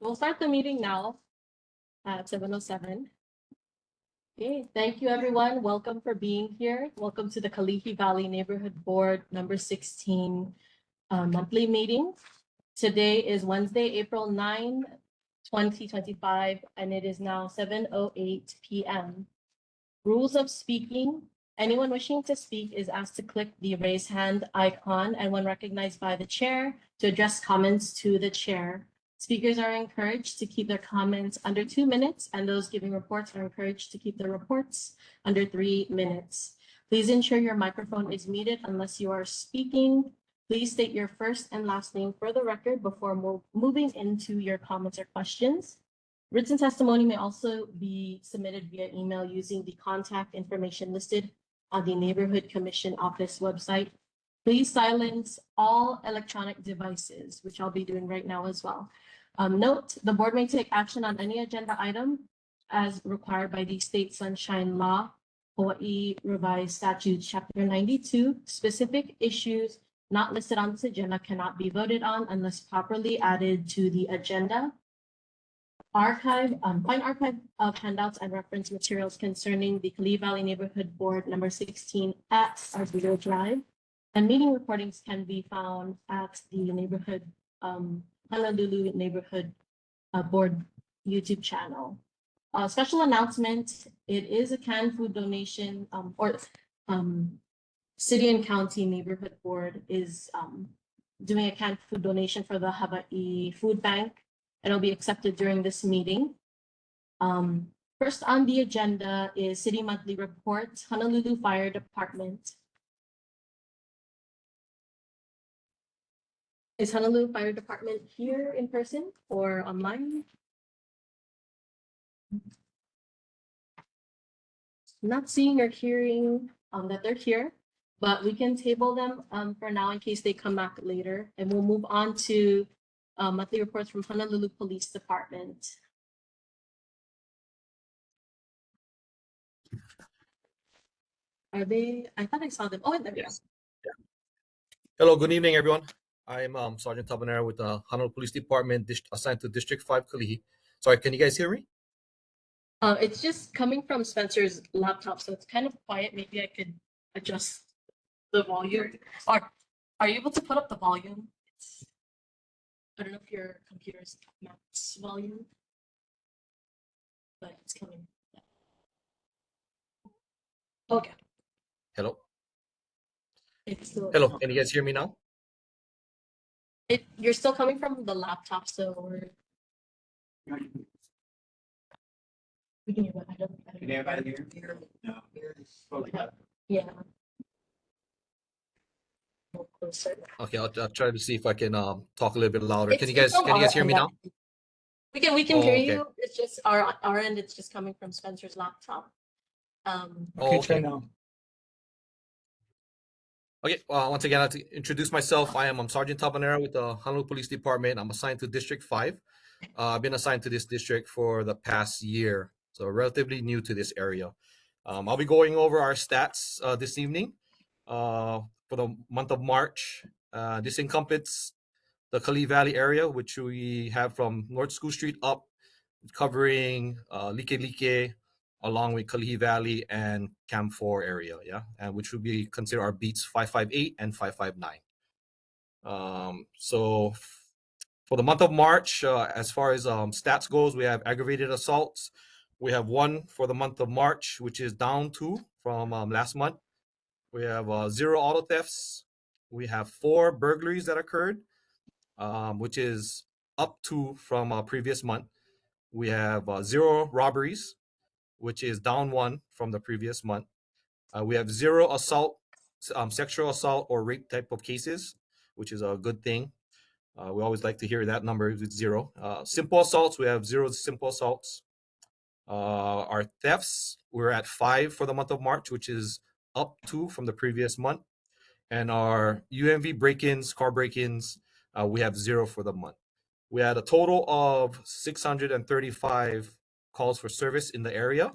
We'll start the meeting now at 7:07. Okay, thank you everyone. Welcome for being here. Welcome to the Kalihi Valley Neighborhood Board number 16 monthly meeting. Today is Wednesday, April 9, 2025, and it is now 7:08 p.m. Rules of speaking. Anyone wishing to speak is asked to click the raise hand icon, and when recognized by the chair, to address comments to the chair. Speakers are encouraged to keep their comments under 2 minutes, and those giving reports are encouraged to keep their reports under 3 minutes. Please ensure your microphone is muted unless you are speaking. Please state your first and last name for the record before moving into your comments or questions. Written testimony may also be submitted via email using the contact information listed on the Neighborhood Commission Office website. Please silence all electronic devices, which I'll be doing right now as well. Note, the board may take action on any agenda item as required by the State Sunshine Law, Hawaii Revised Statutes, Chapter 92. Specific issues not listed on this agenda cannot be voted on unless properly added to the agenda. Find archive of handouts and reference materials concerning the Kalihi Valley Neighborhood Board number 16 at our Google Drive. And meeting recordings can be found at the Honolulu Neighborhood Board YouTube channel. Special announcement, it is a canned food donation, City and County Neighborhood Board is doing a canned food donation for the Hawaii Food Bank. It'll be accepted during this meeting. First on the agenda is City Monthly Report, Honolulu Fire Department. Is Honolulu Fire Department here in person or online? Not seeing or hearing that they're here, but we can table them for now in case they come back later. And we'll move on to monthly reports from Honolulu Police Department. Are they? I thought I saw them. Oh, there we go. Yeah. Hello, good evening, everyone. I am Sergeant Tabanera with the Honolulu Police Department, assigned to District 5 Kalihi. Sorry, can you guys hear me? It's just coming from Spencer's laptop, so it's kind of quiet. Maybe I could adjust the volume. Or are you able to put up the volume? I don't know if your computer's max volume, but it's coming. Okay. Hello. Still, hello, can you guys hear me now? You're still coming from the laptop, so we're. We can hear what I don't. Can everybody hear? No. Yeah. Okay, I'll try to see if I can talk a little bit louder. Can you guys hear me now? We can hear you. It's just our end. It's just coming from Spencer's laptop. Okay, try now. Okay, once again, I'd like to introduce myself. I am Sergeant Tabanera with the Honolulu Police Department. I'm assigned to District 5. I've been assigned to this district for the past year, so relatively new to this area. I'll be going over our stats this evening for the month of March. This encompasses the Kalihi Valley area, which we have from North School Street up, covering Like, along with Kalihi Valley and Camp 4 area, and which would be considered our beats 558 and 559. So for the month of March, as far as stats goes, we have aggravated assaults. We have 1 for the month of March, which is down 2 from last month. We have 0 auto thefts. We have 4 burglaries that occurred, which is up 2 from previous month. We have 0 robberies, which is down 1 from the previous month. We have 0 assault, sexual assault or rape type of cases, which is a good thing. We always like to hear that number with 0. Simple assaults, we have 0 simple assaults. Our thefts, we're at 5 for the month of March, which is up 2 from the previous month. And our UMV break-ins, car break-ins, we have 0 for the month. We had a total of 635 calls for service in the area,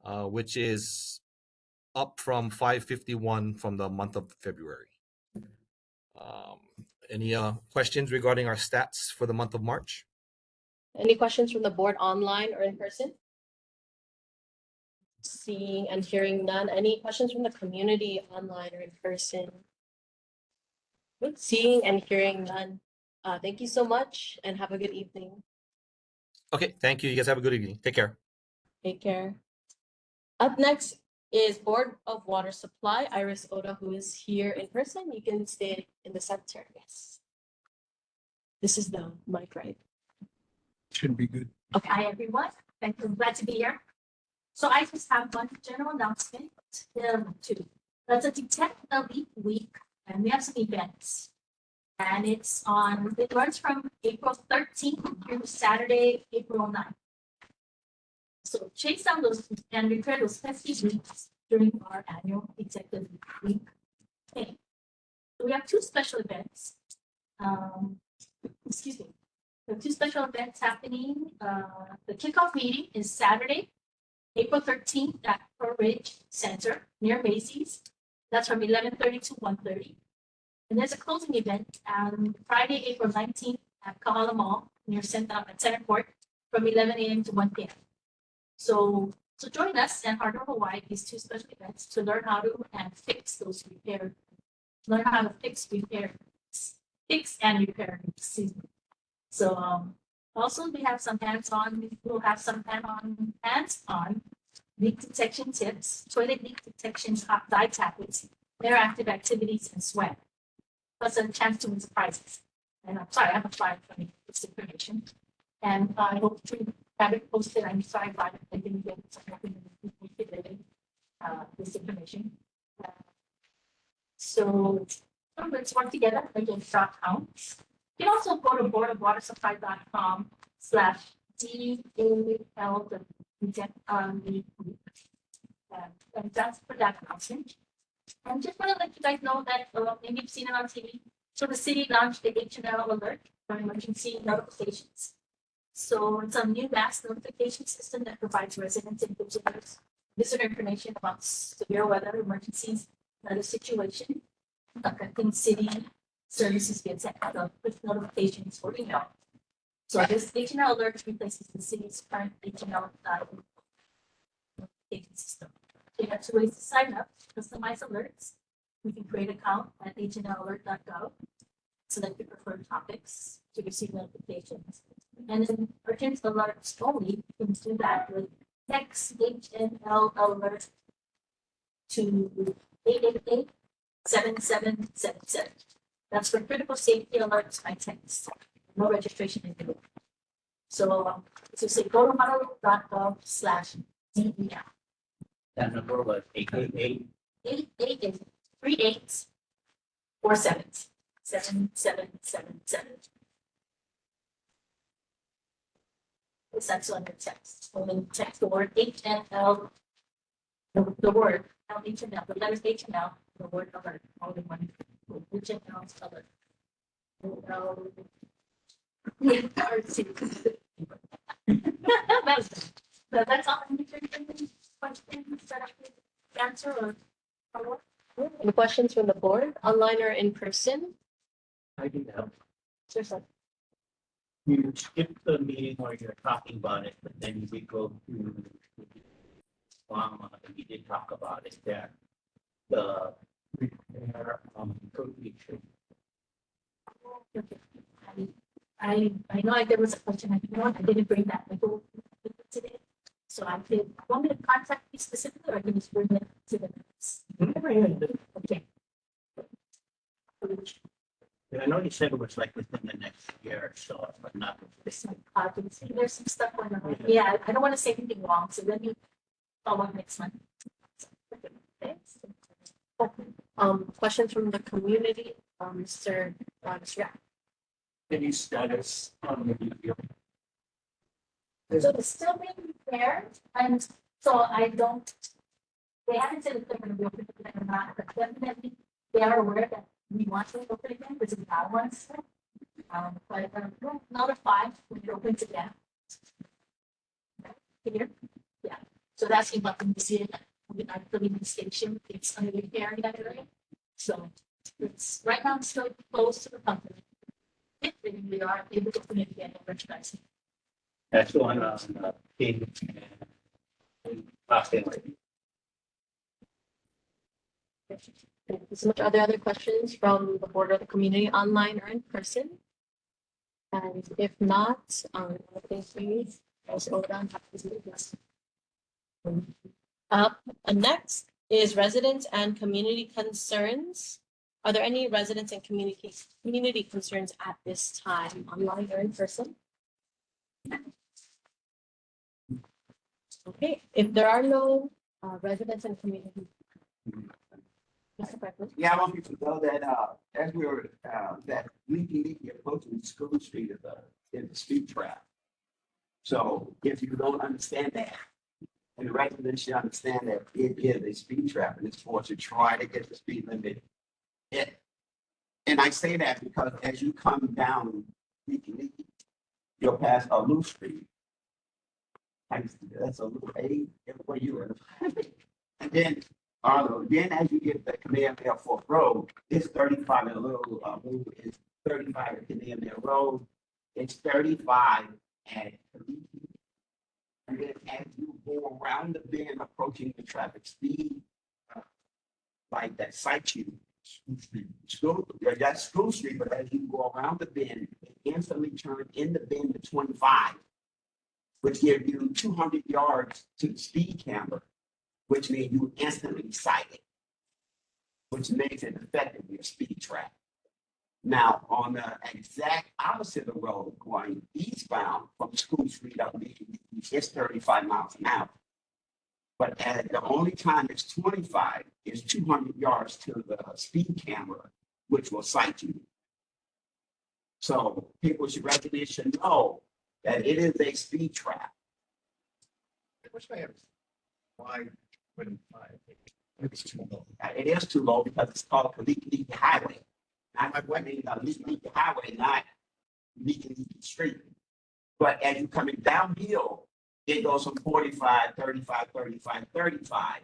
which is up from 551 from the month of February. Any questions regarding our stats for the month of March? Any questions from the board online or in person? Seeing and hearing none. Any questions from the community online or in person? Good. Seeing and hearing none. Thank you so much and have a good evening. Okay, thank you. You guys have a good evening. Take care. Take care. Up next is Board of Water Supply, Iris Oda, who is here in person. You can stay in the center. Yes. This is the mic, right? Should be good. Okay, hi everyone. Thank you. Glad to be here. So I just have one general announcement. Two. That's a Detect the Leap week, and we have some events. And it runs from April 13th through Saturday, April 9th. So chase down those and repair those pesky weeks during our annual Executive Week. Okay. So we have two special events. Excuse me. We have two special events happening. The kickoff meeting is Saturday, April 13th at Pearl Ridge Center near Macy's. That's from 11:30 to 1:30. And there's a closing event on Friday, April 19th at Kahala Mall near Center Court from 11 a.m. to 1 p.m. So join us and Hardware Hawaii these two special events to learn how to fix those repair. Learn how to fix and repair. Excuse me. So also we have some hands-on. We'll have some hands-on leak detection tips, toilet leak detection, hot dye tablets, interactive activities, and swag. Plus a chance to win surprises. And I'm sorry, I have a slide for me, this information. And I hope to have it posted. I'm sorry, but I didn't get this information. So let's work together against dot counts. You can also go to boardofwatersupply.com/DAL and that's for that announcement. And just want to let you guys know that maybe you've seen it on TV. So the city launched the H&L alert for emergency notifications. So it's a new mass notification system that provides residents and visitors visitor information about severe weather emergencies and other situations affecting city services being sent out with notifications or email. So this H&L alert replaces the city's current H&L notification system. So you have two ways to sign up, customize alerts. You can create an account at hnlalert.gov, select your preferred topics to receive notifications. And then urgent alerts only, you can do that with text HNL alert to 888-7777. That's for critical safety alerts by text. No registration is needed. So say go to honolulu.gov/DEL. That number was 888. 888-38-47-7777. That's on the text. Only text the word HNL, the word HNL, the letters HNL, the word alert, only one. HNL alert. That's all. Questions that I could answer or follow up? Any questions from the board, online or in person? I do know. Seriously. You skip the meeting where you're talking about it, but then we go through. We did talk about it there. The repair completion. I know there was a question. I didn't bring that today. So I could want me to contact you specifically, or I can just bring it to the minutes. Okay. I know you said it was like within the next year or so, but not. There's some stuff going on. Yeah, I don't want to say anything wrong, so then you follow up next month. Thanks. Questions from the community, Mr. Rack. Any status on the video? So it's still being repaired, and so I don't, they haven't said if they're gonna be open again or not, but definitely they are aware that we want to open again, because it's not one step. But we'll notify when it opens again. Here, yeah, so that's about the museum, I believe the station, it's under repair in that area. So it's, right now, it's still closed to the public. If we are able to open it again, and merchandising. That's the one on King and Austin. Thank you so much. Are there other questions from the board or the community online or in person? And if not, thank you. Also, hold on. Up next is residents and community concerns. Are there any residents and community concerns at this time, online or in person? Okay, if there are no residents and community. Mr. Franklin? Yeah, I want people to know that, as we were, that leaky approaching School Street is a speed trap. So if you don't understand that, and the residents should understand that it is a speed trap and it's for to try to get the speed limit. And I say that because as you come down leaky, you'll pass a loose street. That's a little A, where you are. And then as you get the Kamehameha Fork Road, it's 35 and a little move is 35 at Kamehameha Road. It's 35 at Kalihi. And then as you go around the bend approaching the traffic speed, like that site you, that's School Street, but as you go around the bend, it instantly turns in the bend to 25, which gives you 200 yards to the speed camera, which means you instantly sight it, which makes it effectively a speed trap. Now, on the exact opposite of the road, going eastbound from School Street up, it's 35 miles an hour. But the only time it's 25 is 200 yards to the speed camera, which will sight you. So people residents should know that it is a speed trap. Why 25? It's too low. It is too low because it's called Kalihi Highway. I mean, Kalihi Highway, not Kalihi Street. But as you're coming downhill, it goes from 45, 35, 35, 35.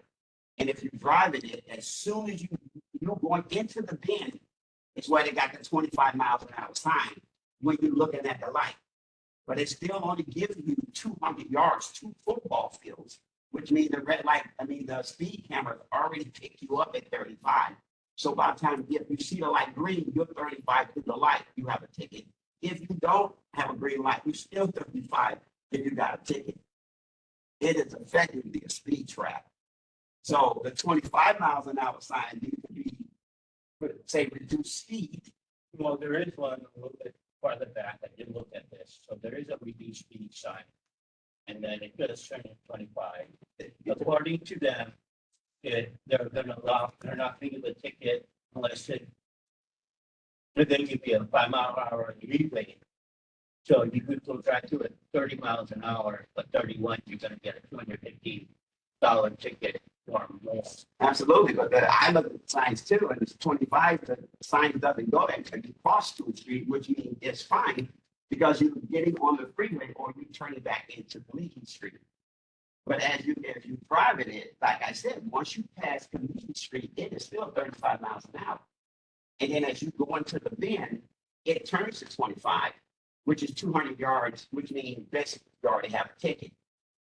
And if you're driving it, as soon as you're going into the bend, it's where they got the 25 miles an hour sign when you're looking at the light. But it still only gives you 200 yards, 2 football fields, which means the speed camera already picked you up at 35. So by the time you see the light green, you're 35 to the light, you have a ticket. If you don't have a green light, you're still 35 if you got a ticket. It is effectively a speed trap. So the 25 miles an hour sign needs to be, say, reduced speed. Well, there is one a little bit farther back. I did look at this. So there is a reduced speed sign. And then it does turn in 25. According to them, they're not going to give you the ticket unless they give you a 5-mile-an-hour leeway. So you could go drive to it 30 miles an hour, but 31, you're going to get a $250 ticket or more. Absolutely, but I look at the signs too, and it's 25. The sign doesn't go there until you cross School Street, which means it's fine because you're getting on the freeway or you're turning back into Kalihi Street. But if you driving it, like I said, once you pass Kalihi Street, it is still 35 miles an hour. And then as you go into the bend, it turns to 25, which is 200 yards, which means basically you already have a ticket.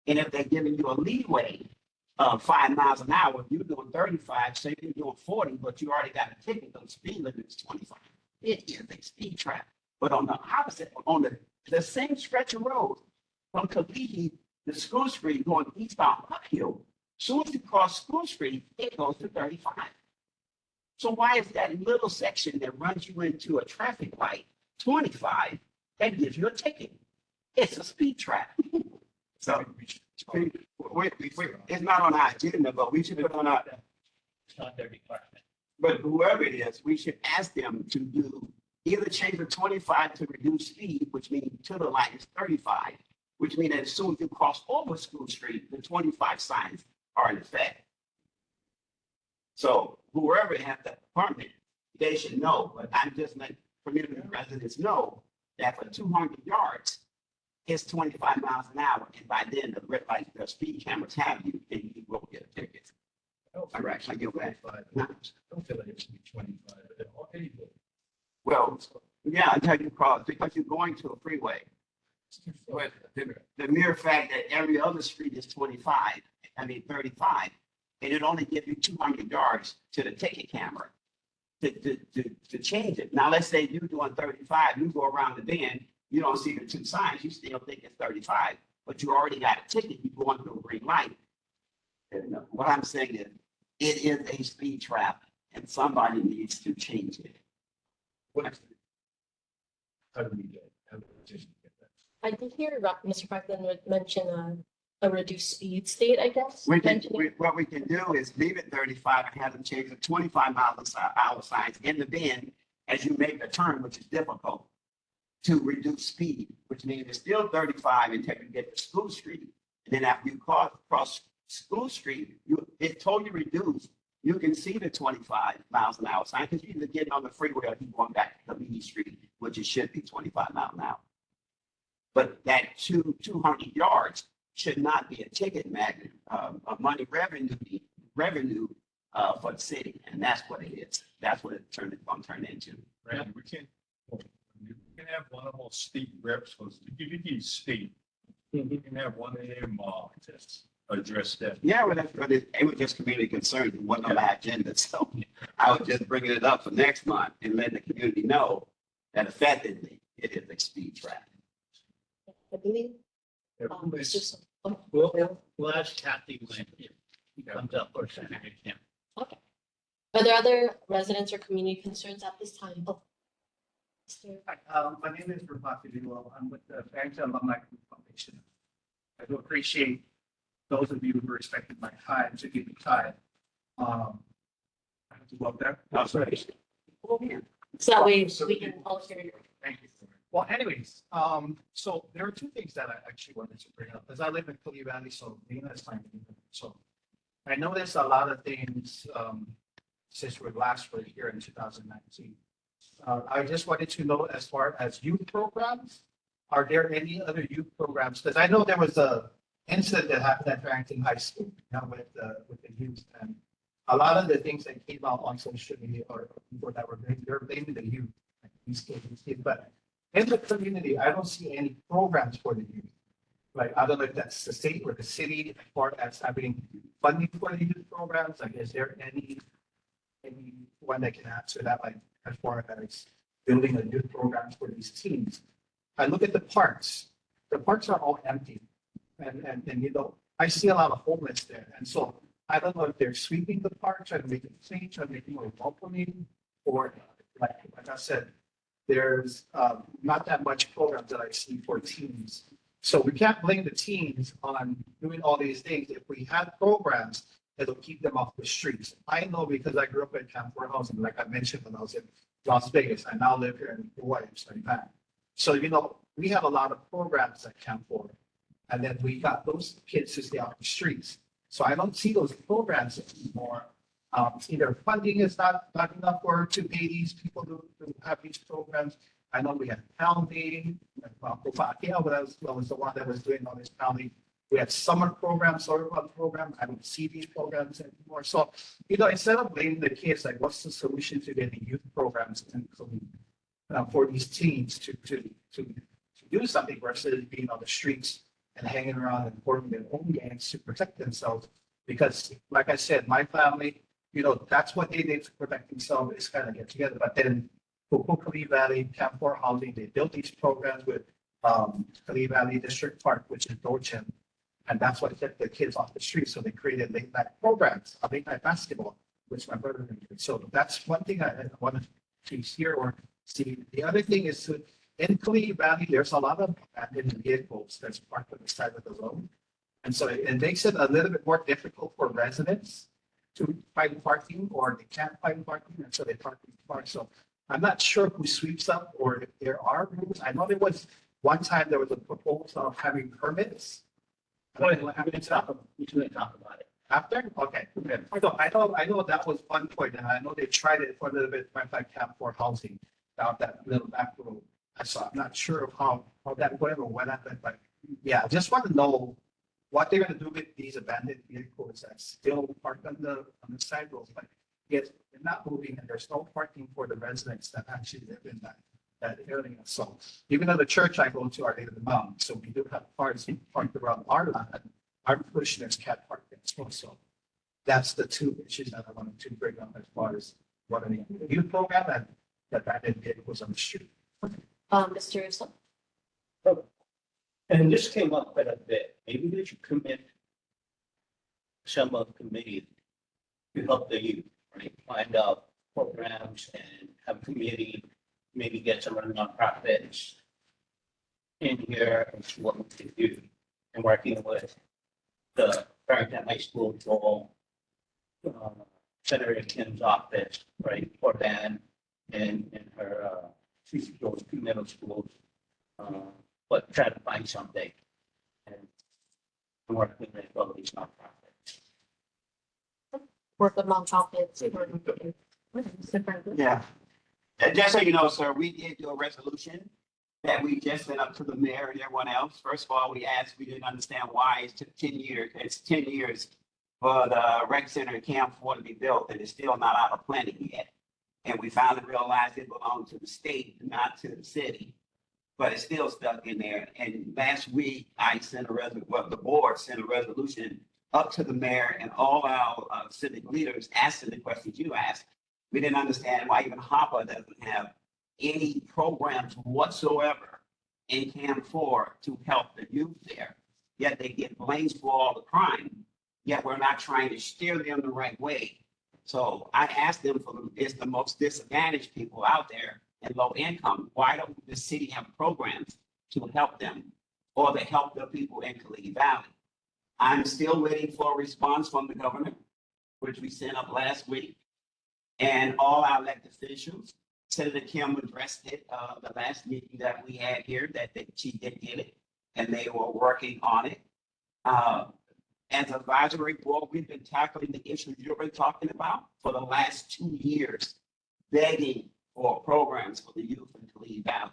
And if they're giving you a leeway of 5 miles an hour, you're doing 35, say you're doing 40, but you already got a ticket, the speed limit is 25. It is a speed trap. But on the opposite, on the same stretch of road from Kalihi to School Street going eastbound uphill, as soon as you cross School Street, it goes to 35. So why is that little section that runs you into a traffic light 25 that gives you a ticket? It's a speed trap. So it's not on our agenda, but we should put on our. It's not their department. But whoever it is, we should ask them to do either change the 25 to reduce speed, which means to the light is 35, which means that as soon as you cross over School Street, the 25 signs are in effect. So whoever has that department, they should know. But I'm just letting community residents know that for 200 yards, it's 25 miles an hour, and by then the red light, the speed cameras have you, and you will get a ticket. I actually get that. don't feel like it should be 25 at all. Well, yeah, until you cross, because you're going to a freeway. But the mere fact that every other street is 25, 35, and it only gives you 200 yards to the ticket camera to change it. Now, let's say you're doing 35, you go around the bend, you don't see the two signs, you still think it's 35, but you already got a ticket, you're going through a green light. And what I'm saying is, it is a speed trap, and somebody needs to change it. How do we get, how do we get that? I did hear Mr. Franklin would mention a reduced speed state, I guess. What we can do is leave it 35 and have them change the 25-mile-an-hour signs in the bend as you make a turn, which is difficult, to reduce speed, which means it's still 35 until you get to School Street. And then after you cross School Street, it totally reduced. You can see the 25 miles an hour sign because you're either getting on the freeway or you're going back to Kalihi Street, which it should be 25 miles an hour. But that 200 yards should not be a ticket magnet, a money revenue for the city, and that's what it is. That's what it's going to turn into. Randy, we can have one of those state reps, because the community is state. We can have one of them just address that. Yeah, well, it was just community concerns. It wasn't on my agenda, so I was just bringing it up for next month and letting the community know that effectively it is a speed trap. I believe. Everybody's- Mr. Song. We'll ask Kathy when he comes up or something. Yeah. Okay. Are there other residents or community concerns at this time? Oh. Mr. Hi, my name is Rafathi Bilal. I'm with the Barrington Alumni Group Foundation. I do appreciate those of you who respected my time to give me time. I have to go up there. Oh, sorry. So that way we can all hear you. Thank you. Well, anyways, so there are two things that I actually wanted to bring up, because I live in Kalihi Valley, so Dana is my neighbor. So I noticed a lot of things since we last were here in 2019. I just wanted to know, as far as youth programs, are there any other youth programs? Because I know there was a incident that happened at Barrington High School, with the youth, and a lot of the things that came out on social media or people that were they're blaming the youth, like these kids, but in the community, I don't see any programs for the youth. Like, I don't know if that's the state or the city, as far as having funding for the youth programs. Like, is there any one that can answer that, like, as far as building a youth program for these teens? I look at the parks. The parks are all empty. And I see a lot of homeless there. And so I don't know if they're sweeping the park, trying to make it clean, trying to make it more welcoming, or like I said, there's not that much programs that I see for teens. So we can't blame the teens on doing all these things. If we have programs that'll keep them off the streets. I know because I grew up in Camp 4 housing, like I mentioned when I was in Las Vegas. I now live here in Hawaii, starting back. So, we have a lot of programs at Camp 4. And then we got those kids to stay off the streets. So I don't see those programs anymore. Either funding is not enough to pay these people to have these programs. I know we had pounding, was the one that was doing all this pounding. We had summer programs, program. I don't see these programs anymore. So, instead of blaming the kids, like, what's the solution to getting youth programs for these teens to do something versus being on the streets and hanging around and forming their own gangs to protect themselves? Because, like I said, my family, that's what they did to protect themselves, is kind of get together. But then Kalihi Valley, Camp 4 housing, they built these programs with Kalihi Valley District Park, which is Dorchen. And that's what kept the kids off the street. So they created late night programs, late night basketball, which my brother did. So that's one thing I want to hear or see. The other thing is in Kalihi Valley, there's a lot of abandoned vehicles that's parked on the side of the road. And so it makes it a little bit more difficult for residents to find parking, or they can't find parking, and so they park in the park. So I'm not sure who sweeps up or if there are rules. I know there was one time there was a proposal of having permits. We can talk about it. After? Okay. So I know that was one point, and I know they tried it for a little bit, went like Camp 4 housing down that little back road. So I'm not sure of how that whatever went up, but yeah, I just want to know what they're going to do with these abandoned vehicles that still parked on the side roads. But yet they're not moving, and there's no parking for the residents that actually live in that that area. So even though the church I go to are in the mountain, so we do have cars parked around our land, our parishioners can't park there as well. So that's the two issues that I wanted to bring up as far as what a youth program and that it was on the street. Mr. Russo? And this came up quite a bit. Maybe we should commit some of the committee to help the youth, right? Find out programs and have a committee, maybe get some of the nonprofits in here and see what we can do. And working with the Farrington High School Joel, Senator Kim's office, right, for Dan and her those two middle schools. But try to find something and work with all these nonprofits. Work with nonprofits. Yeah. And just so you know, sir, we did do a resolution that we just sent up to the mayor and everyone else. First of all, we didn't understand why it took 10 years. It's 10 years for the rec center in Camp 4 to be built, and it's still not out of planning yet. And we finally realized it belonged to the state, not to the city. But it's still stuck in there. And last week, the board sent a resolution up to the mayor and all our civic leaders asking the questions you asked. We didn't understand why even HOPA doesn't have any programs whatsoever in Camp 4 to help the youth there. Yet they get blamed for all the crime. Yet we're not trying to steer them the right way. So I asked them it's the most disadvantaged people out there and low income. Why don't the city have programs to help them or to help the people in Kalihi Valley? I'm still waiting for a response from the governor, which we sent up last week, and all our elected officials. Senator Kim addressed it the last meeting that we had here, that she did get it, and they were working on it. As advisory board, we've been tackling the issues you've been talking about for the last 2 years, begging for programs for the youth in Kalihi Valley.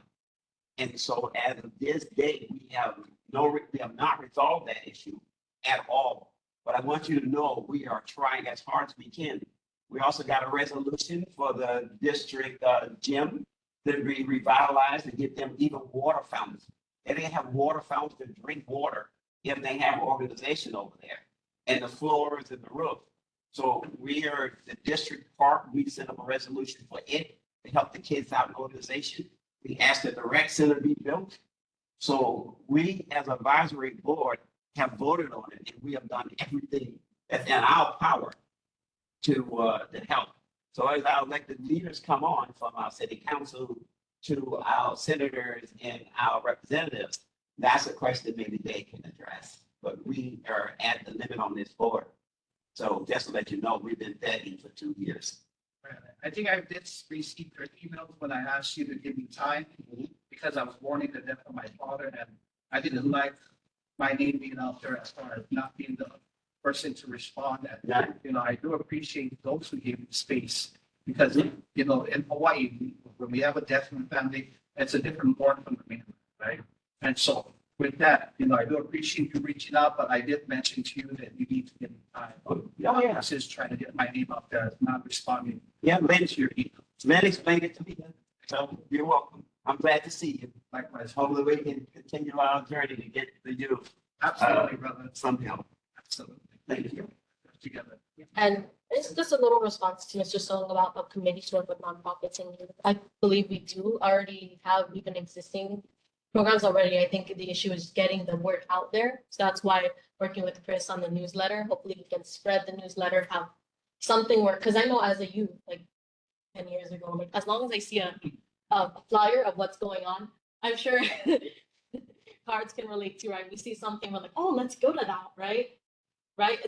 And so as of this day, we have not resolved that issue at all. But I want you to know we are trying as hard as we can. We also got a resolution for the district gym to be revitalized and get them even water fountains. They didn't have water fountains to drink water if they have organization over there and the floors and the roof. So we are the district park. We sent up a resolution for it to help the kids out in organization. We asked that the rec center be built. So we, as advisory board, have voted on it, and we have done everything that's in our power to help. So as our elected leaders come on, from our city council to our senators and our representatives, that's a question maybe they can address. But we are at the limit on this board. So just to let you know, we've been begging for 2 years. I think I did receive your emails when I asked you to give me time because I was mourning the death of my father, and I didn't like my name being out there as far as not being the person to respond. And, you know, I do appreciate those who gave me space because, you know, in Hawaii, when we have a death in the family, it's a different mourn from the mainland, right? And so with that, you know, I do appreciate you reaching out, but I did mention to you that you need to get time. Yeah. This is trying to get my name out there, not responding. Yeah, Lynn, To your email. Lynn explained it to me. So you're welcome. I'm glad to see you. Likewise. Hopefully we can continue our journey to get the youth Absolutely, brother. some help. Absolutely. Thank you. Together. And it's just a little response to Mr. Song about a committee to work with nonprofits, and I believe we do already have even existing programs already. I think the issue is getting the word out there. So that's why working with Chris on the newsletter, hopefully we can spread the newsletter, have something where, because I know as a youth, like 10 years ago, like as long as I see a flyer of what's going on, I'm sure cards can relate to, right? We see something, we're like, oh, let's go to that, right? Right?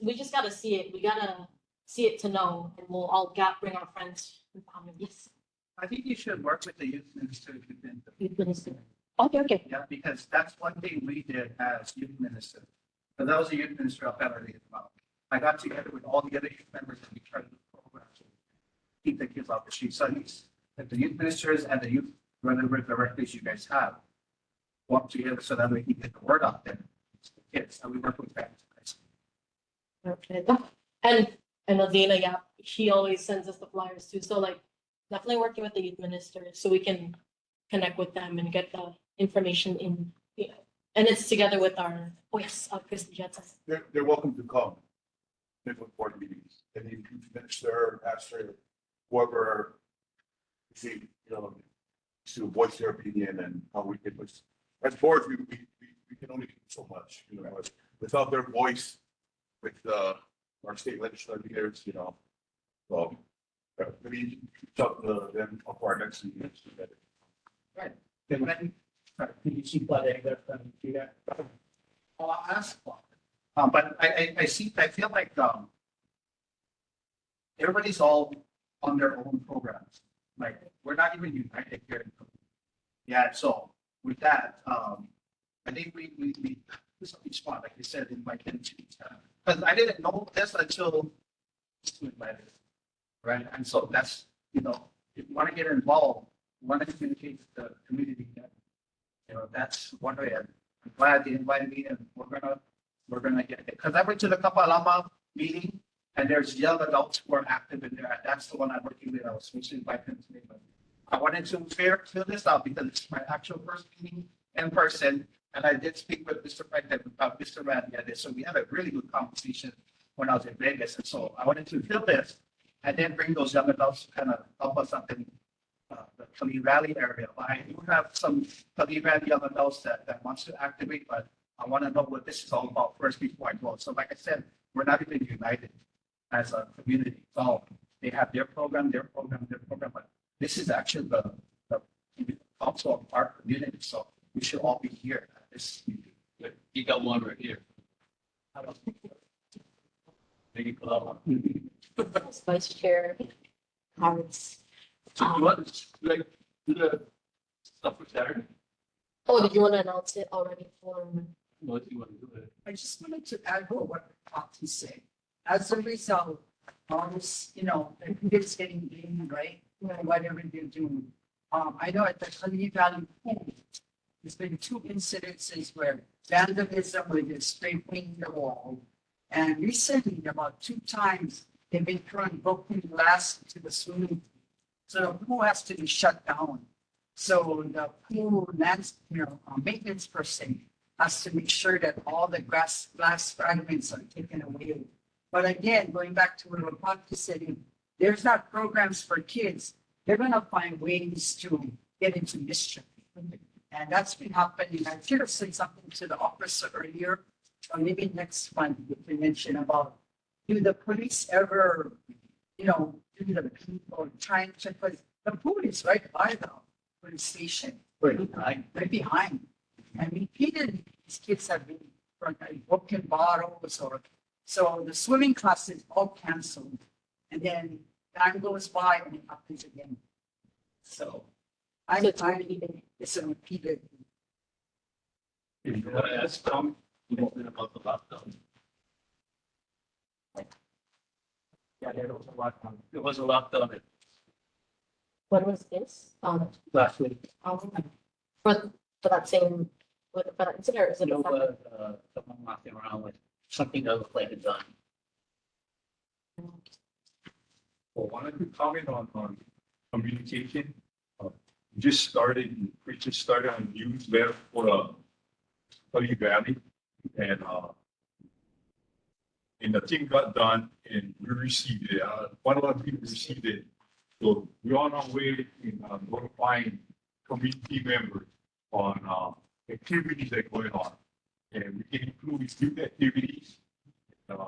We just gotta see it. We gotta see it to know, and we'll all bring our friends and families. I think you should work with the youth minister if you've been. Youth minister. Okay. Yeah, because that's one thing we did as youth minister. But that was a youth minister up at our about. I got together with all the other youth members and we tried to do programs to keep the kids off the street. So like the youth ministers and the youth, whatever directors you guys have, work together so that we can get the word out there to the kids. And we work with parents. Okay. And Adina, yeah, she always sends us the flyers too. So like definitely working with the youth minister so we can connect with them and get the information in, you know, and it's together with our, oh yes, Chris Jetson. They're welcome to come. Different board meetings, and you can minister, pastor, whoever, see, you know, to voice their opinion and how we can, as boards, we can only do so much, you know, without their voice, with, our state legislators, you know. Maybe talk to them of our next meeting. Can you see what they're from here? I'll ask. But I see, I feel like, everybody's all on their own programs. Like, we're not even united here. Yeah, so with that, I think we, this is a spot, like you said, invite them to, because I didn't know this until right? And so that's, you know, if you want to get involved, you want to communicate with the community, you know, that's one way. I'm glad they invited me, and we're gonna get it. Because I went to the Kapalama meeting, and there's young adults who are active in there. And that's the one I'm working with. I was supposed to invite them today, but I wanted to fill this out because it's my actual first meeting in person. And I did speak with Mr. President about Mr. Randy. So we had a really good conversation when I was in Vegas. And so I wanted to fill this and then bring those young adults to kind of help us up in the Kalihi Valley area. I do have some Kalihi Valley young adults that wants to activate, but I want to know what this is all about first before I go. So like I said, we're not even united as a community. So they have their program, but this is actually the council of our community. So we should all be here at this meeting. You got one right here. Maybe pull out one. Vice Chair Harris. So you want, like, do the stuff for Saturday? Oh, did you want to announce it already for? What do you want to do it? I just wanted to add what Tati said. As a result, all this, you know, everybody's getting in, right? Whatever they're doing. I know at the Kalihi Valley pool, there's been 2 incidences where vandalism, where they're spray painting the wall. And recently, about 2 times, they've been throwing broken glass into the swimming pool. So the pool has to be shut down. So the pool maintenance person has to make sure that all the glass fragments are taken away. But again, going back to what Rapati said, there's not programs for kids. They're going to find ways to get into mischief. And that's been happening. I should have said something to the officer earlier, or maybe next month, if we mention about, do the police ever, you know, do the people trying to, because the pool is right by the police station. Right behind. And repeatedly, these kids have been broken bottles or, so the swimming class is all canceled. And then time goes by and it happens again. So it's a repeated. If you want to ask Tom, you want to about the lockdown? Yeah, there was a lockdown. It was a lockdown When was this? last week. For that same, for that incident, or is it? You know, someone walking around with something that looked like a gun. Well, why don't you comment on communication? We just started a newsletter for Kalihi Valley, and the thing got done and we received it. Quite a lot of people received it. So we're on our way in notifying community members on activities that are going on. And we can include youth activities.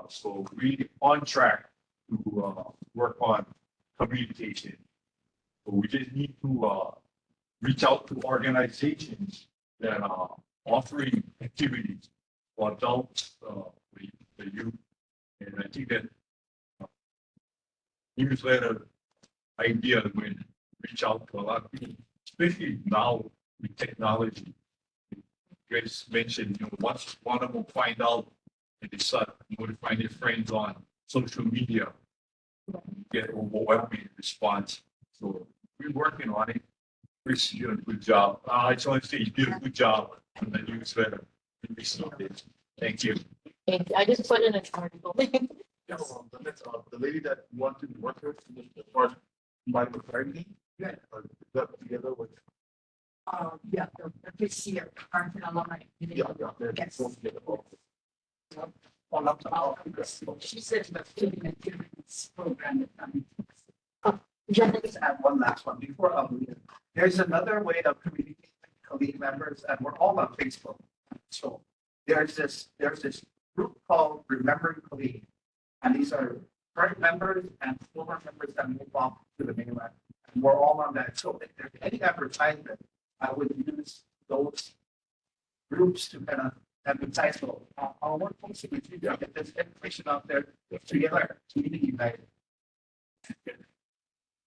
So we're on track to work on communication. So we just need to reach out to organizations that are offering activities for adults, the youth. And I think that newsletter idea will reach out to a lot of people, especially now with technology. You guys mentioned, you know, once one of them find out and they start notifying their friends on social media, get overwhelming response. So we're working on it. Chris, you did a good job. I just want to say you did a good job on the newsletter. Thank you. I just put in an article. Yeah, the lady that wanted to work with, as far as my maternity, got together with Yeah, the this year, current and alumni. Yes. All up to all. She said the student activities program. Just add one last one before there's another way of communicating with colleague members, and we're all on Facebook. So there's this group called Remembering Colleague, and these are current members and former members that move off to the mainland. And we're all on that. So if there's any advertisement, I would use those groups to kind of advertise. So I'll work closely with you to get this information out there together, community united.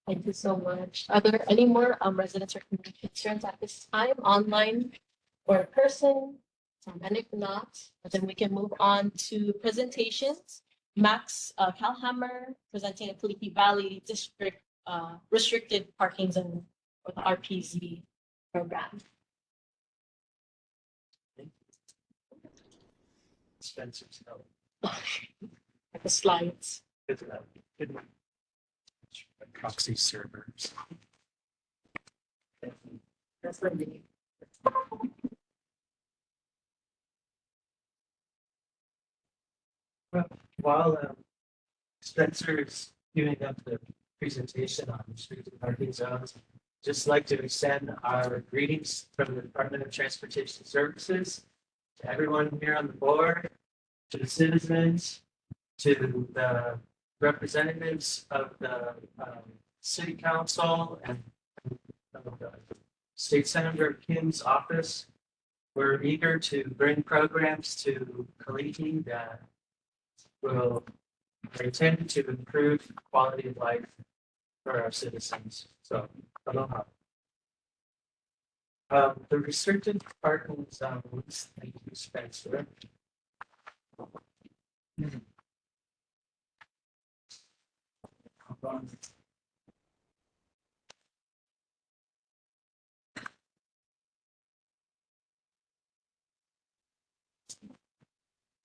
Thank you so much. Are there any more residents or community concerns at this time, online or in person? And if not, then we can move on to presentations. Max Kalhammer presenting a Kalihi Valley District restricted parking zone or the RPZ program. Spencer's help. The slides. Good one. Proxy servers. That's what they. While Spencer's giving up the presentation on restricted parking zones, just like to extend our greetings from the Department of Transportation Services to everyone here on the board, to the citizens, to the representatives of the city council and the State Senator Kim's office. We're eager to bring programs to Kalihi that will are intended to improve quality of life for our citizens. So, aloha. The restricted parking zones, thank you, Spencer.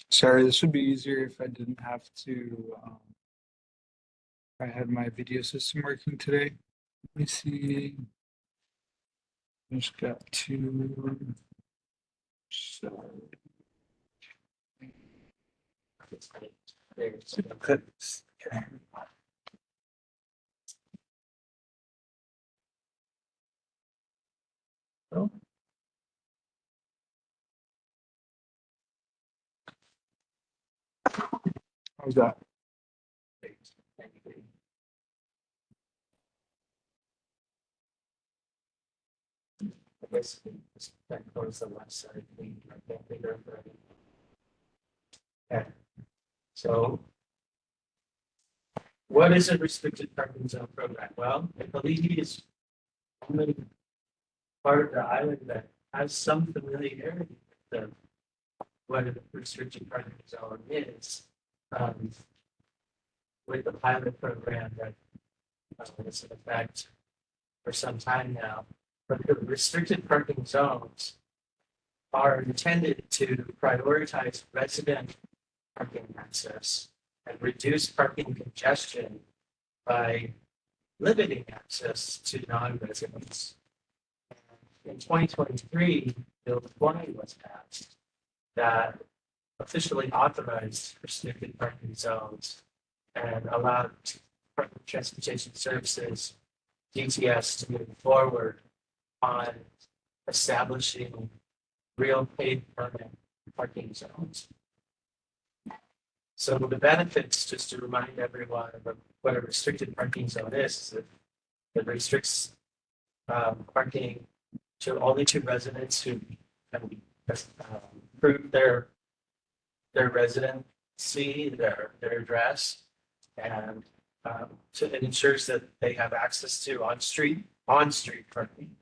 Sorry, this would be easier if I didn't have to. I had my video system working today. Let me see. Just got to. So. Okay. Oh. How's that? I guess that covers the left side. Okay. So, what is a restricted parking zone program? Well, Kalihi is only part of the island that has some familiarity with what a restricted parking zone is. With the pilot program that is in effect for some time now. But the restricted parking zones are intended to prioritize resident parking access and reduce parking congestion by limiting access to non-residents. In 2023, Bill 20 was passed that officially authorized restricted parking zones and allowed Transportation Services, DTS, to move forward on establishing real paid permit parking zones. So the benefits, just to remind everyone of what a restricted parking zone is that it restricts parking to only to residents who have proved their residency, their address, and so it ensures that they have access to on-street parking.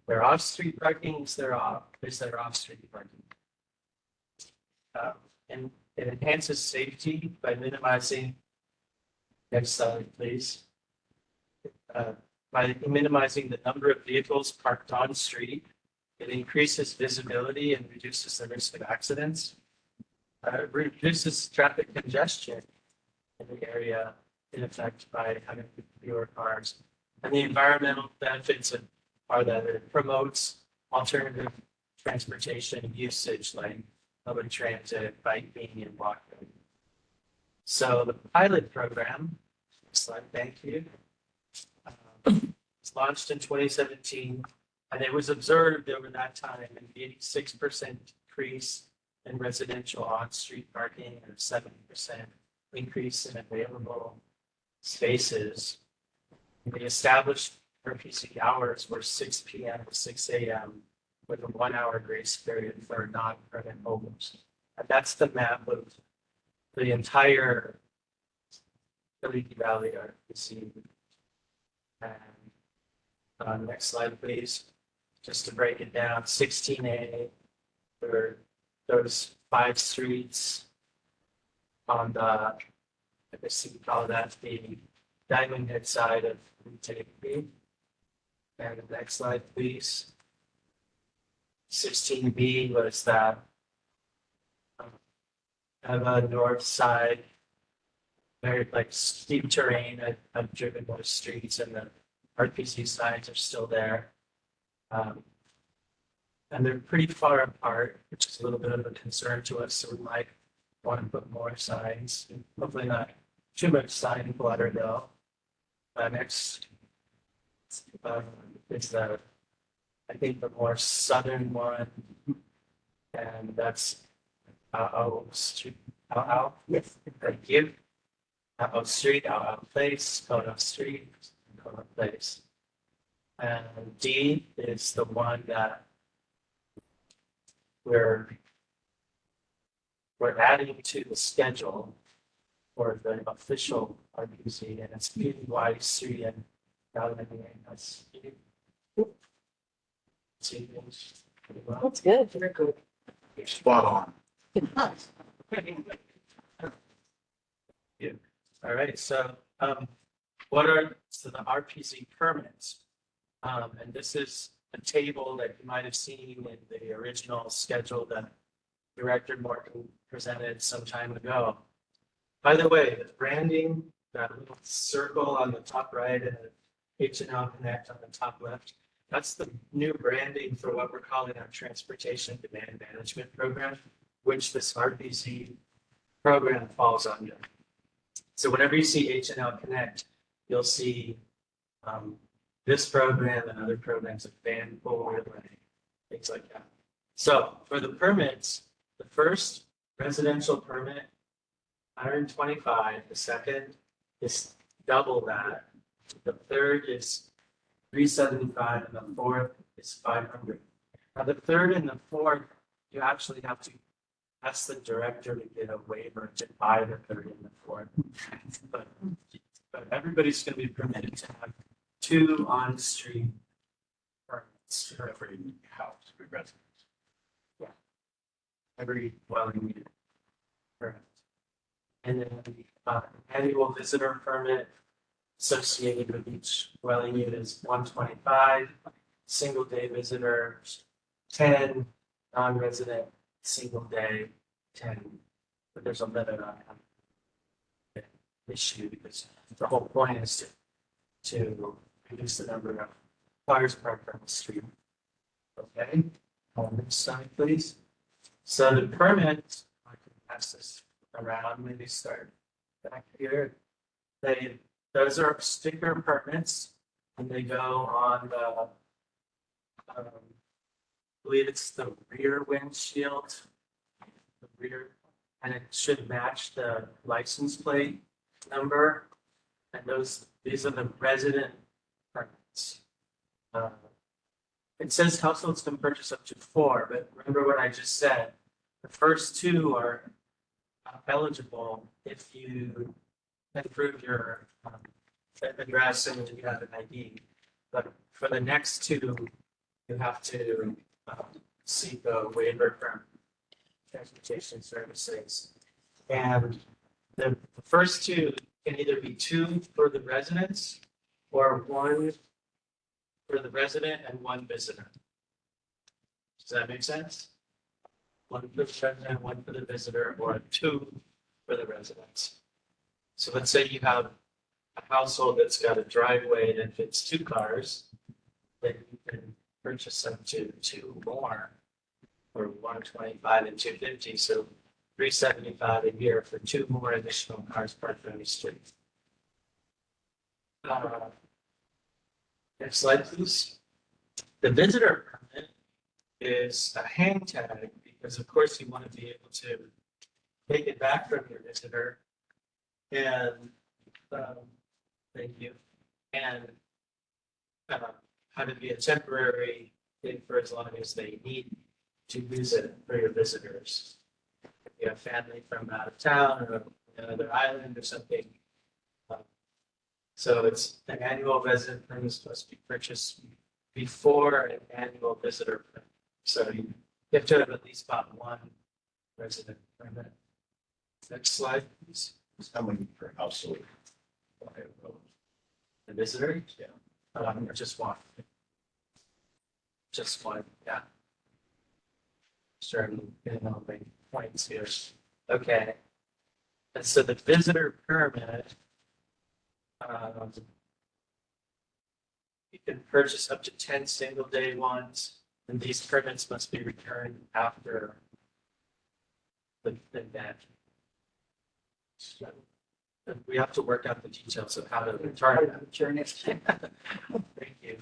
Their off-street parking is their off-street parking. And it enhances safety by minimizing, next slide, please. By minimizing the number of vehicles parked on street, it increases visibility and reduces the risk of accidents. It reduces traffic congestion in the area, in effect, by having fewer cars. And the environmental benefits are that it promotes alternative transportation usage like public transit, biking, and walking. So the pilot program, slide, thank you, was launched in 2017, and it was observed over that time an 86% decrease in residential on-street parking and a 70% increase in available spaces. The established RPC hours were 6 p.m. to 6 a.m. with a 1 hour grace period for non-permit holders. And that's the map of the entire Kalihi Valley RPC. And next slide, please. Just to break it down, 16A, there were those 5 streets on the, I guess you could call that the Diamond Head side of Kalihi. And the next slide, please. 16B was that Eva north side, very like steep terrain. I've driven those streets and the RPC signs are still there. And they're pretty far apart, which is a little bit of a concern to us. So we might want to put more signs, hopefully not too much sign clutter though. Next is the, I think the more southern one, and that's Street, yes, thank you. Street, Place, Kono Street, Kono Place. And D is the one that we're adding to the schedule for the official RPC, and it's PY Street and that's That's good. very good. Spot on. Yeah. All right. So, what are the RPC permits? And this is a table that you might have seen in the original schedule that Director Morgan presented some time ago. By the way, the branding, that little circle on the top right and H&L Connect on the top left, that's the new branding for what we're calling our Transportation Demand Management Program, which this RPC program falls under. So whenever you see H&L Connect, you'll see this program and other programs like Van Forward, things like that. So for the permits, the first residential permit, 125. The second is double that. The third is 375, and the fourth is 500. Now the third and the fourth, you actually have to ask the director to get a waiver to buy the third and the fourth. But everybody's going to be permitted to have 2 on-street permits for every house, every residence. Yeah. Every dwelling unit. Permit. And then annual visitor permit associated with each dwelling unit is 125, single day visitors 10, non-resident single day 10. But there's a limit on that issue because the whole point is to reduce the number of cars parked on the street. Okay, next slide, please. So the permit, I can pass this around, maybe start back here. Those are sticker permits, and they go on the, I believe it's the rear windshield, the rear, and it should match the license plate number. And these are the resident permits. It says households can purchase up to 4, but remember what I just said. The first 2 are eligible if you can prove your address and you have an ID. But for the next 2, you have to seek a waiver from Transportation Services. And the first 2 can either be 2 for the residents or 1 for the resident and 1 visitor. Does that make sense? 1 for the resident, 1 for the visitor, or 2 for the residents. So let's say you have a household that's got a driveway that fits 2 cars, then you can purchase up to two more for 125 and 250, so 375 a year for two more additional cars parked on the street. Next slide, please. The visitor permit is a hang tag because, of course, you want to be able to take it back from your visitor and thank you, and how to be a temporary thing for as long as they need to use it for your visitors. If you have family from out of town or another island or something. So it's an annual resident permit supposed to be purchased before an annual visitor permit. So you have to have at least bought one resident permit. Next slide, please. How many per household? The visitor? Yeah. Or just one? Just one, yeah. Sure, I'm getting all my points here. Okay. And so the visitor permit, you can purchase up to 10 single day ones, and these permits must be returned after the event. So we have to work out the details of how to return them. Thank you.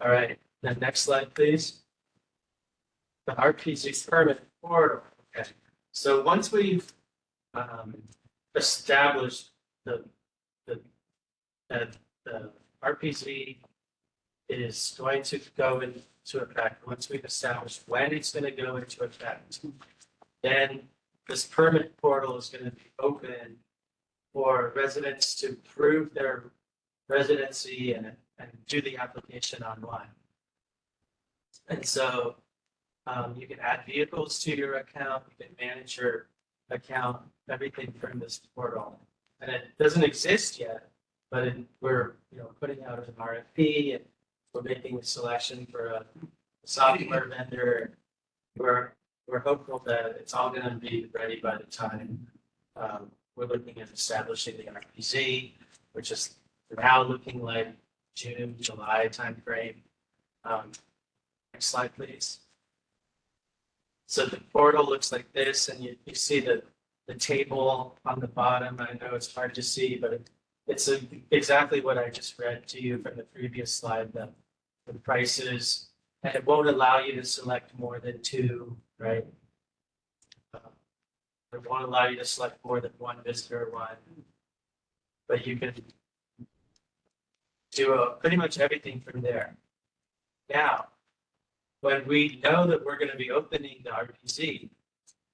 All right, then next slide, please. The RPZ permit portal. Okay, so once we've established the RPZ is going to go into effect, once we've established when it's going to go into effect, then this permit portal is going to be open for residents to prove their residency and do the application online. And so you can add vehicles to your account, you can manage your account, everything from this portal. And it doesn't exist yet, but we're putting out an RFP and we're making a selection for a software vendor. We're hopeful that it's all going to be ready by the time we're looking at establishing the RPZ, which is now looking like June, July timeframe. Next slide, please. So the portal looks like this, and you see the table on the bottom. I know it's hard to see, but it's exactly what I just read to you from the previous slide, the prices, and it won't allow you to select more than two, right? It won't allow you to select more than one visitor one, but you can do pretty much everything from there. Now, when we know that we're going to be opening the RPZ,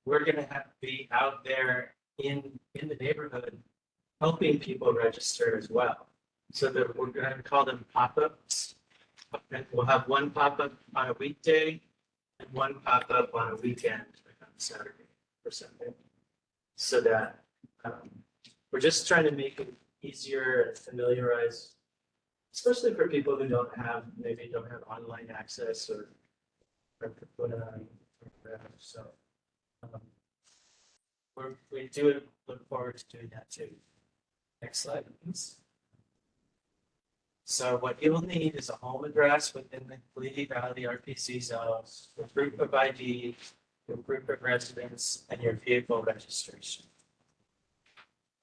we're going to have to be out there in the neighborhood helping people register as well. So that we're going to call them pop-ups. And we'll have one pop-up on a weekday and one pop-up on a weekend, like on Saturday or Sunday. So that we're just trying to make it easier and familiarize, especially for people who maybe don't have online access or so we do look forward to doing that too. Next slide, please. So what you'll need is a home address within the Kalihi Valley RPC zone, your proof of ID, your proof of residence, and your vehicle registration.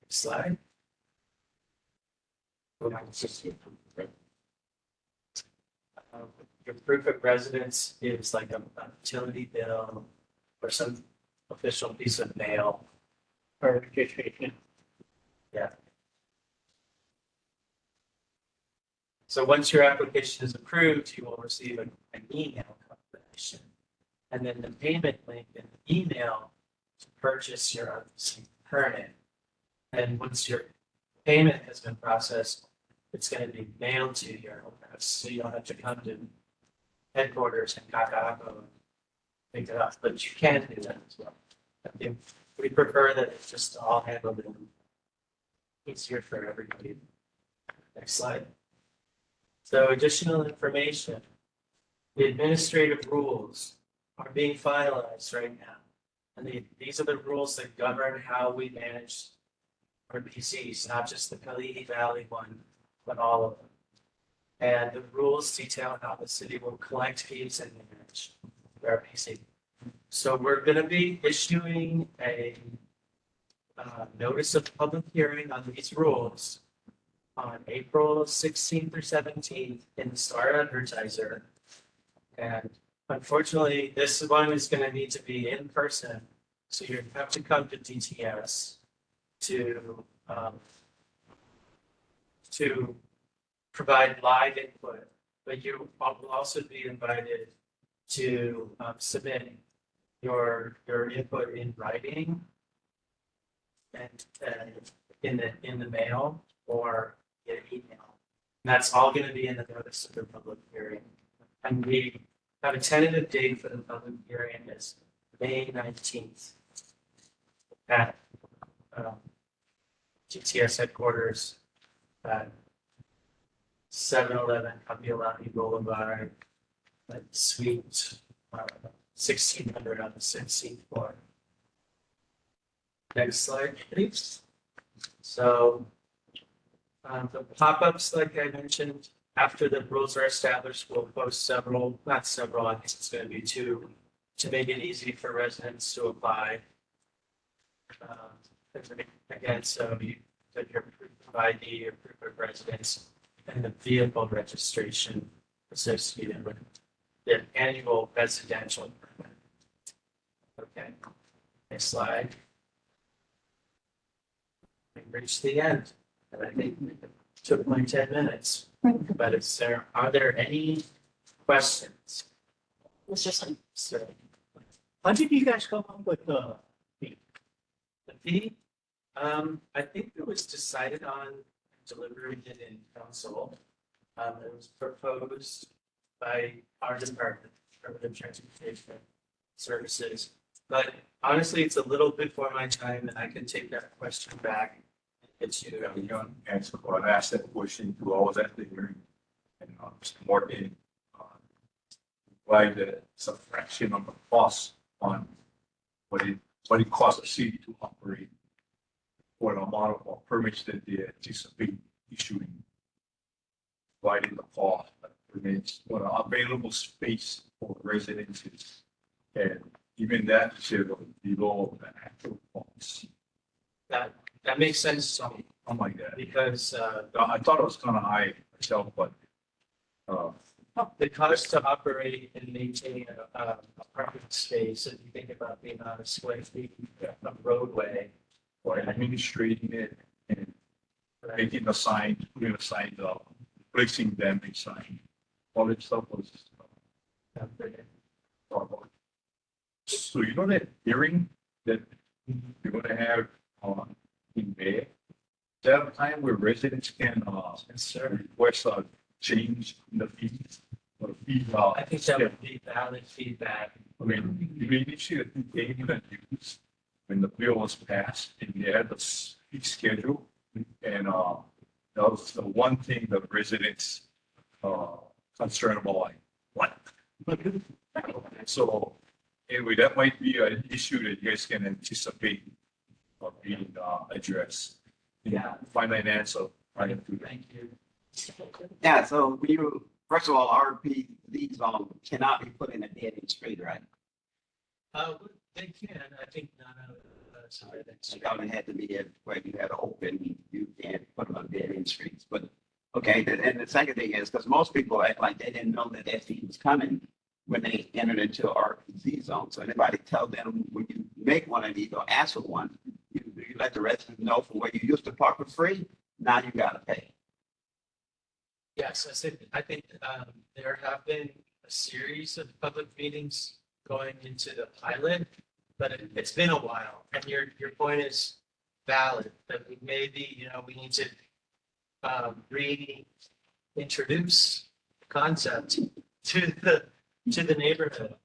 Next slide. Your proof of residence is like a utility bill or some official piece of mail. Or registration. Yeah. So once your application is approved, you will receive an email confirmation. And then the payment link in the email to purchase your RPC permit. And once your payment has been processed, it's going to be mailed to your address. So you don't have to come to headquarters in Kakaako and pick it up, but you can do that as well. We prefer that it's just all handled and easier for everybody. Next slide. So additional information. The administrative rules are being finalized right now. And these are the rules that govern how we manage our PCs, not just the Kalihi Valley one, but all of them. And the rules detail how the city will collect fees and manage RPC. So we're gonna be issuing a notice of public hearing on these rules on April 16th or 17th in the Star Advertiser. And unfortunately, this one is gonna need to be in person. So you have to come to DTS to provide live input, but you will also be invited to submit your input in writing and in the mail or in email. And that's all going to be in the notice of the public hearing. And we have a tentative date for the public hearing is May 19th at GTS headquarters at 711 Kapiolani Boulevard, like suite 1600 on the 16th floor. Next slide, please. So the pop-ups, like I mentioned, after the rules are established, we'll post several, not several, I think it's going to be two, to make it easy for residents to apply. Again, so you put your proof of ID, your proof of residence, and the vehicle registration associated with the annual residential permit. Okay, next slide. We reached the end, and I think it took my 10 minutes. But are there any questions? Mr. Sun. So How did you guys come up with the fee? the fee, I think it was decided on deliberated in council. It was proposed by our department, Department of Transportation Services. But honestly, it's a little before my time, and I can take that question back. It's you. You don't answer, or I asked that question to all that the hearing. And Mr. Morgan, why it's a fraction of the cost on what it costs the city to operate for the amount of permits that they anticipate issuing. Providing the cost of permits for the available space for residences. And even that is below the actual cost. That makes sense to me I'm like that. because I thought it was kind of high myself, but the cost to operate and maintain a parking space, if you think about the amount of square feet of roadway. for administrating it and making the sign, putting the signs up, placing them in sign. All that stuff was. So you know that hearing that you're gonna have in May? Is that a time where residents can request a change in the fees? Or fee, I think that would be valid feedback. I mean, you may see that they even use when the bill was passed and they had the fee schedule. And that was the one thing the residents concerned about, like, what? So anyway, that might be an issue that you guys can anticipate being addressed. Yeah. Find an answer. Right. Thank you. Yeah, so first of all, RP, these cannot be put in a dead end street, right? They can, I think none of us are that. It's gonna have to be where you had open, you can't put them on dead end streets, but, okay, and the second thing is, because most people act like they didn't know that fee was coming when they entered into RPZ zone, so anybody tell them when you make one of these or ask for one, you let the residents know from where you used to park for free, now you gotta pay. Yes, I think there have been a series of public meetings going into the pilot, but it's been a while. And your point is valid, that we maybe, we need to reintroduce the concept to the neighborhood.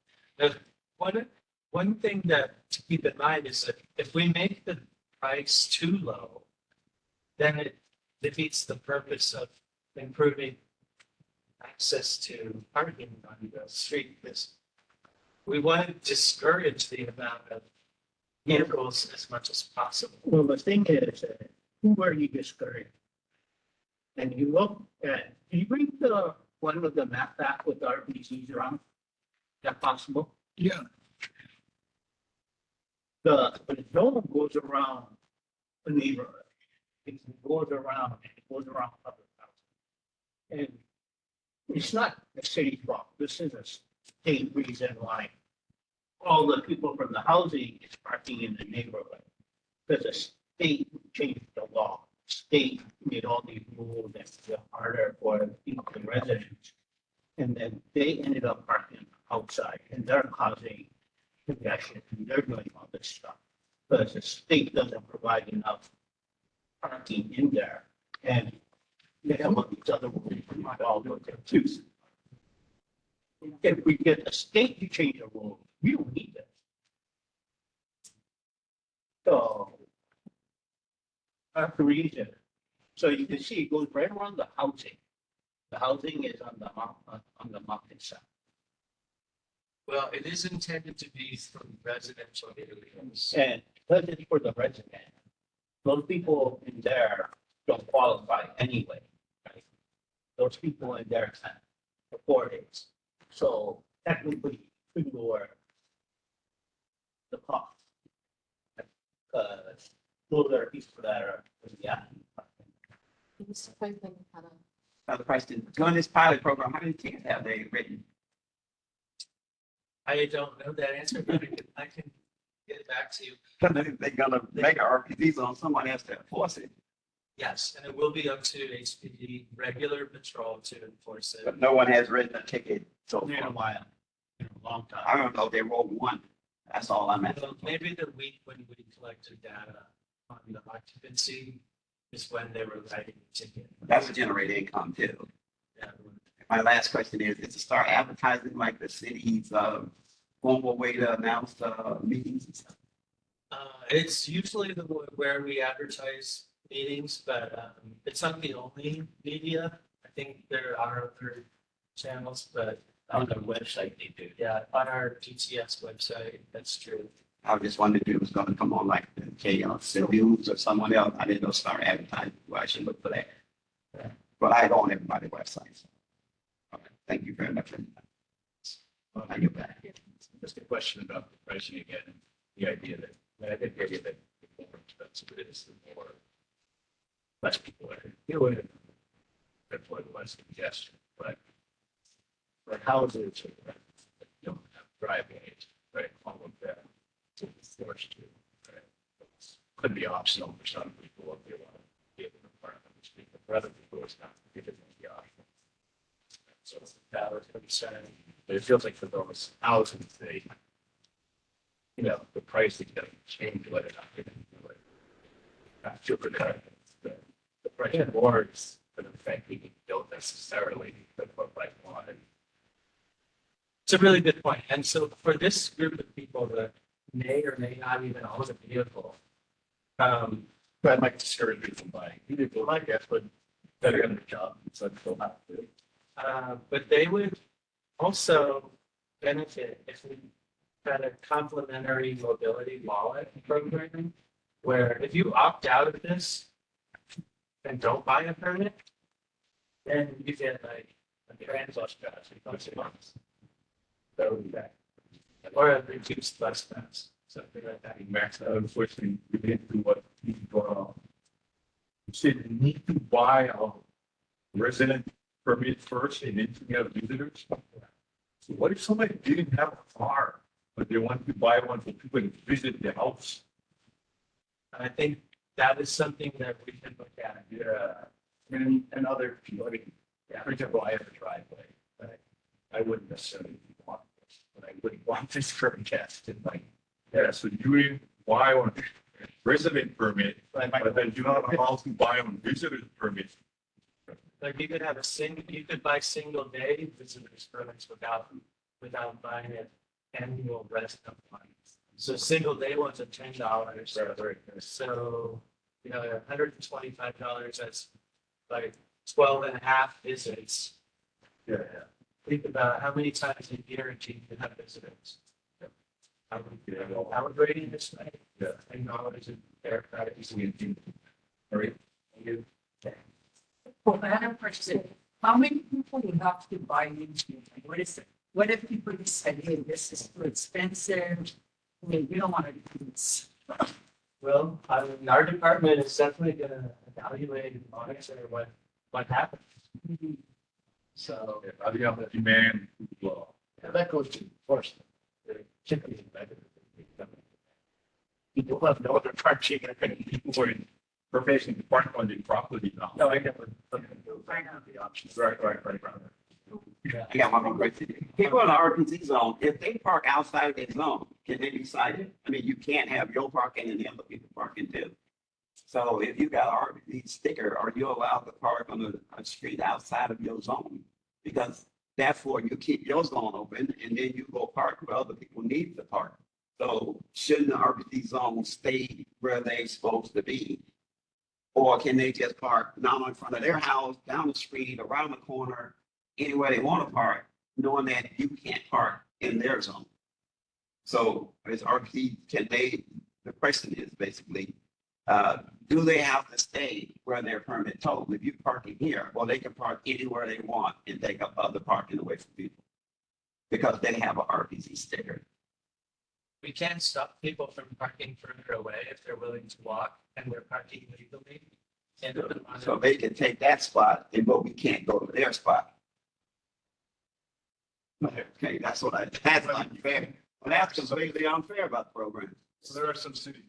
One thing that to keep in mind is that if we make the price too low, then it defeats the purpose of improving access to parking on the street, because we want to discourage the amount of vehicles as much as possible. Well, the thing is, who are you discouraging? and you look at, can you bring the, one of the map back with RBCs around? Is that possible? Yeah. The zone goes around the neighborhood. It goes around, it goes around public housing. And it's not the city's fault. This is a state reason why all the people from the housing is parking in the neighborhood. Because the state changed the law. State made all these rules that were harder for people, the residents. And then they ended up parking outside and they're causing congestion and they're doing all this stuff. Because the state doesn't provide enough parking in there. And they have all these other rules involved with it too. If we get the state to change the rules, we don't need this. So that's the reason. So you can see it goes right around the housing. The housing is on the mountainside. Well, it is intended to be from residential areas. And because it's for the resident, those people in there don't qualify anyway, right? Those people in there can't afford it. So technically, we lower the cost. Those are people that are, yeah. Mr. Franklin had a. Another question, during this pilot program, how many tickets have they written? I don't know that answer, but I can get back to you. They're gonna make RPDs on someone else to enforce it, Yes, and it will be up to HPD regular patrol to enforce it. but no one has written a ticket so In a far. while, in a long time. I don't know if they wrote one. That's all I'm asking. Well, maybe the week when we collected data on the occupancy is when they were writing the ticket. That's a generated income too. Yeah. My last question is to start advertising like the city's formal way to announce meetings and stuff. It's usually where we advertise meetings, but it's not the only media. I think there are other channels, but On their website, they do. yeah, on our GTS website, that's true. I was just wondering if it was gonna come on like the KLC News or someone else. I didn't know start advertising. Well, I should look for that. But I go on everybody's website. So. Okay, thank you very much. I get back. Just a question about the pricing again, the idea that, I think the idea that the more expensive it is, the more less people are doing it. Therefore, the less congestion, but for houses that don't have driveways, right, all of that, to be forced to, right? Could be optional for some people if they want to be able to park on the street, but for other people, it's not, it isn't the option. So that was concern, but it feels like for those houses, they, you know, the price is going to change whether or not they're going to do it. Not super kind. The price of boards, but in fact, we don't necessarily put what I wanted. It's a really good point. And so for this group of people that may or may not even own a vehicle, But I'd like to discourage people from buying vehicles, I guess, but better get a job, so I still have to. but they would also benefit if we had a complimentary mobility wallet program, where if you opt out of this and don't buy a permit, then you get like a Trans bus pass, once a month. that would be back. Or a reduced bus pass, something like that. Max, unfortunately, we didn't do what people, you said you need to buy a resident permit first and then you have visitors. So what if somebody didn't have a car, but they want to buy one for people to visit the house? I think that is something that we can look at. Yeah, and other people, I mean, for example, I have a driveway, right? I wouldn't necessarily want this, but I wouldn't want this for a guest, and like, yeah, so you buy one resident permit, but then you not allowed to buy on visitor's permit. Like you could have you could buy single day visitors permits without buying an annual resident one. So single day ones are $10. So, you know, $125, that's like 12 and a half visits. Yeah. Think about how many times a year do you have visitors? How would rating this night? Yeah. $10 a fair price. All right. You. Point I had a question. How many people you have to buy into? Like, what is it? What if people decide, hey, this is too expensive? I mean, we don't want to do this. Well, I mean, our department is definitely gonna evaluate and monitor what happened. So, I think the demand, well, That goes to enforcement. Typically, people who have no other parking, I think people were in. we're facing the park on the property now. No, I never. I have the options. Right. I got one more question. People in the RPZ zone, if they park outside their zone, can they be cited? I mean, you can't have your parking and the other people parking too. So if you got an RPZ sticker, are you allowed to park on a street outside of your zone? Because therefore you keep your zone open and then you go park where other people need to park. So shouldn't the RPZ zone stay where they're supposed to be? Or can they just park not in front of their house, down the street, around the corner, anywhere they want to park, knowing that you can't park in their zone? So as RP, the question is basically, do they have to stay where their permit told? If you parking here, well, they can park anywhere they want and take up other parking away from people because they have a RPZ sticker. we can't stop people from parking further away if they're willing to walk and they're parking legally. And So they can take that spot, but we can't go to their spot. Okay, that's unfair. Well, that's completely unfair about the program. So there are some cities.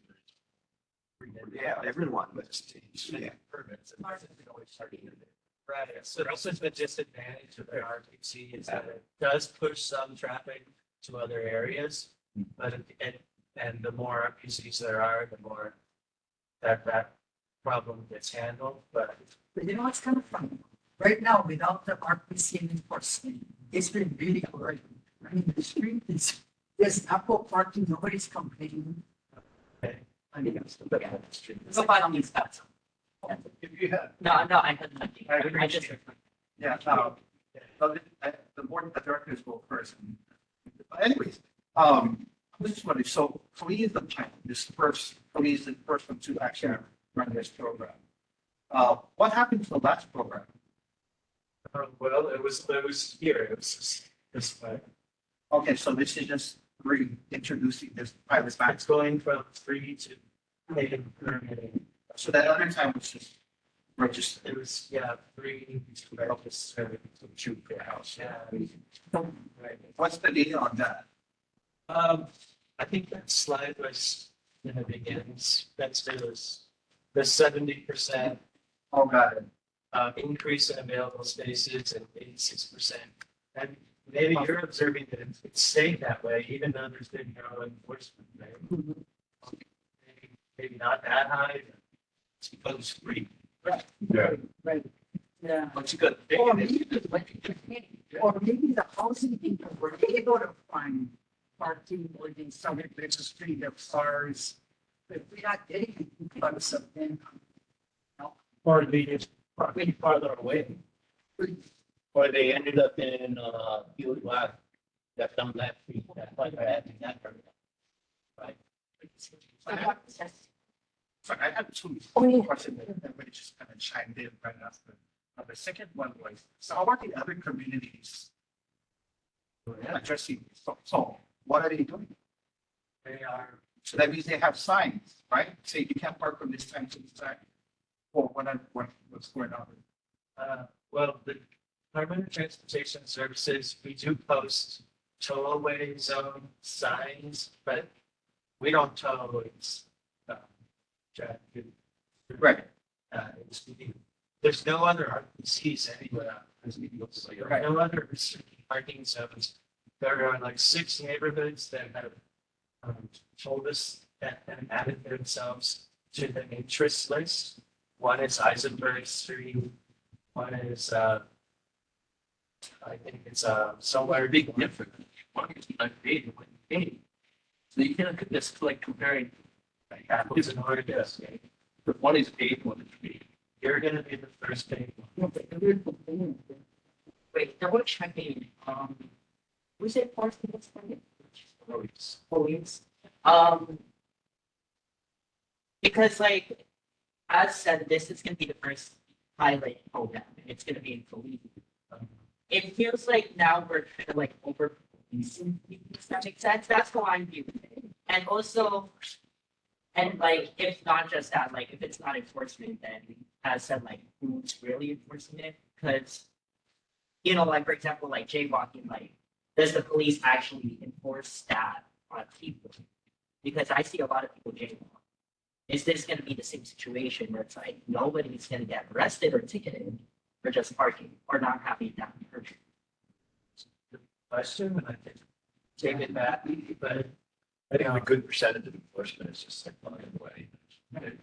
Yeah, everyone, but yeah. permits. And right, so this is the disadvantage of the RTC is that it does push some traffic to other areas. But and the more RPCs there are, the more that problem gets handled, but. But you know what's kind of funny? Right now, without the RPC enforcement, it's been really hard. I mean, the street is, there's ample parking, nobody's complaining. I mean, So by all means, that's. If you have, No, I had nothing. I just. yeah, the board of directors go first. Anyways, this is what, so Kalihi is the plan, Kalihi is the first one to actually run this program. What happened to the last program? Well, it was here, it was this way. Okay, so this is just reintroducing this pilot back. It's going from free to paid permitting. So that other time was just registered. It was, yeah, free to help us shoot for a house, yeah. Right. What's the data on that? I think that slide was in the beginnings, that's the 70% Oh, got it. increase in available spaces and 86%. And maybe you're observing that it's stayed that way, even though there's been no enforcement, right? Maybe not that high, but it's because it's free. Yeah. Right, yeah. Once you got. Or maybe the housing people were able to find parking where they started there's a street of cars. But we're not getting it in front of something. Or they just parking farther away. Or they ended up in, field lot, that's on that street, that's why they're adding that. Right? So I have two questions that everybody just kind of chimed in right after. The second one was, so how are the other communities addressing this? So what are they doing? They are, So that means they have signs, right? Say you can't park from this time to this time. Or what's going on? well, the Department of Transportation Services, we do post tollway zone signs, but we don't tow, it's, traffic. Right. There's no other RPCs anywhere. There's no other restricted parking zones. There are like 6 neighborhoods that have told us that and added themselves to the interest list. One is Eisenberg Street. One is I think it's somewhere big different. One is like 8, like 8. So you can look at this like comparing like apples and oranges. But one is 8, one is 3. You're gonna be the first paid one. Wait, double checking, was it parking this Monday? Police. Because like, as said, this is gonna be the first pilot program. And it's going to be in Kalihi. It feels like now we're kind of like over policing, if that makes sense. That's how I'm viewing it. And also, and like, if not just that, like, if it's not enforcement, then as said, like, who's really enforcing it? Because, you know, like, for example, like jaywalking, like, does the police actually enforce that on people? Because I see a lot of people jaywalk. Is this going to be the same situation where it's like nobody's going to get arrested or ticketed for just parking or not having that permit? Question, and I think take it back, but I think a good percentage of enforcement is just like flying away.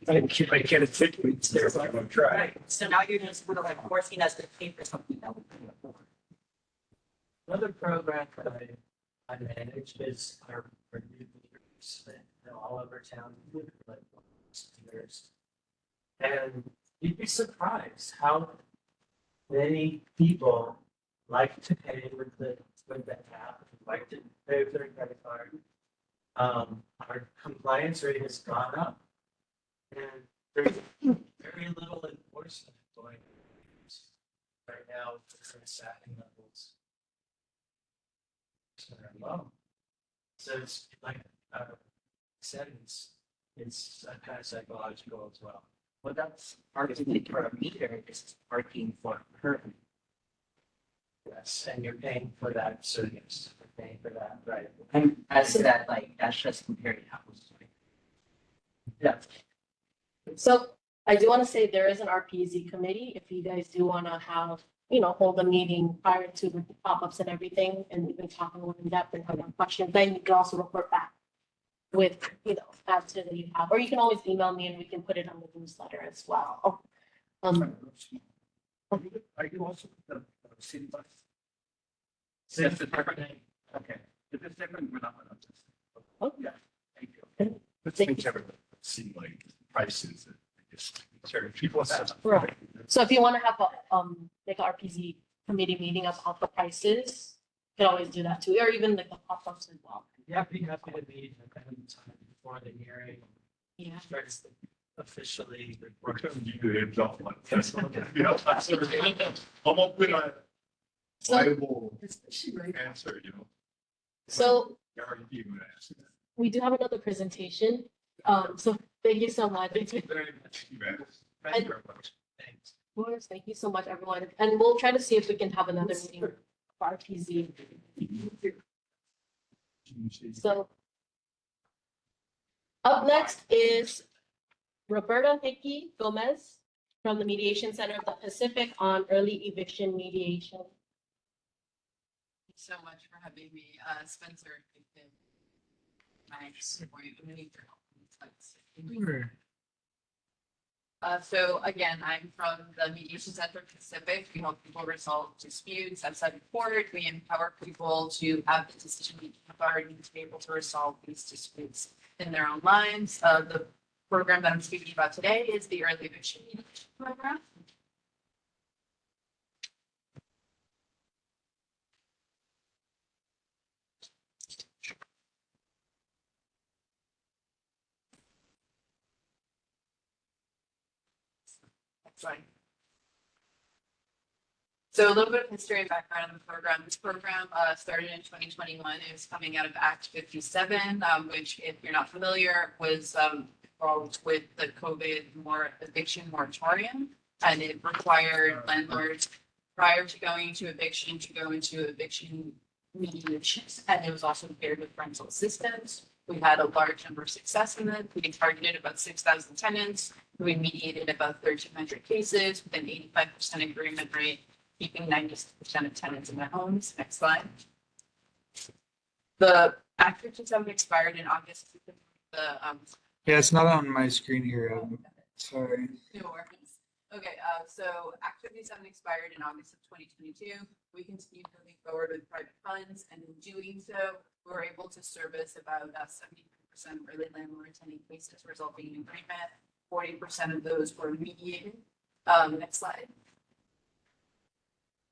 I can't articulate there, but I'm gonna try. Right. So now you're just sort of like forcing us to pay for something that we can afford. Another program that I manage is our youth leaders in all over town, for like years. And you'd be surprised how many people like to pay with the app, like to pay with their credit card. Our compliance rate has gone up, and there's very little enforcement going on right now with the current staffing levels. It's very low. So it's like said, it's kind of psychological as well. Well, that's parking for a meter, it's parking for her. Yes, and you're paying for that service. You're paying for that, right? And as to that, like, that's just comparing apples. Yeah. So I do want to say there is an RPZ committee. If you guys do want to have, hold a meeting prior to the pop-ups and everything, and we can talk more in depth and have more questions, then you can also report back with, answers that you have, or you can always email me and we can put it on the newsletter as well. Are you also the city bus? That's the different name. Okay. If it's different, we're not on this. Oh, yeah. Thank you. Let's think everybody see like prices. And just sure people have. Right. So if you want to have like a RPZ committee meeting about the prices, you can always do that too, or even like the pop-ups as well. Yeah, be happy to meet at kind of the time before the hearing. Yeah. Starts officially. We're going to give you a heads up like this. You know, I'm up with a So, viable answer, so Guarantee you an answer. we do have another presentation. So thank you so much. Thank you very much. Thank you very much. Thanks. Of course, thank you so much, everyone. And we'll try to see if we can have another meeting for RPZ. So up next is Roberta Hickey Gomez from the Mediation Center of the Pacific on early eviction mediation. Thank you so much for having me. Spencer, nice. Sure. So again, I'm from the Mediation Center Pacific. We help people resolve disputes outside of court. We empower people to have the decision-making authority to be able to resolve these disputes in their own lives. The program that I'm speaking about today is the early eviction mediation program. Fine. So a little bit of history and background on the program. This program started in 2021. It was coming out of Act 57, which, if you're not familiar, was involved with the COVID eviction moratorium. And it required landlords prior to going into eviction to go into eviction mediations. And it was also paired with rental assistance. We had a large number of success in it. We targeted about 6,000 tenants. We mediated about 1,300 cases with an 85% agreement rate, keeping 90% of tenants in their homes. Next slide. The Act 57 expired in August. Yeah, it's not on my screen here. Sorry. No worries. Okay, so Act 57 expired in August of 2022. We continued moving forward with private funds, and in doing so, we were able to service about 70% of early landlord-tenant cases, resulting in agreement. 40% of those were mediated. Next slide.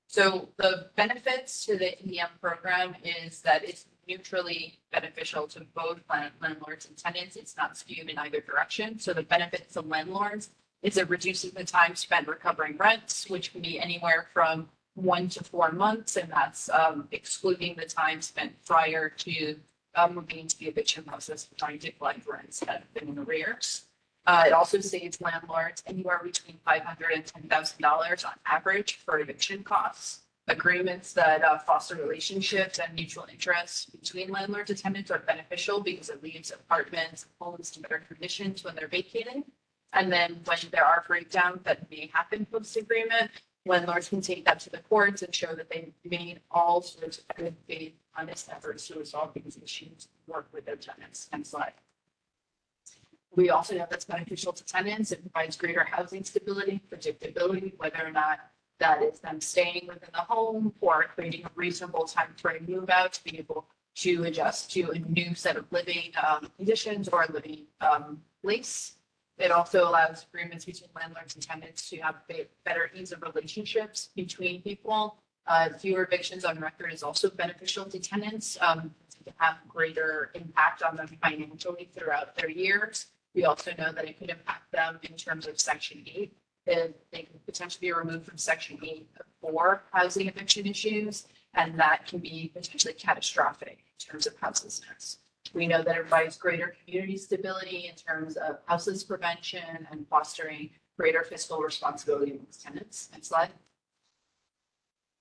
So the benefits to the EM program is that it's mutually beneficial to both landlords and tenants. It's not skewed in either direction. So the benefits to landlords Is it reducing the time spent recovering rents, which can be anywhere from 1 to 4 months, and that's excluding the time spent prior to moving into the eviction process, trying to collect rents that have been in arrears. It also saves landlords anywhere between $500 and $10,000 on average for eviction costs. Agreements that foster relationships and mutual interests between landlords and tenants are beneficial because it leaves apartments, homes in better conditions when they're vacated. And then when there are breakdowns that may happen post-agreement, landlords can take that to the courts and show that they made all sorts of good faith, honest efforts to resolve these issues, work with their tenants and so on. We also know that's beneficial to tenants. It provides greater housing stability, predictability, whether or not that is them staying within the home or creating a reasonable time frame move out to be able to adjust to a new set of living conditions or living place. It also allows agreements between landlords and tenants to have better ease of relationships between people. Fewer evictions on record is also beneficial to tenants to have greater impact on them financially throughout their years. We also know that it could impact them in terms of Section 8. They could potentially be removed from Section 8 for housing eviction issues, and that can be potentially catastrophic in terms of houselessness. We know that it provides greater community stability in terms of houseless prevention and fostering greater fiscal responsibility amongst tenants. Next slide.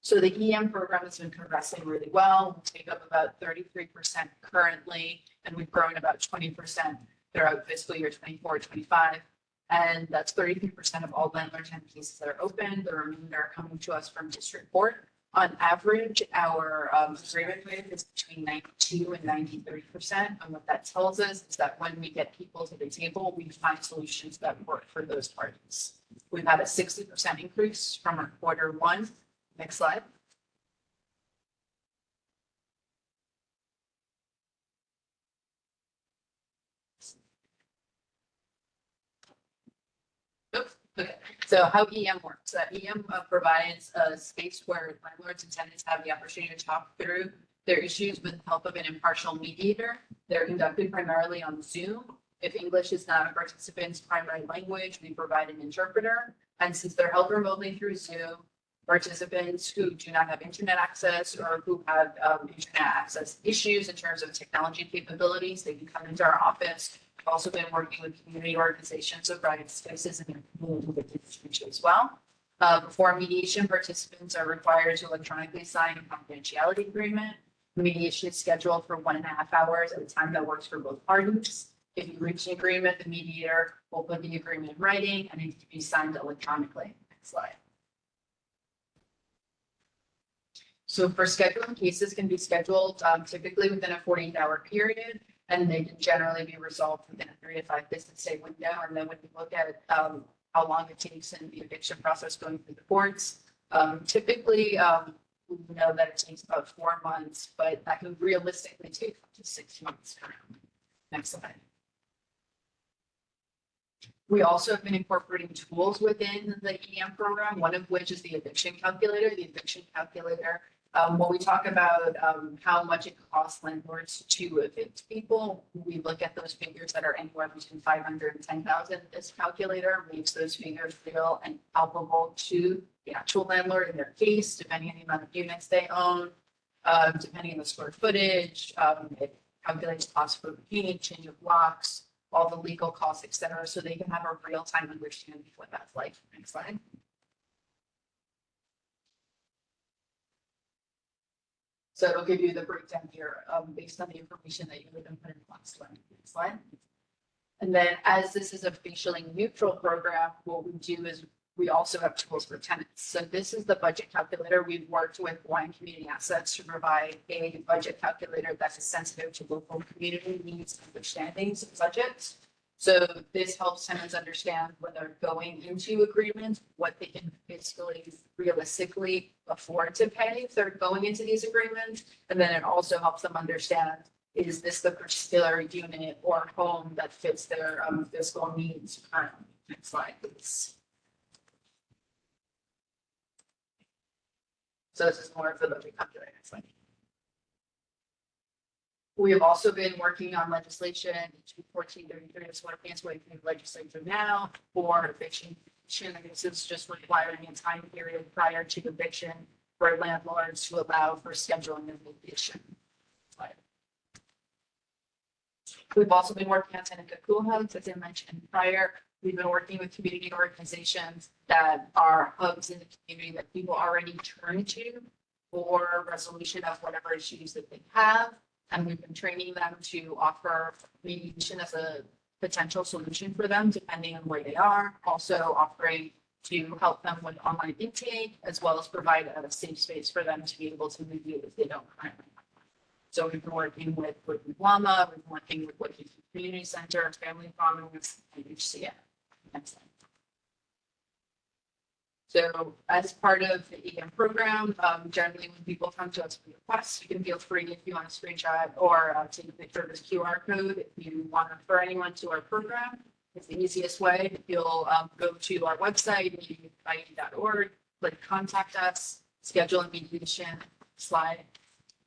So the EM program has been progressing really well. We take up about 33% currently, and we've grown about 20% throughout fiscal year 24-25. And that's 33% of all landlord tenant cases that are open. The remainder are coming to us from district court. On average, our agreement rate is between 92 and 93%. And what that tells us is that when we get people to the table, we find solutions that work for those parties. We've had a 60% increase from our Q1. Next slide. Okay, so how EM works. EM provides a space where landlords and tenants have the opportunity to talk through their issues with the help of an impartial mediator. They're conducted primarily on Zoom. If English is not a participant's primary language, we provide an interpreter. And since they're held remotely through Zoom, participants who do not have internet access or who have internet access issues in terms of technology capabilities, they can come into our office. We've also been working with community organizations to provide spaces in their community as well. Before mediation, participants are required to electronically sign a confidentiality agreement. Mediation is scheduled for 1.5 hours at a time that works for both parties. If you reach an agreement, the mediator will put the agreement in writing and it can be signed electronically. Next slide. So for scheduling, cases can be scheduled typically within a 48-hour period, and they can generally be resolved within a 3 to 5 business day window. And then when you look at how long it takes in the eviction process going through the courts, typically we know that it takes about 4 months, but that can realistically take up to 6 months. Next slide. We also have been incorporating tools within the EM program, one of which is the eviction calculator. The eviction calculator, when we talk about how much it costs landlords to evict people, we look at those figures that are anywhere between 500 and 10,000. This calculator makes those figures real and palpable to the actual landlord in their case, depending on the amount of units they own, depending on the square footage. It calculates costs for paint, change of locks, all the legal costs, et cetera, so they can have a real-time understanding of what that's like. Next slide. So it'll give you the breakdown here based on the information that you would have put in the last one. Next slide. And then as this is a facially neutral program, what we do is we also have tools for tenants. So this is the budget calculator. We've worked with Hawaiian Community Assets to provide a budget calculator that's sensitive to local community needs and understandings of budgets. So this helps tenants understand when they're going into agreements, what they can basically realistically afford to pay if they're going into these agreements. And then it also helps them understand, is this the particular unit or home that fits their fiscal needs? Next slide, please. So this is more for the calculator. Next slide. We have also been working on legislation, HB 1433, is what advanced way through the legislature now for eviction. This is just requiring a time period prior to eviction for landlords to allow for scheduling of eviction. We've also been working on Seneca Cool Hubs, as I mentioned prior. We've been working with community organizations that are hubs in the community that people already turn to for resolution of whatever issues that they have. And we've been training them to offer mediation as a potential solution for them, depending on where they are. Also offering to help them with online intake, as well as provide a safe space for them to be able to mediate if they don't currently. So we've been working with WAMA, we've been working with Waikiki Community Center, Family Farmers, and HCF. Next slide. So as part of the EM program, generally when people come to us for requests, you can feel free if you want to screenshot or take a picture of this QR code. If you want to refer anyone to our program, it's the easiest way. If you'll go to our website, mediated.org, click contact us, schedule a mediation slide,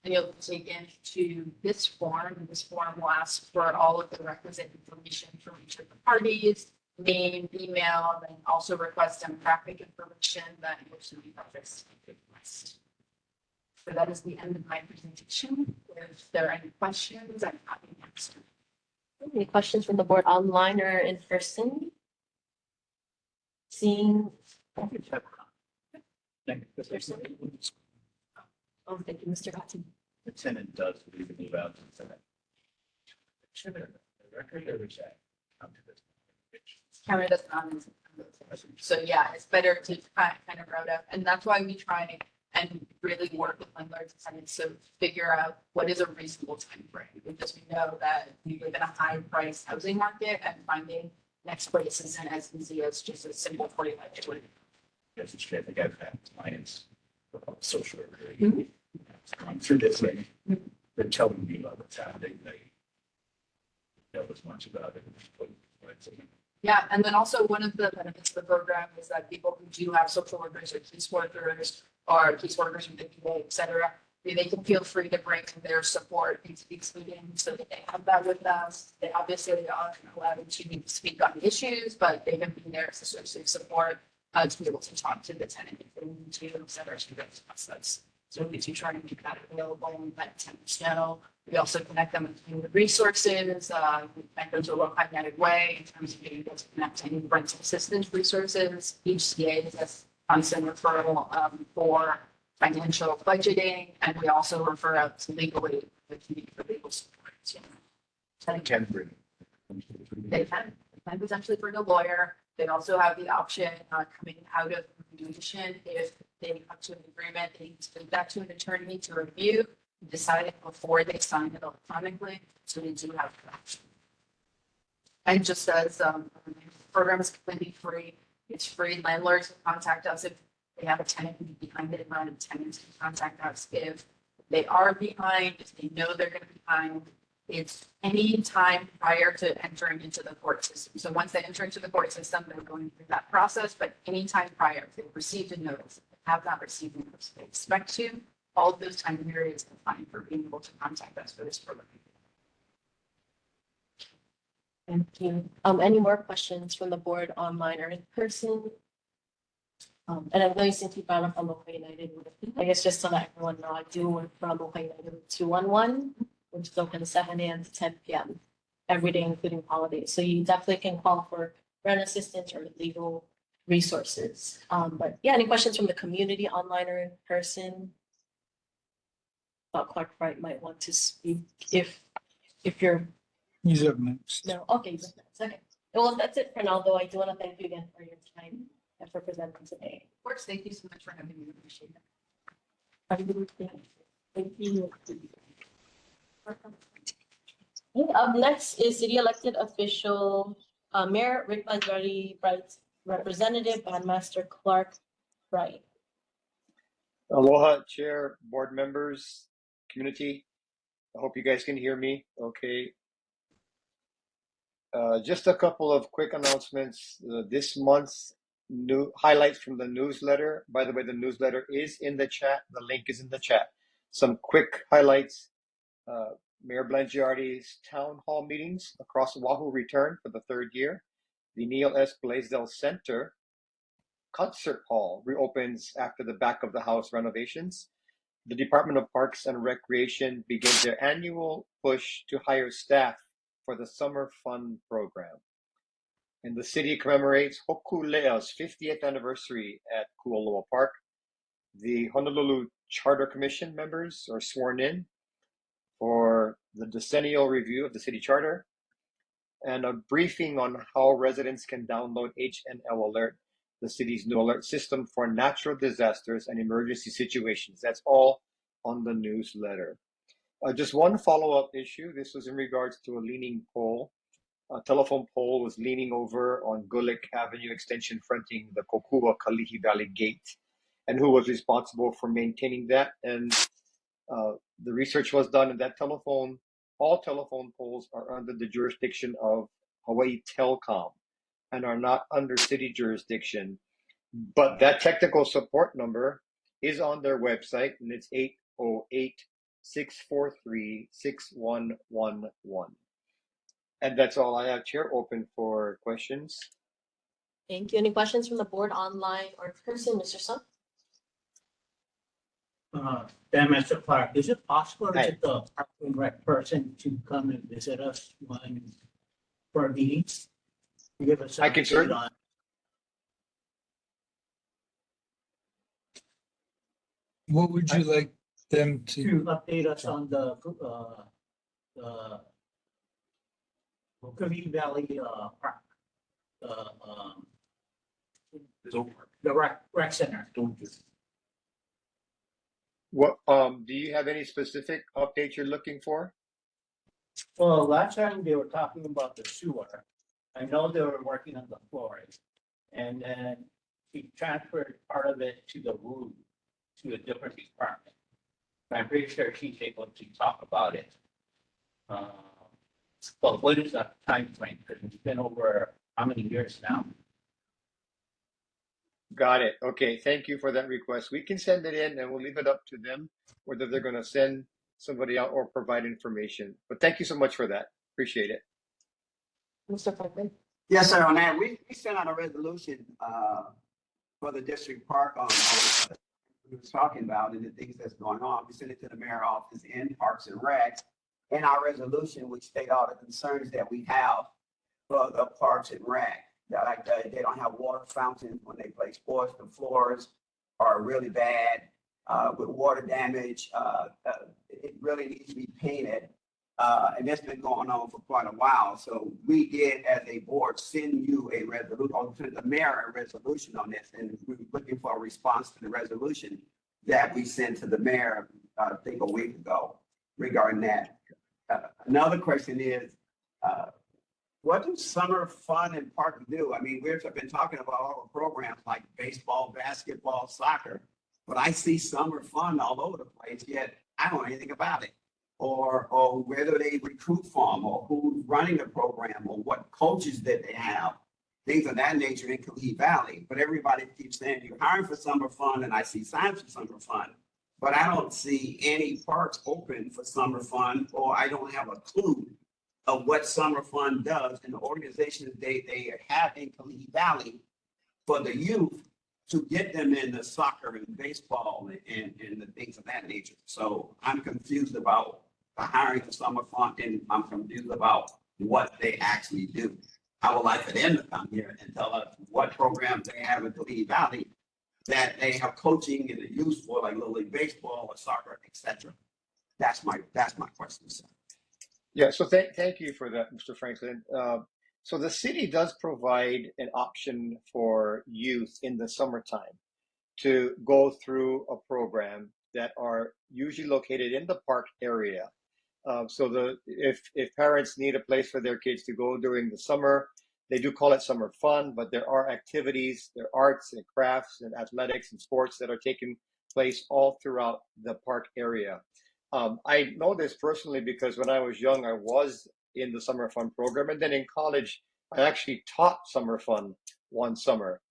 and you'll be taken to this form. This form will ask for all of the requisite information from each of the parties, name, email, and also request demographic information that most of the projects request. So that is the end of my presentation. If there are any questions, I'm happy to answer. Any questions from the board online or in person? Seeing. Oh, thank you, Mr. Gatton. The tenant does leave and move out to the tenant. Should the record or check come to this? Counter does not. So yeah, it's better to kind of route up, and that's why we try and really work with landlords and tenants to figure out what is a reasonable time frame, because we know that we live in a high price housing market, and finding next place isn't as easy as just a simple 45 day. Yes, it's true. I think I've had clients, social worker, going through this thing. They're telling me about what's happening. They know as much about it. Yeah, and then also one of the benefits of the program is that people who do have social workers or caseworkers with PA, et cetera, they can feel free to bring their support into these meetings, so that they have that with us. They obviously are allowed to speak on issues, but they can be there as a source of support to be able to talk to the tenant if they need to, et cetera. So we do try and keep that available and let tenants know. We also connect them with resources, we connect them to a well-connected way in terms of being able to connect to any rental assistance resources. HCA is a constant referral for financial budgeting, and we also refer out to legal aid if you need for legal support. They can potentially bring a lawyer. They also have the option coming out of mediation if they come to an agreement, they need to take that to an attorney to review, decide it before they sign it electronically. So they do have that. And just as the program is completely free, it's free. Landlords can contact us if they have a tenant who's behind it. Tenants can contact us if they are behind, if they know they're going to be behind. It's any time prior to entering into the court system. So once they enter into the court system, they're going through that process, but any time prior, if they've received a notice, if they have not received a notice, they expect to, all of those time periods are fine for being able to contact us for this program. Thank you. Any more questions from the board online or in person? And I'm going, since you brought up Aloha United, I guess just to let everyone know, I do work for Aloha United 211. Which is open 7 a.m. to 10 p.m. every day, including holidays. So you definitely can call for rent assistance or legal resources. But yeah, any questions from the community online or in person? Thought Clark Wright might want to speak if you're. He's up next. No, okay, he's up next. Okay. Well, that's it for now, though. I do want to thank you again for your time and for presenting today. Of course, thank you so much for having me. I appreciate it. Have a good weekend. Thank you. Okay, up next is city elected official, Mayor Rick Manjari Bright's representative, Bandmaster Clark Wright. Aloha, Chair, board members, community. I hope you guys can hear me okay. Just a couple of quick announcements. This month's new highlights from the newsletter. By the way, the newsletter is in the chat. The link is in the chat. Some quick highlights. Mayor Blangiardi's town hall meetings across Oahu return for the third year. The Neil S. Blaisdell Center Concert Hall reopens after the back of the house renovations. The Department of Parks and Recreation begins their annual push to hire staff for the Summer Fun program. And the city commemorates Hokulea's 50th anniversary at Kualoa Park. The Honolulu Charter Commission members are sworn in for the decennial review of the city charter and a briefing on how residents can download HNL Alert, the city's new alert system for natural disasters and emergency situations. That's all on the newsletter. Just one follow-up issue. This was in regards to a leaning pole. A telephone pole was leaning over on Gulick Avenue extension fronting the Kokua Kalihi Valley Gate. And who was responsible for maintaining that? And the research was done, and that all telephone poles are under the jurisdiction of Hawaii Telcom and are not under city jurisdiction. But that technical support number is on their website, and it's 808-643-6111. And that's all I have, Chair. Open for questions. Thank you. Any questions from the board online or in person, Mr. Sung? Mr. Clark, is it possible to Hi. get the Park and Rec person to come and visit us for a meeting? Give us an I can update certainly- on- What would you like them to? To update us on the Kalihi Valley Park. The rec center. What do you have any specific updates you're looking for? Well, last time they were talking about the sewer. I know they were working on the floors. And then he transferred part of it to the roof to a different department. I'm pretty sure she's able to talk about it. But what is that time frame? Because it's been over how many years now? Got it. Okay, thank you for that request. We can send it in and we'll leave it up to them whether they're going to send somebody out or provide information. But thank you so much for that. Appreciate it. Mr. Franklin? Yes, sir, on that, we sent out a resolution for the district park on we was talking about and the things that's going on. We sent it to the mayor office and Parks and Rec. In our resolution, we state all the concerns that we have for the Parks and Rec. That like they don't have water fountains when they play sports. The floors are really bad with water damage. It really needs to be painted. And that's been going on for quite a while. So we did, as a board, send you a resolution, or send the mayor a resolution on this. And we were looking for a response to the resolution that we sent to the mayor, I think a week ago regarding that. Another question is, what do summer fun and park do? I mean, we've been talking about all the programs like baseball, basketball, soccer, but I see summer fun all over the place, yet I don't know anything about it. Or whether they recruit from, or who's running the program, or what coaches that they have, things of that nature in Kalihi Valley. But everybody keeps saying you're hiring for summer fun, and I see signs for summer fun, but I don't see any parks open for summer fun, or I don't have a clue of what summer fun does and the organizations they have in Kalihi Valley for the youth to get them into soccer and baseball and the things of that nature. So I'm confused about the hiring of summer fun, and I'm confused about what they actually do. I would like for them to come here and tell us what programs they have in Kalihi Valley that they have coaching and the youth for, like Little League Baseball or soccer, etc. That's my question, sir. Yeah, so thank you for that, Mr. Franklin. So the city does provide an option for youth in the summertime to go through a program that are usually located in the park area. So if parents need a place for their kids to go during the summer, they do call it summer fun, but there are activities, there are arts and crafts and athletics and sports that are taking place all throughout the park area. I know this personally because when I was young, I was in the summer fun program, and then in college, I actually taught summer fun one summer.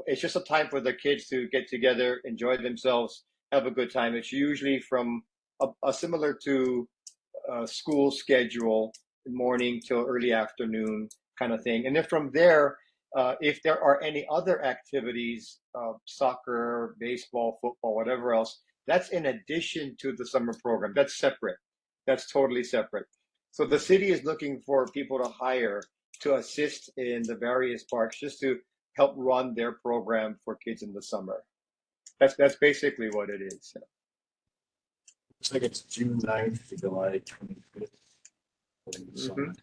It's just a time for the kids to get together, enjoy themselves, have a good time. It's usually from a similar to school schedule, morning till early afternoon kind of thing. And then from there, if there are any other activities, soccer, baseball, football, whatever else, that's in addition to the summer program. That's separate. That's totally separate. So the city is looking for people to hire to assist in the various parks just to help run their program for kids in the summer. That's basically what it is. Looks like it's June 9th to July 25th. Mhm.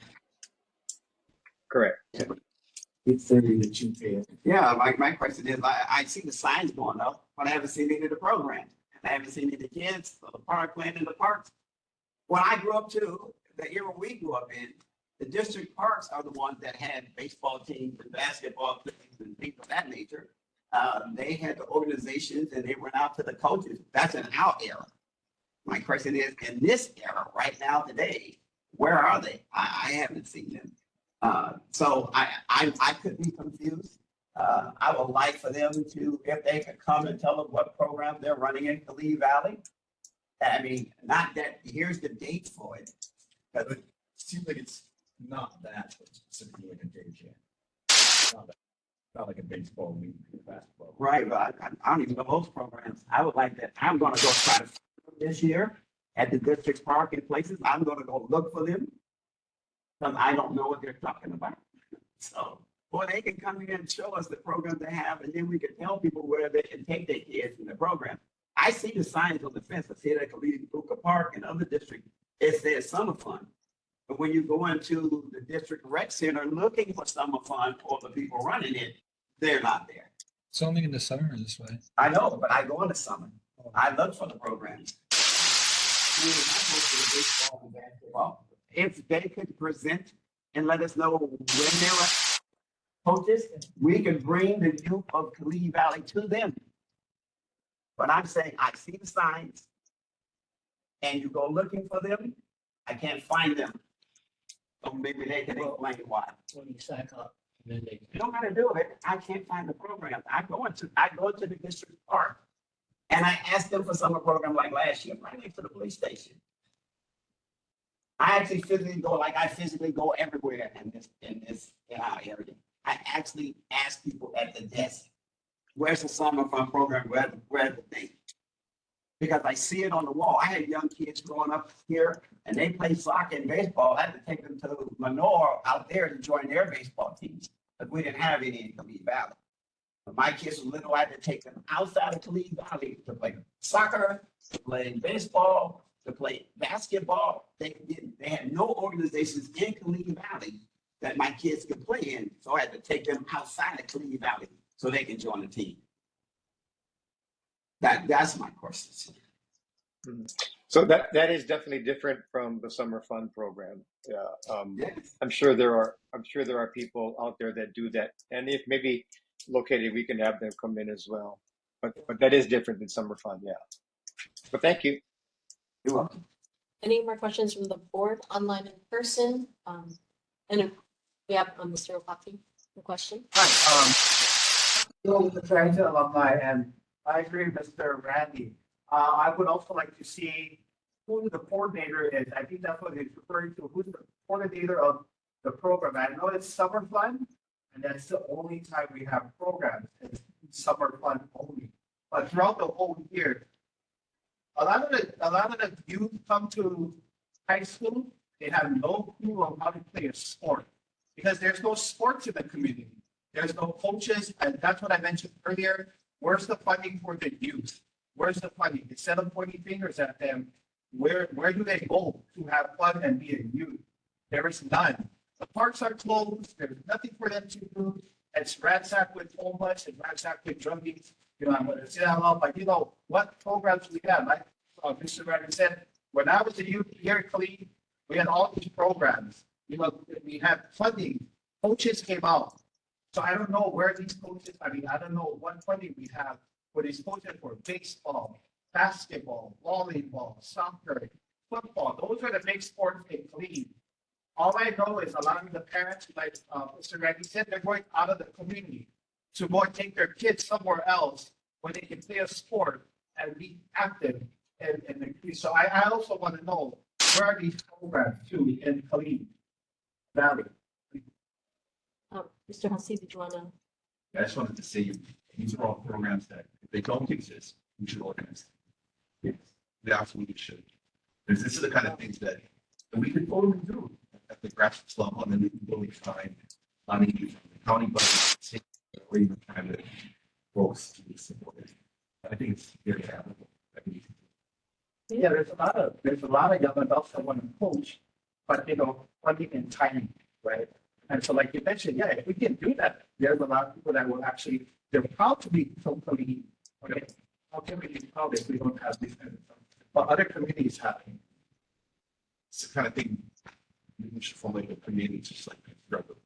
Correct. 8:30 to 2 p.m. Yeah, my question is, I see the signs going up, but I haven't seen any of the programs. I haven't seen any of the kids, or the park playing in the parks. When I grew up too, the era we grew up in, the district parks are the ones that had baseball teams and basketball teams and things of that nature. They had the organizations and they went out to the coaches. That's in our era. My question is, in this era, right now, today, where are they? I haven't seen them. So I could be confused. I would like for them to, if they could come and tell us what program they're running in Kalihi Valley. I mean, not that, here's the date for it. But it seems like it's not that specifically like a day camp. Not like a baseball league or basketball. Right, but I don't even know those programs. I would like that. I'm gonna go try to this year at the district park and places. I'm gonna go look for them. Because I don't know what they're talking about. So, or they can come in and show us the program they have, and then we can tell people where they can take their kids in the program. I see the signs on the fence. I see it at Kalihi Park and other districts. It says summer fun. But when you go into the district rec center looking for summer fun or the people running it, they're not there. It's only in the summer this way. I know, but I go in the summer. I look for the programs. If they could present and let us know when they're coaches, we can bring the youth of Kalihi Valley to them. But I'm saying, I see the signs and you go looking for them, I can't find them. So maybe they can explain why. When you sign up, and then they. You don't gotta do it. I can't find the program. I go into the district park and I ask them for summer program like last year, right next to the police station. I actually physically go everywhere in our area. I actually ask people at the desk, where's the summer fun program? Where's the thing? Because I see it on the wall. I had young kids growing up here and they play soccer and baseball. I had to take them to Lenore out there to join their baseball teams. But we didn't have any in Kalihi Valley. When my kids were little, I had to take them outside of Kalihi Valley to play soccer, to play baseball, to play basketball. They had no organizations in Kalihi Valley that my kids could play in. So I had to take them outside of Kalihi Valley so they can join the team. That's my question. So that is definitely different from the summer fun program. Yeah, Yes. I'm sure there are people out there that do that, and if maybe located, we can have them come in as well. But that is different than summer fun, yeah. But thank you. You're welcome. Any more questions from the board, online and in person? And we have Mr. Opati, the question. Hi, the Transit alumni, and I agree with Mr. Randy. I would also like to see who the coordinator is. I think that's what he's referring to. Who's the coordinator of the program? I know it's summer fun, and that's the only time we have programs. It's summer fun only. But throughout the whole year, a lot of the youth come to high school. They have no clue on how to play a sport because there's no sports in the community. There's no coaches, and that's what I mentioned earlier. Where's the funding for the youth? Where's the funding? Instead of pointing fingers at them, where do they go to have fun and be a youth? There is none. The parks are closed. There's nothing for them to do. It's ransacked with homeless and ransacked with druggies. You know, I'm going to say that out, but you know, what programs we have? Like Mr. Ryan said, when I was a youth here at Kalihi, we had all these programs. You know, we had funding. Coaches came out. So I don't know where these coaches, I don't know what funding we have for these coaches for baseball, basketball, volleyball, soccer, football. Those are the big sports in Kalihi. All I know is a lot of the parents, like Mr. Randy said, they're going out of the community to go and take their kids somewhere else where they can play a sport and be active. And so I also want to know where are these programs too in Kalihi Valley? Mr. Hassi, did you wanna? I just wanted to say, these are all programs that if they don't exist, we should organize. Yes, they absolutely should. Because this is the kind of things that we can totally do at the grassroots level, and then we can really find money from the county budget, or even kind of folks to support it. I think it's very applicable. Yeah, there's a lot of young adults that want to coach, but funding and timing, right? And so like you mentioned, yeah, if we can do that, there's a lot of people that will actually, they're proud to be from Kalihi, okay? How can we be proud if we don't have these kind of stuff? But other communities have it. It's the kind of thing we should formulate a committee, just like figure out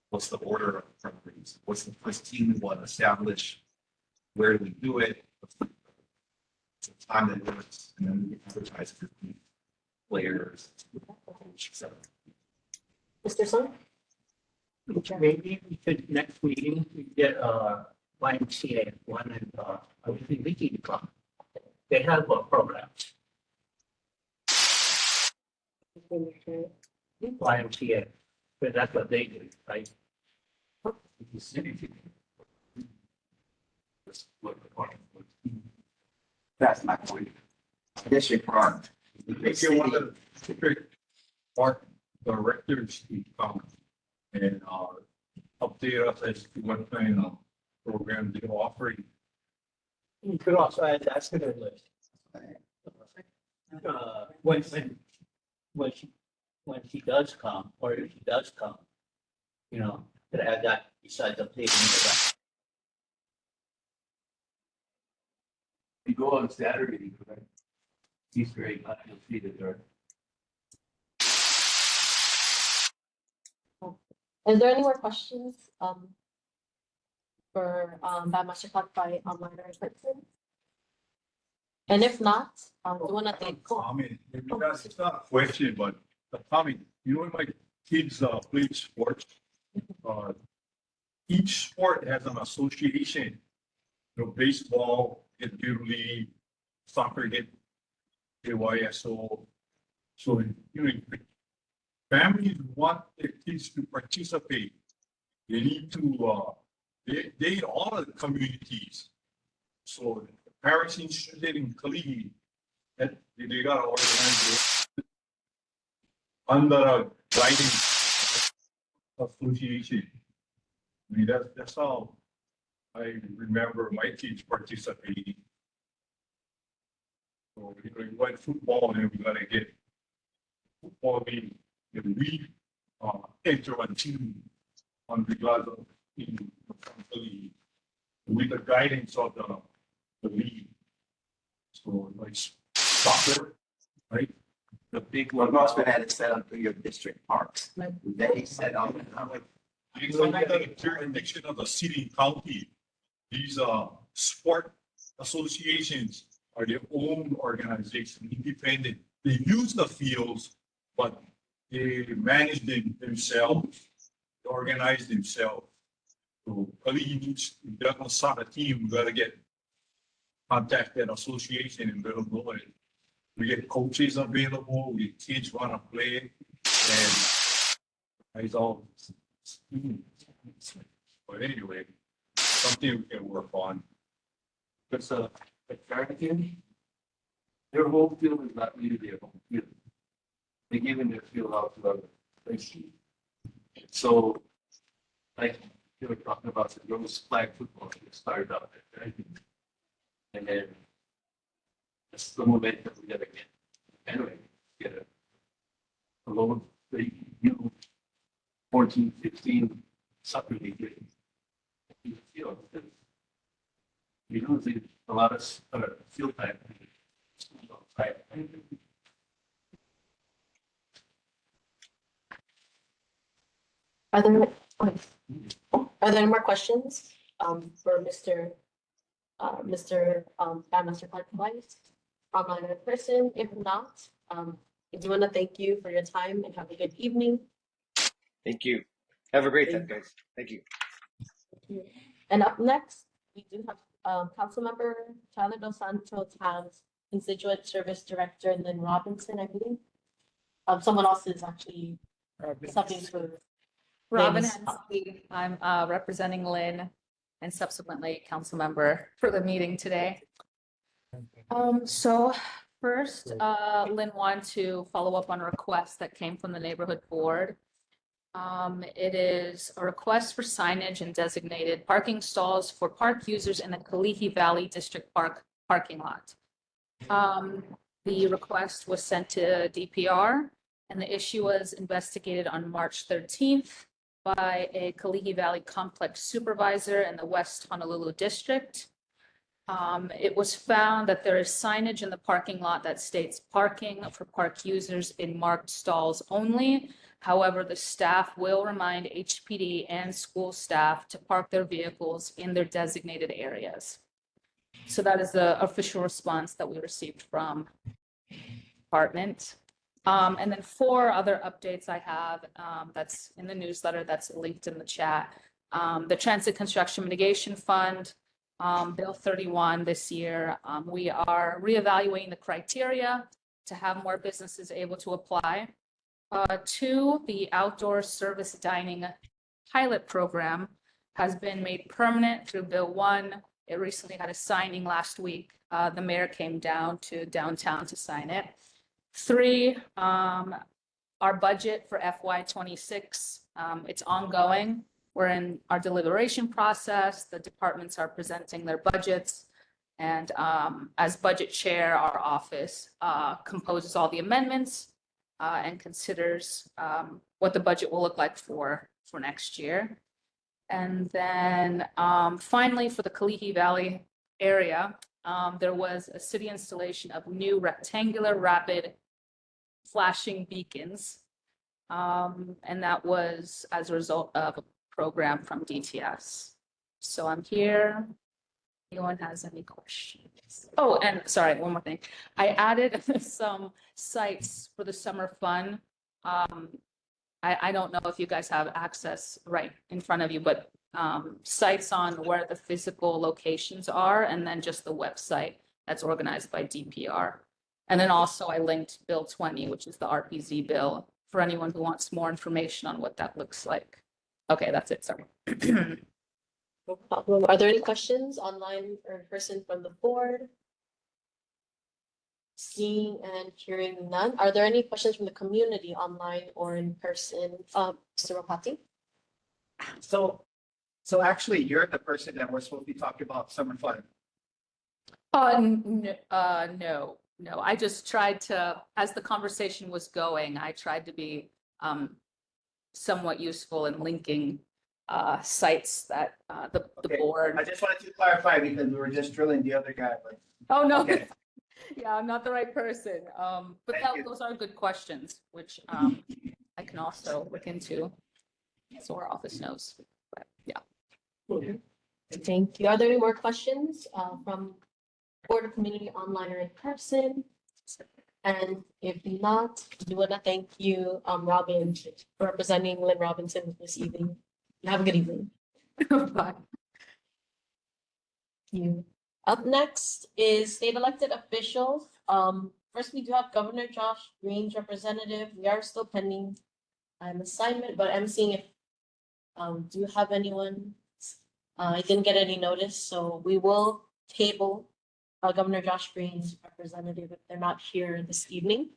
what's the order of priorities, what's the first team we want to establish, where do we do it, what's the time that works, and then we can advertise for players, etc. Mr. Sun? Maybe we could, next meeting, we get YMCA, one and obviously Leaky Club. They have a program, YMCA, but that's what they do, right? That's my point. District Park. If you want to district park directors to come and update us as to what kind of program they're offering. You could also add that to their list. When she does come, or if she does come, could add that besides updating the. You go on Saturday, right? Easter egg hunt, you'll see that there. Is there any more questions for Bandmaster Clock by online or in person? And if not, do you want to thank? Comment, it's not a question, but a comment. When my kids play sports, each sport has an association. Baseball, get League, soccer, get AYSO. So, families want their kids to participate. They need to, they all of the communities. So the parents interested in Kalihi, that they gotta organize it under a guidance association. I mean, that's how I remember my kids participating. So we went football, and we gotta get football league. And we enter a team on the glass of the with the guidance of the league. So like soccer, right? The big Well, one. most of that is set up through your district parks. They set up. It's under the jurisdiction of the city and county. These sport associations are their own organization, independent. They use the fields, but they manage them themselves, they organize themselves. So Kalihi needs, if they're gonna start a team, we gotta contact that association and let them know it. We get coaches available, we get kids wanna play, and it's all. But anyway, something we can work on. Because at Carnegie, their home field is not really their home field. They're giving their field out to other places. So, like they were talking about the girls' flag football, they started out at Carnegie. And then that's the momentum we gotta get. Anyway, get a lower, 14, 15 soccer league. We lose a lot of field time. Right. Are there any more questions for Mr. Bandmaster Clock Device online or in person? If not, I do want to thank you for your time and have a good evening. Thank you. Have a great time, guys. Thank you. And up next, we do have Councilmember Tyler Dos Santos has Constituent Service Director Lynn Robinson, I believe. Someone else is actually something for. Robin Lynn is- Hensley. I'm representing Lynn and subsequently council member for the meeting today. So first, Lynn wanted to follow up on a request that came from the neighborhood board. It is a request for signage and designated parking stalls for park users in the Kalihi Valley District Park parking lot. The request was sent to DPR and the issue was investigated on March 13th by a Kalihi Valley Complex supervisor in the West Honolulu District. It was found that there is signage in the parking lot that states parking for park users in marked stalls only. However, the staff will remind HPD and school staff to park their vehicles in their designated areas. So that is the official response that we received from department. And then 4 other updates I have that's in the newsletter that's linked in the chat. The Transit Construction Mitigation Fund, Bill 31 this year. We are reevaluating the criteria to have more businesses able to apply. 2, the outdoor service dining pilot program has been made permanent through Bill 1. It recently had a signing last week. The mayor came down to downtown to sign it. 3, our budget for FY26, it's ongoing. We're in our deliberation process. The departments are presenting their budgets. And as budget chair, our office composes all the amendments and considers what the budget will look like for next year. And then finally, for the Kalihi Valley area, there was a city installation of new rectangular rapid flashing beacons. And that was as a result of a program from DTS. So I'm here. Anyone has any questions? Oh, and sorry, one more thing. I added some sites for the summer fun. I don't know if you guys have access right in front of you, but sites on where the physical locations are, and then just the website that's organized by DPR. And then also I linked Bill 20, which is the RPZ bill, for anyone who wants more information on what that looks like. Okay, that's it, sorry. No problem. Are there any questions online or in person from the board? Seeing and hearing none. Are there any questions from the community online or in person? Mr. Rapati? So actually, you're the person that we're supposed to be talking about summer fun. No. I just tried to, as the conversation was going, I tried to be somewhat useful in linking sites that the Okay. board. I just wanted to clarify because we were just drilling the other guy. Like, Oh, no. okay. Yeah, I'm not the right person. But those are good questions, which I can also look into. So our office knows. But yeah. Thank you. Are there any more questions from Board of Community online or in person? And if not, I do want to thank you, Robin, for representing Lynn Robinson this evening. Have a good evening. Bye. You. Up next is state elected officials. First, we do have Governor Josh Green's representative. We are still pending an assignment, but I'm seeing if do you have anyone? I didn't get any notice, so we will table Governor Josh Green's representative if they're not here this evening.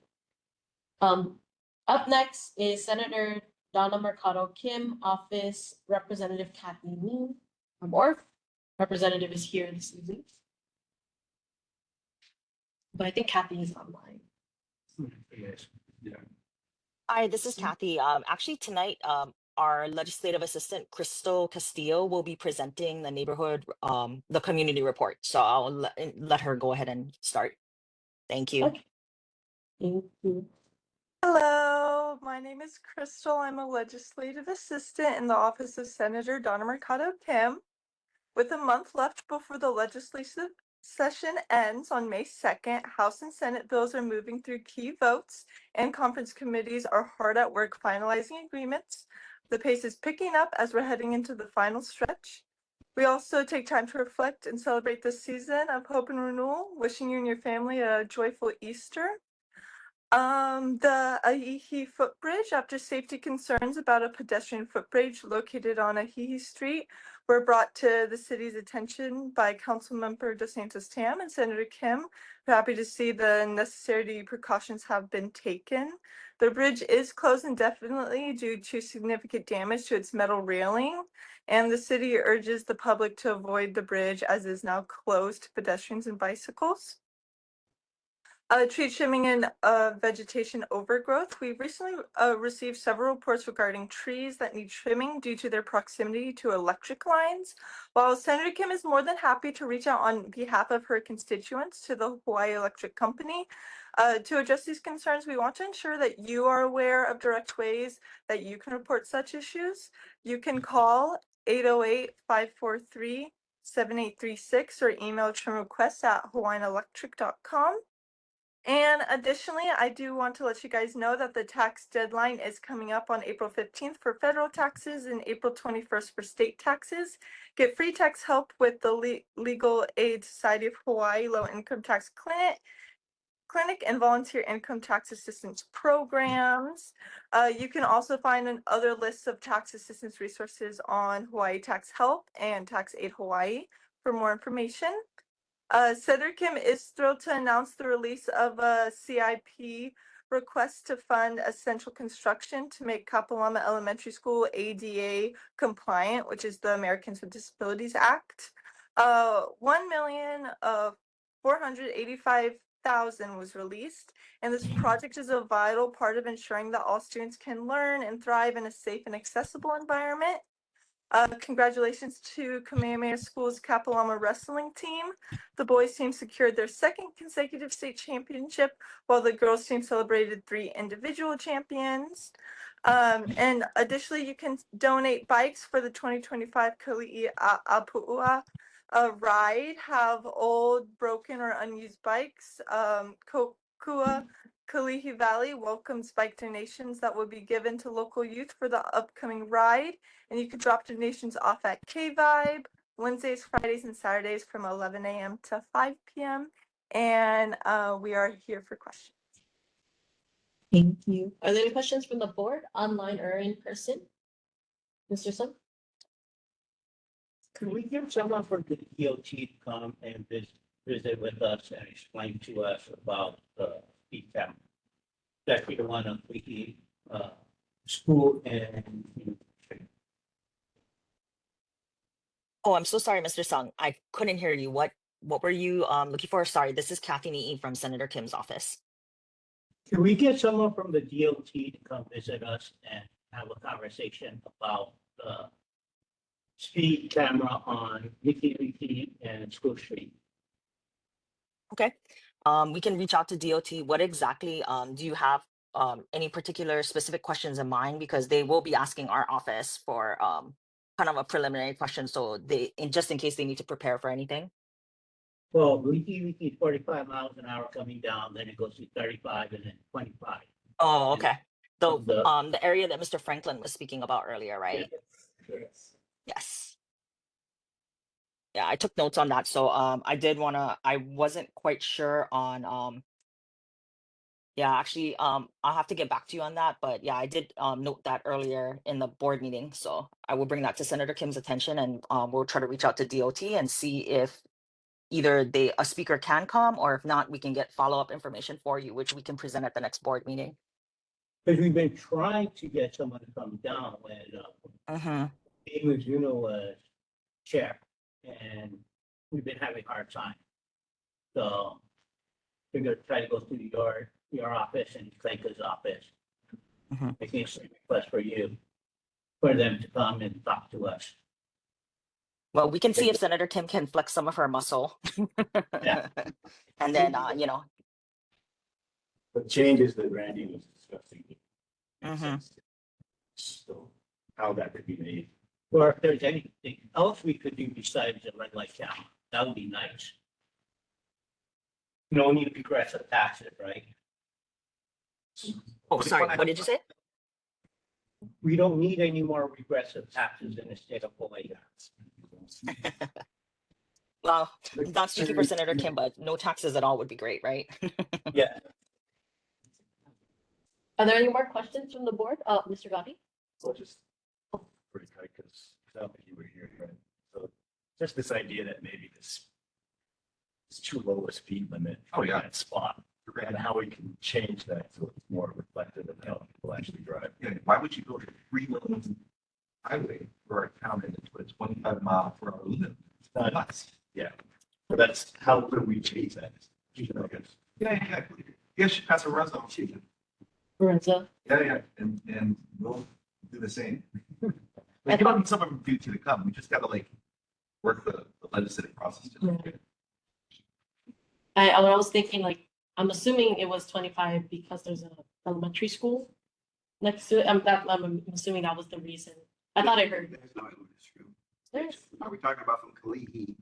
Up next is Senator Donna Mercado Kim, office Representative Kathy Mean, or representative is here this evening. But I think Kathy is online. Yes. Yeah. Hi, this is Kathy. Actually, tonight, our legislative assistant, Crystal Castillo, will be presenting the neighborhood, the community report. So I'll let her go ahead and start. Thank you. Okay. Thank you. Hello, my name is Crystal. I'm a legislative assistant in the office of Senator Donna Mercado Kim. With a month left before the legislative session ends on May 2nd, House and Senate bills are moving through key votes and conference committees are hard at work finalizing agreements. The pace is picking up as we're heading into the final stretch. We also take time to reflect and celebrate this season of hope and renewal, wishing you and your family a joyful Easter. The Kalihi footbridge, after safety concerns about a pedestrian footbridge located on Kalihi Street, were brought to the city's attention by Councilmember DeSantis Tam and Senator Kim. We're happy to see the necessary precautions have been taken. The bridge is closed indefinitely due to significant damage to its metal railing, and the city urges the public to avoid the bridge as it is now closed to pedestrians and bicycles. Tree trimming and vegetation overgrowth. We recently received several reports regarding trees that need trimming due to their proximity to electric lines. While Senator Kim is more than happy to reach out on behalf of her constituents to the Hawaii Electric Company to address these concerns, we want to ensure that you are aware of direct ways that you can report such issues. You can call 808-543-7836 or email trimrequests@hawaiianelectric.com. And additionally, I do want to let you guys know that the tax deadline is coming up on April 15th for federal taxes and April 21st for state taxes. Get free tax help with the Legal Aid Society of Hawaii Low Income Tax Clinic and volunteer income tax assistance programs. You can also find other lists of tax assistance resources on Hawaii Tax Help and Tax Aid Hawaii for more information. Senator Kim is thrilled to announce the release of a CIP request to fund essential construction to make Kapalama Elementary School ADA compliant, which is the Americans with Disabilities Act. $1,485,000 was released, and this project is a vital part of ensuring that all students can learn and thrive in a safe and accessible environment. Congratulations to Kamehameha School's Kapalama wrestling team. The boys team secured their second consecutive state championship, while the girls team celebrated 3 individual champions. And additionally, you can donate bikes for the 2025 Kalihi Apu'ua ride. Have old, broken, or unused bikes. Kokua Kalihi Valley welcomes bike donations that will be given to local youth for the upcoming ride. And you can drop donations off at K-Vibe Wednesdays, Fridays, and Saturdays from 11 a.m. to 5 p.m. And we are here for questions. Thank you. Are there any questions from the board, online or in person? Mr. Sun? Could we give someone from the DOT to come and visit with us and explain to us about the speed camera? Especially the one on Kalihi School and. Oh, I'm so sorry, Mr. Sung. I couldn't hear you. What were you looking for? Sorry, this is Kathy Nii from Senator Kim's office. Can we get someone from the DOT to come visit us and have a conversation about the speed camera on Wiki and School Street? Okay. We can reach out to DOT. What exactly do you have any particular specific questions in mind? Because they will be asking our office for kind of a preliminary question, so just in case they need to prepare for anything. Well, Wiki 45 miles an hour coming down, then it goes to 35 and then 25. Oh, okay. So the area that Mr. Franklin was speaking about earlier, right? Yes. Yes. Yeah, I took notes on that. So I wasn't quite sure on yeah, actually I'll have to get back to you on that. But yeah, I did note that earlier in the board meeting. So I will bring that to Senator Kim's attention, and we'll try to reach out to DOT and see if either a speaker can come, or if not, we can get follow-up information for you, which we can present at the next board meeting. Because we've been trying to get someone to come down when Amos Juno was chair, and we've been having a hard time. So we're gonna try to go through your office and Clayton's office. Making a request for them to come and talk to us. Well, we can see if Senator Kim can flex some of her muscle. Yeah. And then, The changes that Randy was discussing. So how that could be made. Or if there's anything else we could do besides the red light camera, that would be nice. No need regressive taxes, right? Oh, sorry, what did you say? We don't need any more regressive taxes in the state of Hawaii. homes. Well, not speaking for Senator Kim, but no taxes at all would be great, right? Yeah. Are there any more questions from the board? Mr. Gotti? So just pretty tight because I don't think you were here, right? So just this idea that maybe this is too low a speed limit for that spot, and how we can change that so it's more reflective of how people actually drive. Yeah, why would you go to 3 lanes highway for a town and put a 25-mile-per-hour limit? It's not nuts. Yeah, but that's how could we change that? Yeah. Yes, pass a resolution. Lorenzo? Yeah, and we'll do the same. Like, you don't need someone from future to come. We just gotta like work the legislative process. I was thinking like, I'm assuming it was 25 because there's an elementary school next to it. I'm assuming that was the reason. I thought I heard. There's no elementary school. There's, Are we talking about from Kalihi?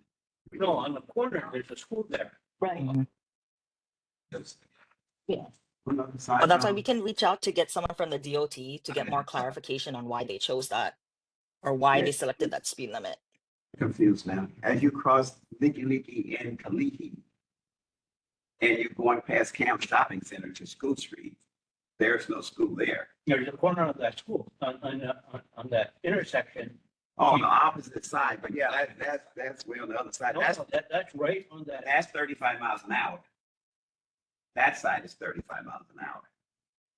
No, on the corner, there's a school there. right. Yeah. But that's why we can reach out to get someone from the DOT to get more clarification on why they chose that or why they selected that speed limit. Confused now. As you cross Licky and Kalihi, and you're going past Camp Shopping Center to School Street, there's no school there. There's a corner of that school on that intersection. Oh, on the opposite side, but yeah, that's way on the other side. No, that's right on that. That's 35 miles an hour. That side is 35 miles an hour.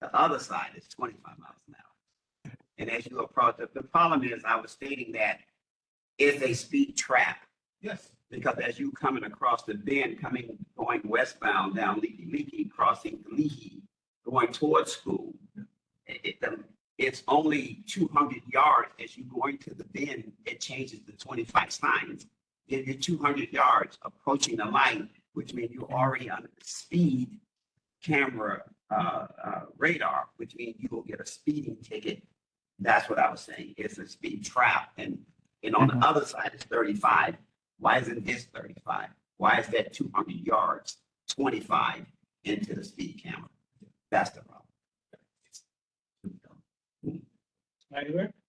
The other side is 25 miles an hour. And as you approach, the problem is, I was stating that it's a speed trap. Yes. Because as you coming across the bend, going westbound down Leaky, crossing Kalihi, going towards school, it's only 200 yards. As you go into the bend, it changes to 25 signs. If you're 200 yards approaching the light, which means you're already on the speed camera radar, which means you will get a speeding ticket. That's what I was saying. It's a speed trap. And on the other side is 35. Why isn't this 35? Why is that 200 yards, 25 into the speed camera? That's the problem.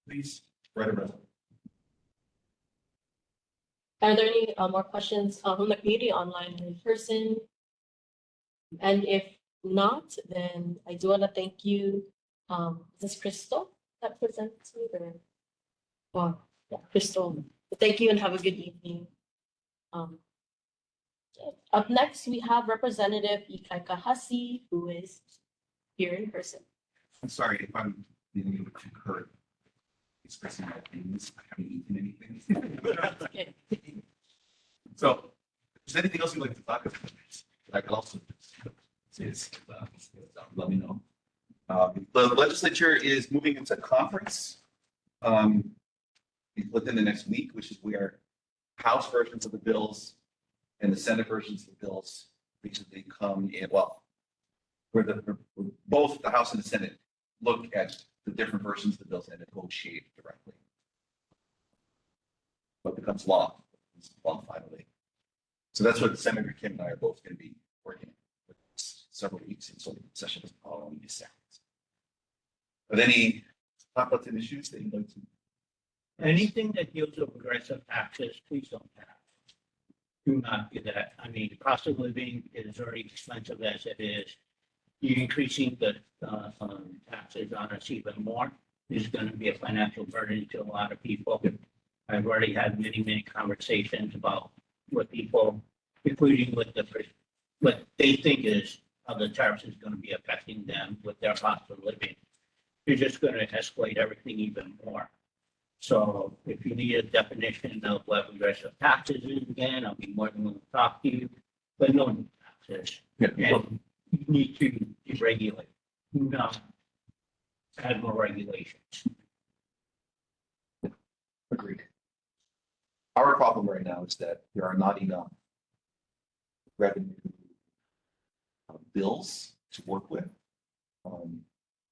Please write a resolution. Are there any more questions from the community online or in person? And if not, then I do want to thank you. Is this Crystal that presents me? Or yeah, Crystal. Thank you and have a good evening. Up next, we have Representative Ikai Kahasi, who is here in person. I'm sorry if I'm being able to hurt expressing my opinions. I haven't eaten anything. Okay. So, if there's anything else you'd like to talk about, I can also let me know. The legislature is moving into conference within the next week, which is where House versions of the bills and the Senate versions of the bills basically come in. Well, where both the House and the Senate look at the different versions of the bills and negotiate directly. What becomes law? It's law finally. So that's what Senator Kim and I are both going to be working with several weeks, and so the session is all in December. Are there any hot button issues that you'd like to? Anything that deals with progressive taxes, please don't pass. Do not do that. I mean, the cost of living is already expensive as it is. You increasing the taxes on us even more is going to be a financial burden to a lot of people. I've already had many conversations about what people, including with what they think is how the tariffs is going to be affecting them with their cost of living. You're just going to escalate everything even more. So if you need a definition of what progressive taxes is again, I'll be more than willing to talk to you, but no new taxes. Yeah. And you need to deregulate, not add more regulations. Agreed. Our problem right now is that there are not enough revenue bills to work with.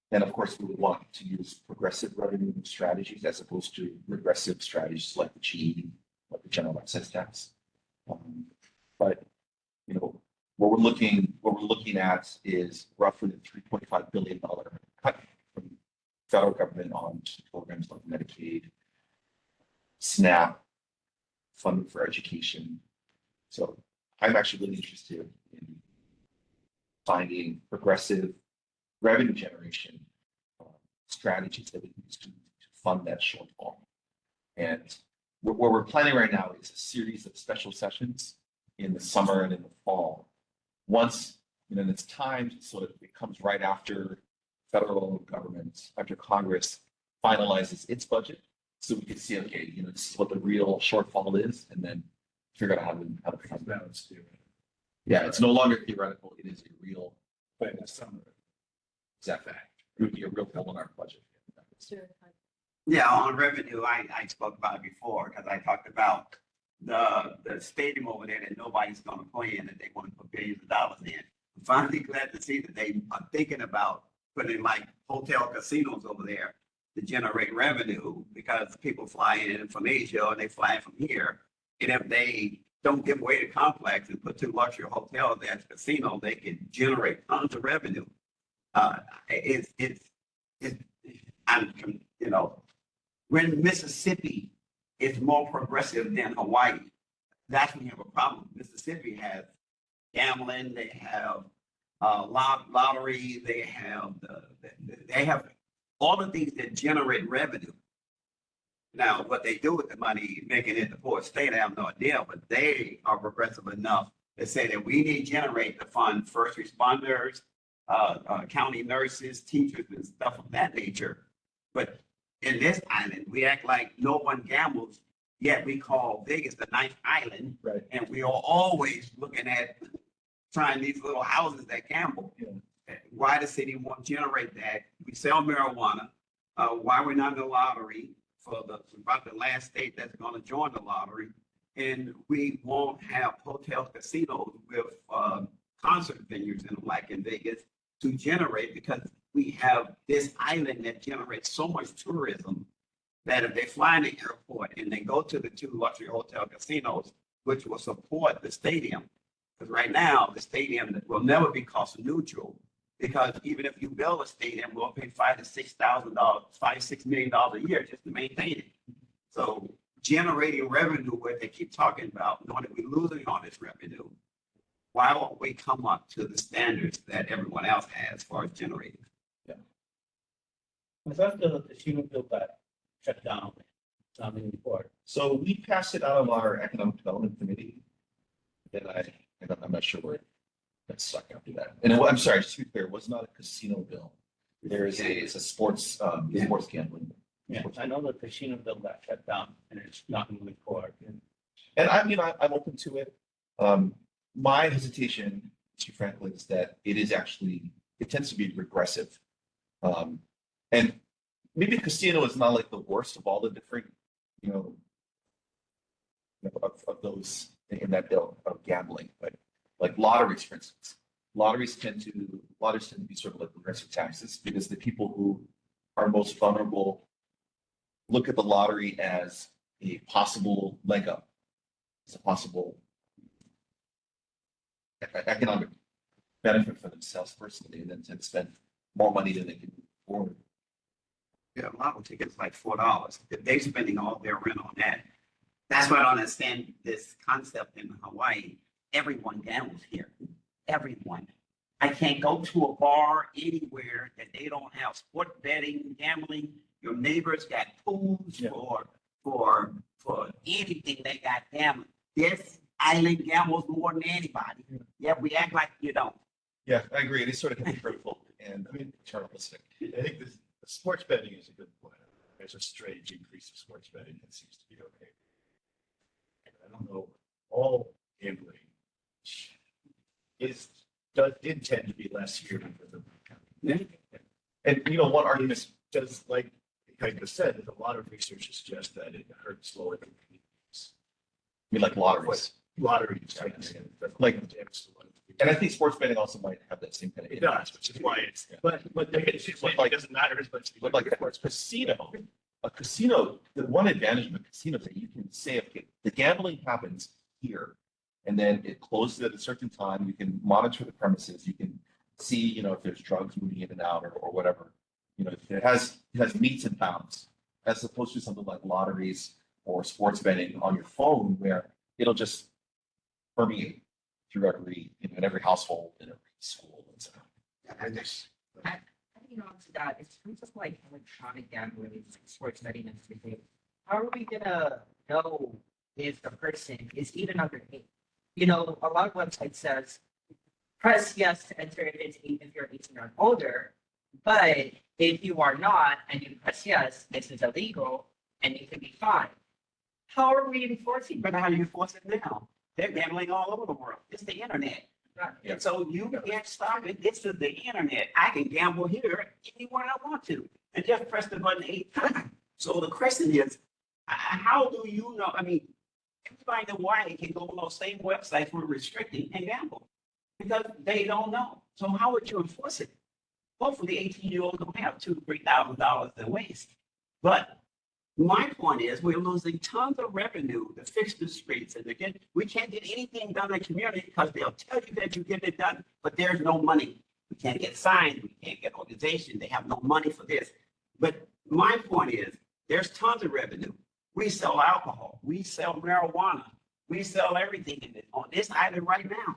And of course, we would want to use progressive revenue strategies as opposed to regressive strategies like the GE, like the general excise tax. But you know, what we're looking at is roughly a $3.5 billion cut from federal government on programs like Medicaid, SNAP, funding for education. So I'm actually really interested in finding progressive revenue generation strategies that we can use to fund that shortfall. And what we're planning right now is a series of special sessions in the summer and in the fall. Once, it's timed so that it comes right after federal government, after Congress finalizes its budget. So we can see, okay, this is what the real shortfall is, and then figure out how to fund it. Yeah, it's no longer theoretical, it is a real. Exactly. It would be a real hole in our budget. Yeah, on revenue, I spoke about it before because I talked about the stadium over there that nobody's going to play in, that they want to put billions of dollars in. I'm finally glad to see that they are thinking about putting like hotel casinos over there to generate revenue, because people fly in from Asia and they fly in from here. And if they don't give away the complex and put two luxury hotels there as a casino, they can generate tons of revenue. When Mississippi is more progressive than Hawaii, that's when you have a problem. Mississippi has gambling, they have lottery, they have all the things that generate revenue. Now, what they do with the money, making it the poor state, I have no idea, but they are progressive enough to say that we need to generate to fund first responders, county nurses, teachers, and stuff of that nature. But in this island, we act like no one gambles, yet we call Vegas the ninth island, right? And we are always looking at trying these little houses that gamble. Yeah. Why the city won't generate that? We sell marijuana. Why we're not in the lottery for about the last state that's going to join the lottery, and we won't have hotel casinos with concert venues in them like in Vegas to generate, because we have this island that generates so much tourism that if they fly in the airport and they go to the two luxury hotel casinos, which will support the stadium, because right now the stadium will never be cost neutral, because even if you build a stadium, we'll pay $5,000 to $6,000, $6 million a year just to maintain it. So generating revenue, where they keep talking about, knowing that we're losing all this revenue, why won't we come up to the standards that everyone else has as far as generating? Yeah. I thought the casino bill got shut down. In report. So we passed it out of our economic development committee. I'm not sure where that stuck after that. And I'm sorry, just to be clear, it was not a casino bill. It's a sports sports gambling. Yeah, I know the casino bill got shut down and it's not moving forward. And I'm open to it. My hesitation, to be frank, is that it tends to be regressive. And maybe casino is not like the worst of all the different, of those in that bill of gambling, but like lotteries, for instance. Lotteries tend to be sort of like progressive taxes, because the people who are most vulnerable look at the lottery as a possible leg up, as a possible economic benefit for themselves personally, and then tend to spend more money than they can afford. Yeah, lotto tickets like $4. If they're spending all their rent on that, that's why I don't understand this concept in Hawaii. Everyone gambles here. Everyone. I can't go to a bar anywhere that they don't have sport betting, gambling. Your neighbors got pools for anything. They got gambling. This island gambles more than anybody. Yeah, we act like you don't. Yeah, I agree. It is sort of hypocritical and charlistic. I think the sports betting is a good point. There's a strange increase of sports betting that seems to be okay. I don't know, all gambling did tend to be less here because of. And one argument does, like I said, there's a lot of research to suggest that it hurts lower than communities. I mean, like lotteries. Lotteries, and I think sports betting also might have that same kind of. It does, which is why it's. But it doesn't matter as much. But like a casino, the one advantage of a casino is that you can say, okay, the gambling happens here, and then it closes at a certain time. You can monitor the premises. You can see, if there's drugs moving in and out or whatever. It has metes and bounds, as opposed to something like lotteries, or sports betting on your phone where it'll just permeate through every, in every household, in every school, and so. Adding on to that, in terms of like electronic gambling, like sports betting and everything, how are we gonna know if the person is even underage? You know, a lot of websites says press yes to enter if it's if you're 18 or older, but if you are not and you press yes, this is illegal and you can be fined. How are we enforcing? But how do you enforce it now? They're gambling all over the world. It's the internet. And so you can't stop it. This is the internet. I can gamble here anywhere I want to and just press the button 8 times. So the question is, how do you know? I mean, everybody in Hawaii can go on those same websites we're restricting and gamble because they don't know. So how would you enforce it? Hopefully 18-year-olds don't have $2,000-$3,000 to waste. But my point is we're losing tons of revenue to fix the streets. And again, we can't get anything done in the community because they'll tell you that you get it done, but there's no money. We can't get signs. We can't get organization. They have no money for this. But my point is there's tons of revenue. We sell alcohol. We sell marijuana. We sell everything on this island right now.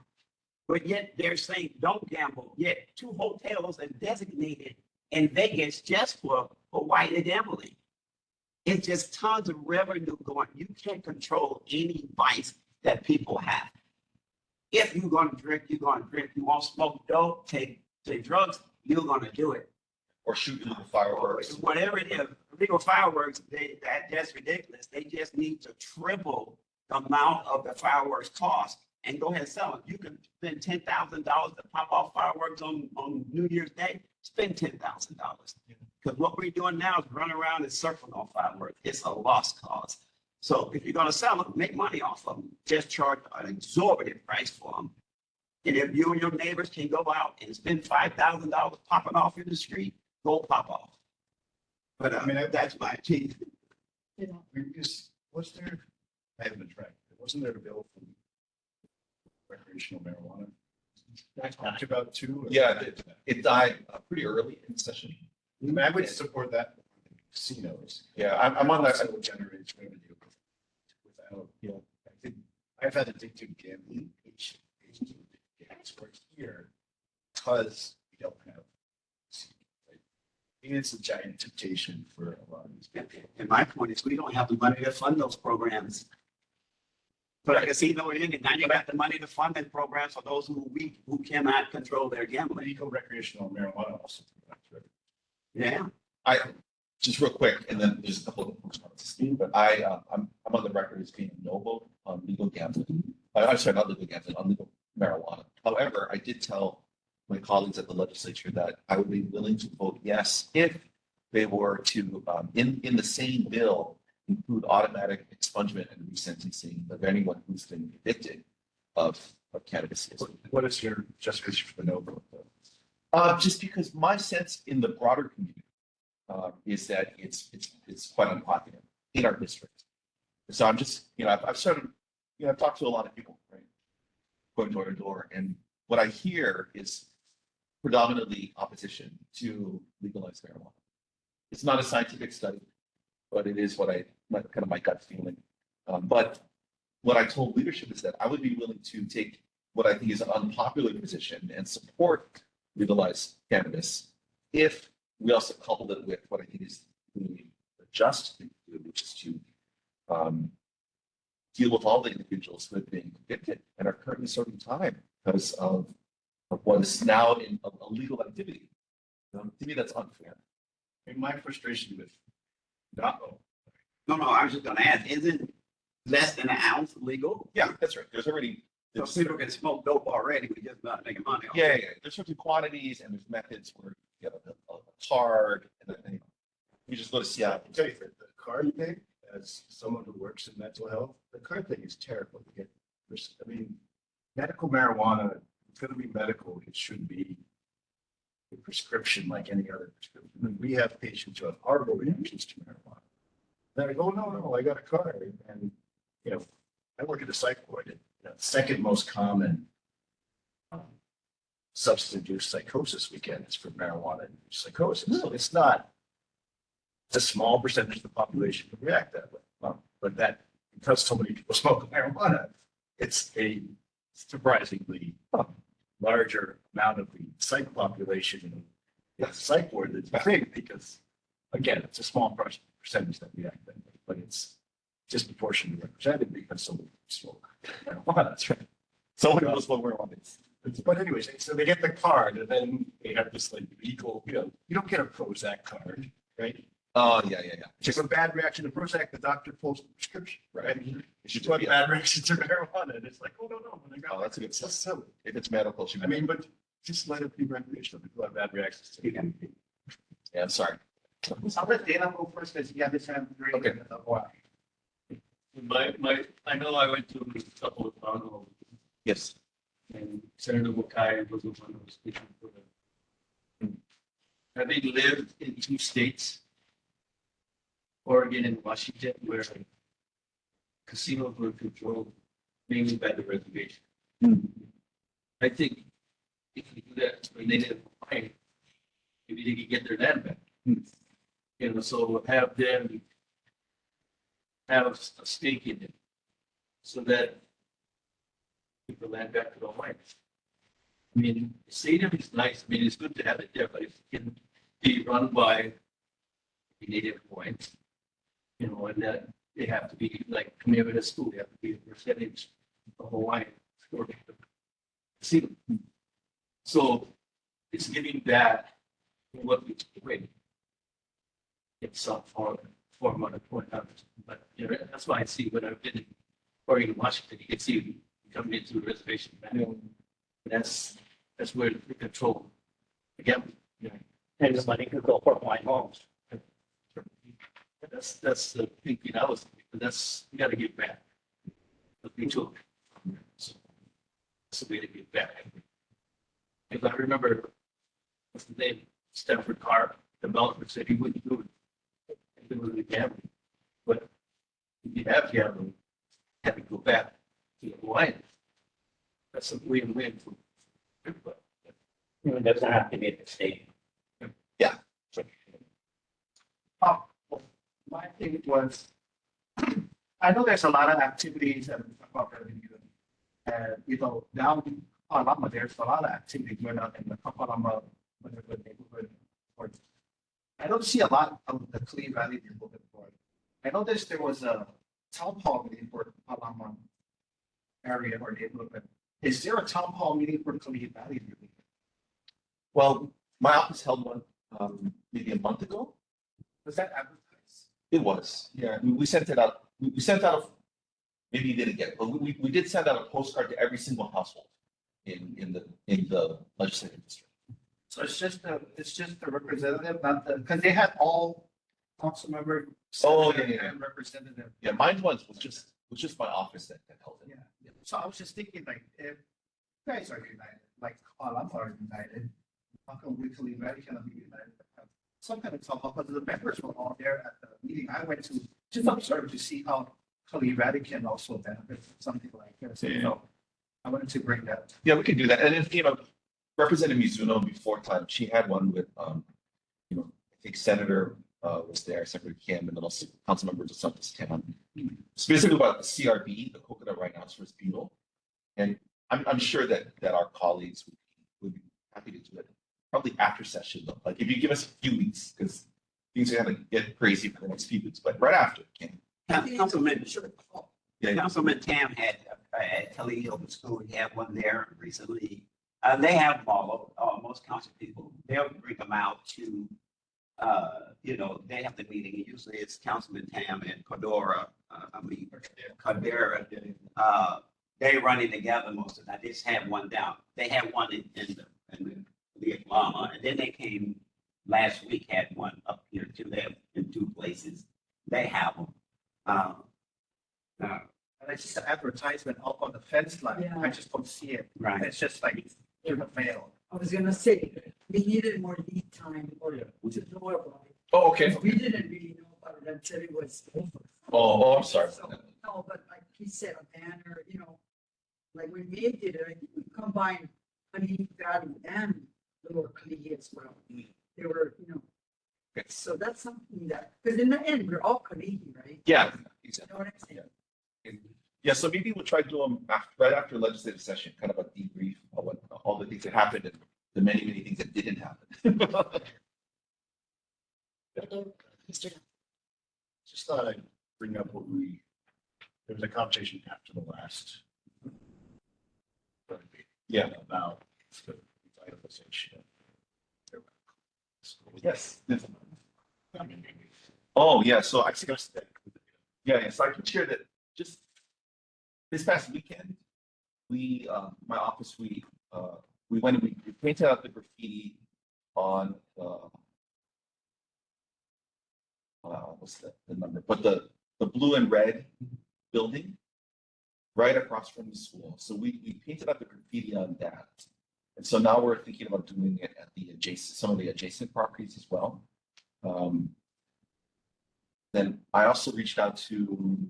But yet they're saying don't gamble. Yet 2 hotels are designated in Vegas just for Hawaii gambling. It's just tons of revenue going. You can't control any vice that people have. If you're going to drink, you're going to drink. You want to smoke dope, take drugs, you're going to do it. Or shoot illegal fireworks. Whatever it is, illegal fireworks, that's ridiculous. They just need to triple the amount of the fireworks cost and go ahead and sell them. You can spend $10,000 to pop off fireworks on New Year's Day. Spend $10,000. Because what we're doing now is run around and circle on fireworks. It's a lost cause. So if you're going to sell them, make money off of them. Just charge an exorbitant price for them. And if you and your neighbors can go out and spend $5,000 popping off in the street, go pop off. But I mean, that's my teeth. Was there, I haven't been tracked, wasn't there a bill for recreational marijuana? I talked about too. Yeah, it died pretty early in the session. I mean, I would support that. Casinos. Yeah, I'm on that. Also generates revenue without, I think I've had addictive gambling, games where here because we don't have. It's a giant temptation for a lot of these people. And my point is we don't have the money to fund those programs. But I can see no end. Now you got the money to fund that programs for those who cannot control their gambling. Legal recreational marijuana also. Yeah. I just real quick, and then there's a couple of responses to Steve, but I'm on the record as being no vote on legal gambling. I'm sorry, not legal gambling, on legal marijuana. However, I did tell my colleagues at the legislature that I would be willing to vote yes if they were to, in the same bill, include automatic expungement and resentencing of anyone who's been convicted of cannabis use. What is your justification for the no vote? Just because my sense in the broader community is that it's quite unpopular in our district. So I'm just, I've started, I've talked to a lot of people, right, going door to door, and what I hear is predominantly opposition to legalize marijuana. It's not a scientific study, but it is my gut feeling. But what I told leadership is that I would be willing to take what I think is an unpopular position and support legalized cannabis if we also couple it with what I think is the just thing to do, which is to deal with all the individuals who have been convicted and are currently serving time because of what is now in a legal activity. To me, that's unfair. And my frustration with not vote. No, I was just going to ask, isn't less than an ounce legal? Yeah, that's right. There's already. So people can smoke dope already. We just not making money. Yeah. There's certain quantities and there's methods where you have a card and then you just go to Seattle. I'll tell you, the card thing, as someone who works in mental health, the card thing is terrible to get. I mean, medical marijuana, it's going to be medical. It should be a prescription like any other prescription. I mean, we have patients who have horrible reactions to marijuana. They're like, oh, no, I got a card. And, I work at a psych ward. The second most common substance use psychosis we get is for marijuana psychosis. So it's not a small percentage of the population who react that way. Well, but that, because so many people smoke marijuana, it's a surprisingly larger amount of the psych population. The psych ward that's big because, again, it's a small percentage that we have, but it's disproportionately represented because so many people smoke marijuana. That's right. So many people smoke marijuana. But anyways, so they get the card and then they have this like legal, you don't get a Prozac card, right? Oh, yeah. Just a bad reaction to Prozac, the doctor pulls the prescription, right? Should But be- bad reaction to marijuana, and it's like, oh, no. Oh, that's a good It's so stuff. silly. If it's medical, should I mean, but just let it be recreational. People have bad reactions to it. yeah, I'm sorry. I'll let Dana go first, because he had this hand great. Okay. I know I went to a couple of town halls, Yes. and Senator Mukai was the one who was speaking for them. Having lived in two states, Oregon and Washington, where casinos were controlled mainly by the reservation. I think if we do that for Native Hawaiian, maybe they could get their land back. So have them have a stake in it, so that give the land back to the Hawaiians. I mean, the stadium is nice. I mean, it's good to have it there, but if it can be run by the Native Hawaiians, and that they have to be like coming out of school, they have to be a percentage of Hawaiian for the casino. So it's giving that what we took away. It's some form of the point out. But that's why I see when I've been in Oregon, Washington, you can see coming into the reservation. That's where the control again. And the money could go for Hawaiian homes. That's the thinking I was thinking, but we got to get back. But they took. So that's the way to get back. If I remember, what's the name? Stanford Carr, developer, said he wouldn't do it. If it was a gambling. But if you have gambling, you have to go back to Hawaii. That's a win-win for everybody. It doesn't have to be at the stadium. Yeah. My thing was, I know there's a lot of activities and down Palama, there's a lot of activity going on in the Kapalama neighborhood. I don't see a lot of the Kalihi Valley neighborhood board. I noticed there was a town hall meeting for Palama area or neighborhood. Is there a town hall meeting for Kalihi Valley? Well, my office held one maybe a month ago. Was that advertised? It was. Yeah, we sent it out. We sent out. Maybe you didn't get it, but we did send out a postcard to every single household in the legislative district. So it's just the representative, not the, because they had all council member. Oh, senator, yeah. and representative. Yeah, mine was just my office that held it. Yeah. So I was just thinking, like, if you guys are united, like Alama are united, how come we Kalihi Valley cannot be united? Some kind of talk, because the members were all there at the meeting I went to, just observe to see how Kalihi Valley can also benefit from something like this. Yeah. So I wanted to bring that. Yeah, we can do that. And if Representative Mizuno before time, she had one with I think Senator was there, Senator Kim, and then also council members of Santos Town, specifically about the CRB, the coconut rhinoceros beetle. And I'm sure that our colleagues would be happy to do it. Probably after session though. Like if you give us a few weeks, because things are gonna get crazy for the next few weeks, but right after. Councilman, Yeah. Councilman Tam had at Kalihi Open School, he had one there recently. They have them all, most council people, they'll bring them out to, they have the meeting, and usually it's Councilman Tam and Cordera, they running together most of the time, they just have one down. They had one in the Atlanta, and then they came last week, had one up here too, they have in two places, they have them. And it's just an advertisement up on the fence line. Yeah. I just don't see it. Right. It's just like in the mail. I was gonna say, we needed more lead time to know about it. Oh, okay. We didn't really know about it until it was over. Oh, I'm sorry. So, no, but like he said, a banner, like when May did it, I think we combined Kalihi Valley and Lower Kalihi as well. They were, So that's something that, because in the end, we're all Kalihi, right? Yeah, You exactly. know what I'm saying? Yeah, so maybe we'll try to do them right after legislative session, kind of a debrief of what all the things that happened and the many, many things that didn't happen. Mr. Just thought I'd bring up there was a conversation after the last. Yeah. About the revitalization. Yes. Oh, yeah, so I suggest that. Yeah, so I can share that just this past weekend, my office, we went and we painted out the graffiti on what's the number? But the blue and red building right across from the school. So we painted out the graffiti on that. And so now we're thinking about doing it at some of the adjacent properties as well. Then I also reached out to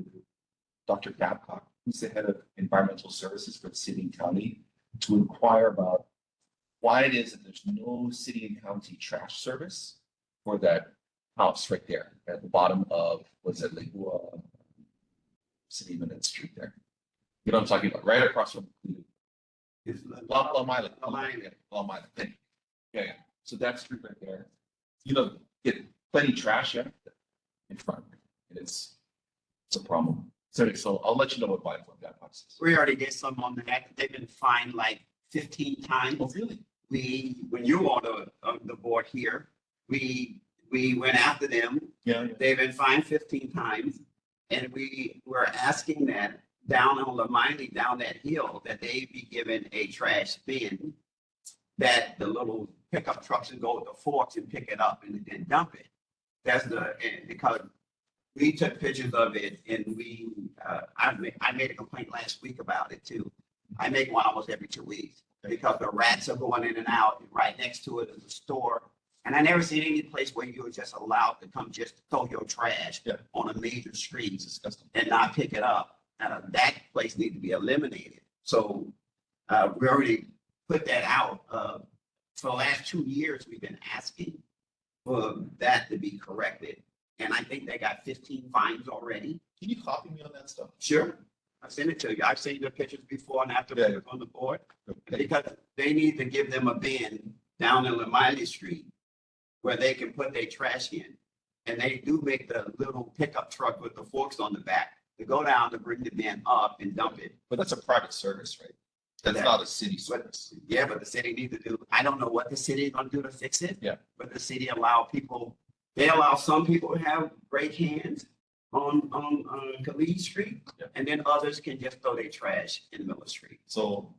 Dr. Babcock, who's the head of environmental services for the city and county, to inquire about why it is that there's no city and county trash service for that house right there at the bottom of, what's it, Lehua City Minute Street there. You know what I'm talking about? Right across from Long Island. Yeah. So that street right there, get plenty of trash in front. And it's a problem. So I'll let you know what that box is. We already did some on that. They've been fined like 15 times. Oh, really? When you were on the board here, we went after them. Yeah. They've been fined 15 times. And we were asking that down on Lamiley, down that hill, that they be given a trash bin that the little pickup trucks can go with the forks and pick it up and dump it. Because we took pictures of it and I made a complaint last week about it too. I make one almost every 2 weeks because the rats are going in and out. Right next to it is a store. And I never seen any place where you were just allowed to come just throw your trash on a major street and not pick it up. That place needs to be eliminated. So we already put that out. For the last 2 years, we've been asking for that to be corrected. And I think they got 15 fines already. Can you copy me on that stuff? Sure. I sent it to you. I've seen the pictures before and after on the board. Because they need to give them a bin down in Lamiley Street where they can put their trash in. And they do make the little pickup truck with the forks on the back to go down to bring the bin up and dump it. But that's a private service, right? That's not a city service. Yeah, but the city needs to do, I don't know what the city is gonna do to fix it. Yeah. But the city allow some people to have great hands on Kalihi Street. Yeah. And then others can just throw their trash in the middle of the street. So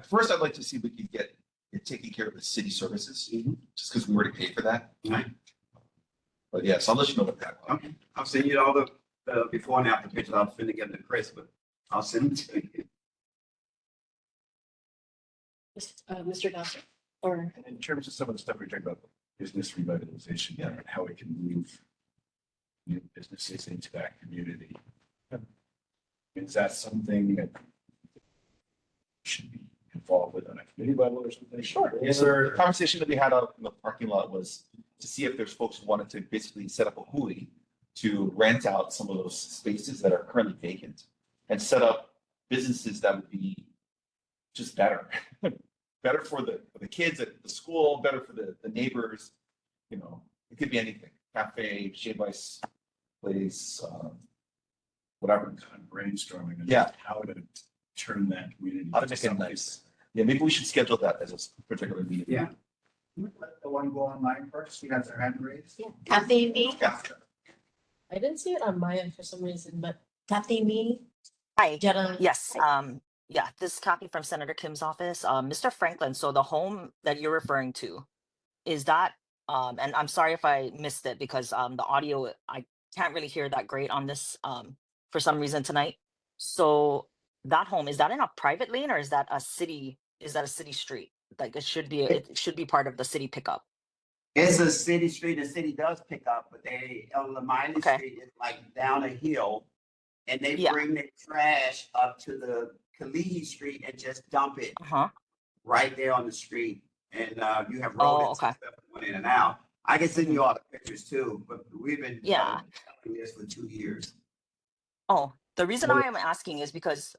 first I'd like to see if we can get it taking care of the city services, just because we already paid for that. Right. But yeah, so I'll let you know what that. Okay, I'll send you all the before and after pictures. I'll send them to Chris, but I'll send them to you. Mr. Dawson, or And in terms of some of the stuff we talked about, business revitalization and how we can move new businesses into that community. Is that something that should be involved with on a committee level or something? Sure. Yeah, so the conversation that we had out in the parking lot was to see if there's folks who wanted to basically set up a hui to rent out some of those spaces that are currently vacant and set up businesses that would be just better. Better for the kids at the school, better for the neighbors. It could be anything. Cafe, shave ice place, whatever. Kind of brainstorming. Yeah. How to turn that community. How to make it nice. Yeah, maybe we should schedule that as a particular meeting. Yeah. Let the one go online first. She has her hand raised. Yeah. Kathy Me. Yeah. I didn't see it on my end for some reason, but Kathy Me. Hi. Jenna. Yes. Yeah, this is copy from Senator Kim's office. Mr. Franklin, so the home that you're referring to, is that, and I'm sorry if I missed it because the audio, I can't really hear that great on this for some reason tonight. So that home, is that in a private lane or is that a city street? Like it should be part of the city pickup. It's a city street. The city does pick up, but they on Lamiley Street is like down a hill, and they bring their trash up to the Kalihi Street and just dump it right there on the street. And you have rodents and stuff going in and out. I can send you all the pictures too, but we've been Yeah. telling this for 2 years. Oh, the reason I am asking is because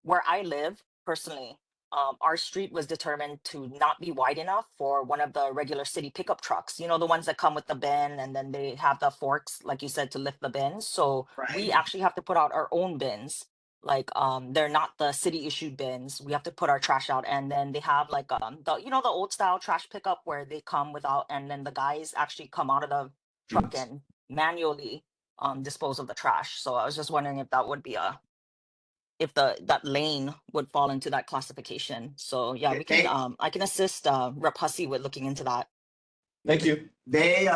where I live personally, our street was determined to not be wide enough for one of the regular city pickup trucks. You know, the ones that come with the bin and then they have the forks, like you said, to lift the bins. So we Right. actually have to put out our own bins. Like they're not the city issued bins. We have to put our trash out, and then they have like the you know the old style trash pickup where they come without, and then the guys actually come out of the truck Yes. and manually dispose of the trash. So I was just wondering if that would be a if that lane would fall into that classification. So yeah, we can They, I can assist Rep Hussey with looking into that. Thank you. They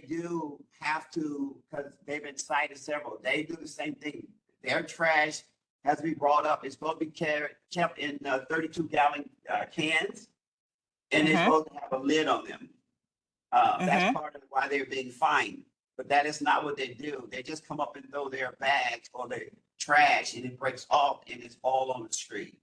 do have to, because they've been cited several. They do the same thing. Their trash has to be brought up. It's supposed to be kept in 32-gallon cans, and it's Mm-hmm. supposed to have a lid on them. That's Mm-hmm. part of why they're being fined. But that is not what they do. They just come up and throw their bags or their trash, and it breaks off, and it's all on the street.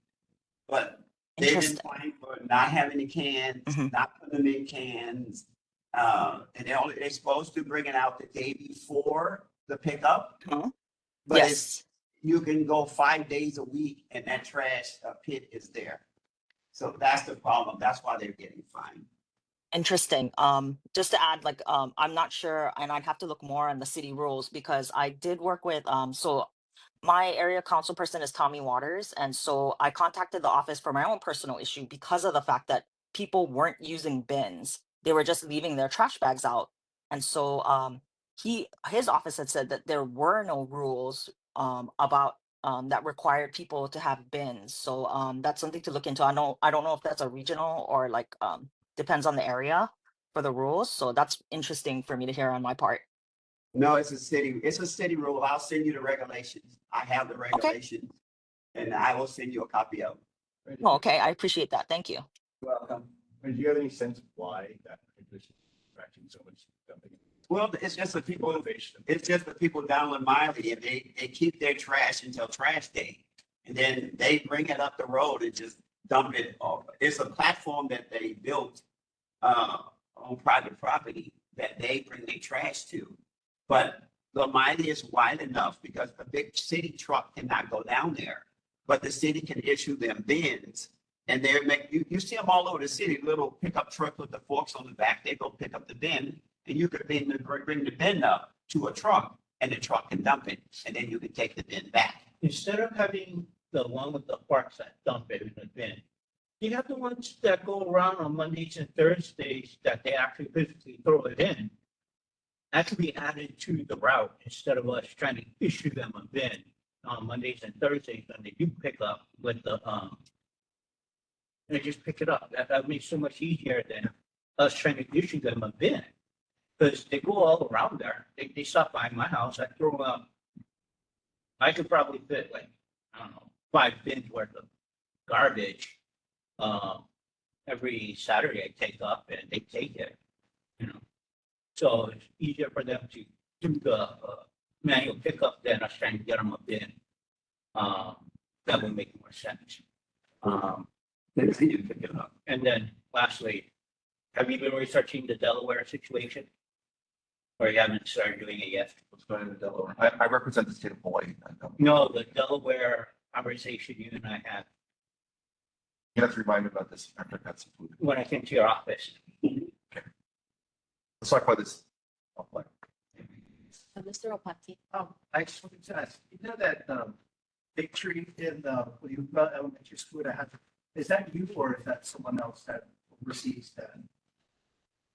But they've been Interesting. fined for not having the cans, Mm-hmm. not putting them in cans. And they're supposed to bring it out the day before the pickup, Huh? but it's Yes. you can go 5 days a week and that trash pit is there. So that's the problem. That's why they're getting fined. Interesting. Just to add, like, I'm not sure, and I'd have to look more on the city rules because I did work with, so my area council person is Tommy Waters, and so I contacted the office for my own personal issue because of the fact that people weren't using bins; they were just leaving their trash bags out, and so his office had said that there were no rules about that required people to have bins. So that's something to look into. I don't know if that's a regional or like depends on the area for the rules. So that's interesting for me to hear on my part. No, it's a city rule. I'll send you the regulations. I have the Okay. regulations, and I will send you a copy of it. Oh, okay. I appreciate that. Thank you. Welcome. Do you have any sense of why that particular is attracting so much dumping? Well, it's just the people. It's just the people down in Miley, and they keep their trash until trash day, and then they bring it up the road and just dump it off. It's a platform that they built on private property that they bring their trash to, but the Miley is wide enough because a big city truck cannot go down there, but the city can issue them bins. And they're you see them all over the city, little pickup truck with the forks on the back. They go pick up the bin, and you could bring the bin up to a truck, and the truck can dump it, and then you can take the bin back. Instead of having the one with the parks that dump it in the bin, you have the ones that go around on Mondays and Thursdays that they actually physically throw it in. That could be added to the route instead of us trying to issue them a bin on Mondays and Thursdays when they do pick up with the they just pick it up. That makes so much easier than us trying to issue them a bin. Because they go all around there. They stop by my house. I throw up. I could probably fit like, I don't know, 5 bins worth of garbage. Every Saturday I take up and they take it, you know. So it's easier for them to do the manual pickup than us trying to get them a bin. That would make more sense. They see you pick it up. And then lastly, have you been researching the Delaware situation? Or you haven't started doing it yet? What's going on in Delaware? I represent the state of Hawaii. No, the Delaware conversation you and I had You have to remind me about this after I got some food. when I came to your office. Okay. Let's talk about this offline. Mr. Opati. I just wanted to ask, you know that big tree in the elementary school that has, is that you or is that someone else that oversees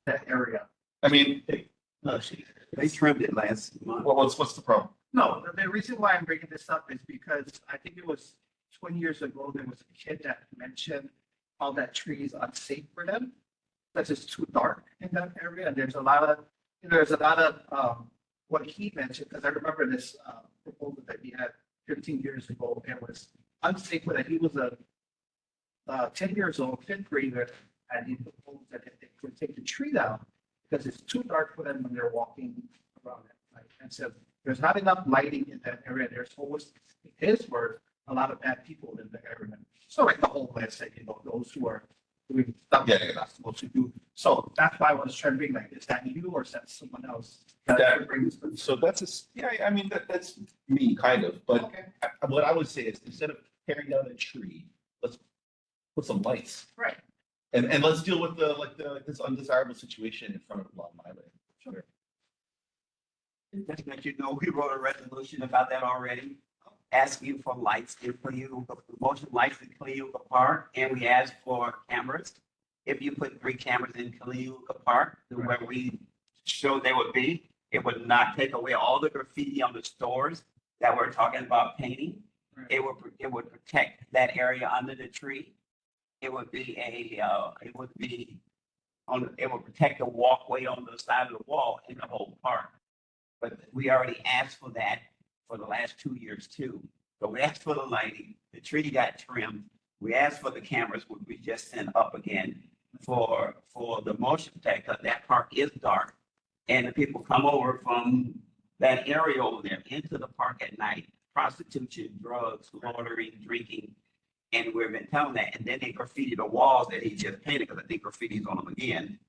that area? I mean, They trimmed it last month. well, what's the problem? No, the reason why I'm bringing this up is because I think it was 20 years ago, there was a kid that mentioned how that tree is unsafe for them. Because it's too dark in that area. And there's a lot of, what he mentioned, because I remember this proposal that he had 15 years ago. It was unsafe for that. He was a 10 years old, 5th grader, and he proposed that if they could take the tree down because it's too dark for them when they're walking around at night. And so there's not enough lighting in that area. There's always, in his words, a lot of bad people in the area. So like the homeless, and those who are doing stuff that they're not supposed to do. So that's why I was trying to bring, like, is that you or is that someone else? So that's yeah, I mean, that's me kind of, but what I would say is instead of tearing down a tree, let's put some lights. Right. And let's deal with this undesirable situation in front of Long Island. Sure. Just let you know, we wrote a resolution about that already, asking for lights in Kalihi, motion lights in Kalihi Park, and we asked for cameras. If you put 3 cameras in Kalihi Park, where we showed they would be, it would not take away all the graffiti on the stores that we're talking about painting. It would protect that area under the tree. It would protect the walkway on the side of the wall in the whole park. But we already asked for that for the last 2 years too. So we asked for the lighting, the tree got trimmed. We asked for the cameras, which we just sent up again for the motion detector. That park is dark. And the people come over from that area over there into the park at night, prostitution, drugs, loitering, drinking. And we've been telling that. And then they graffiti the walls that he just painted, because I think graffiti's on them again.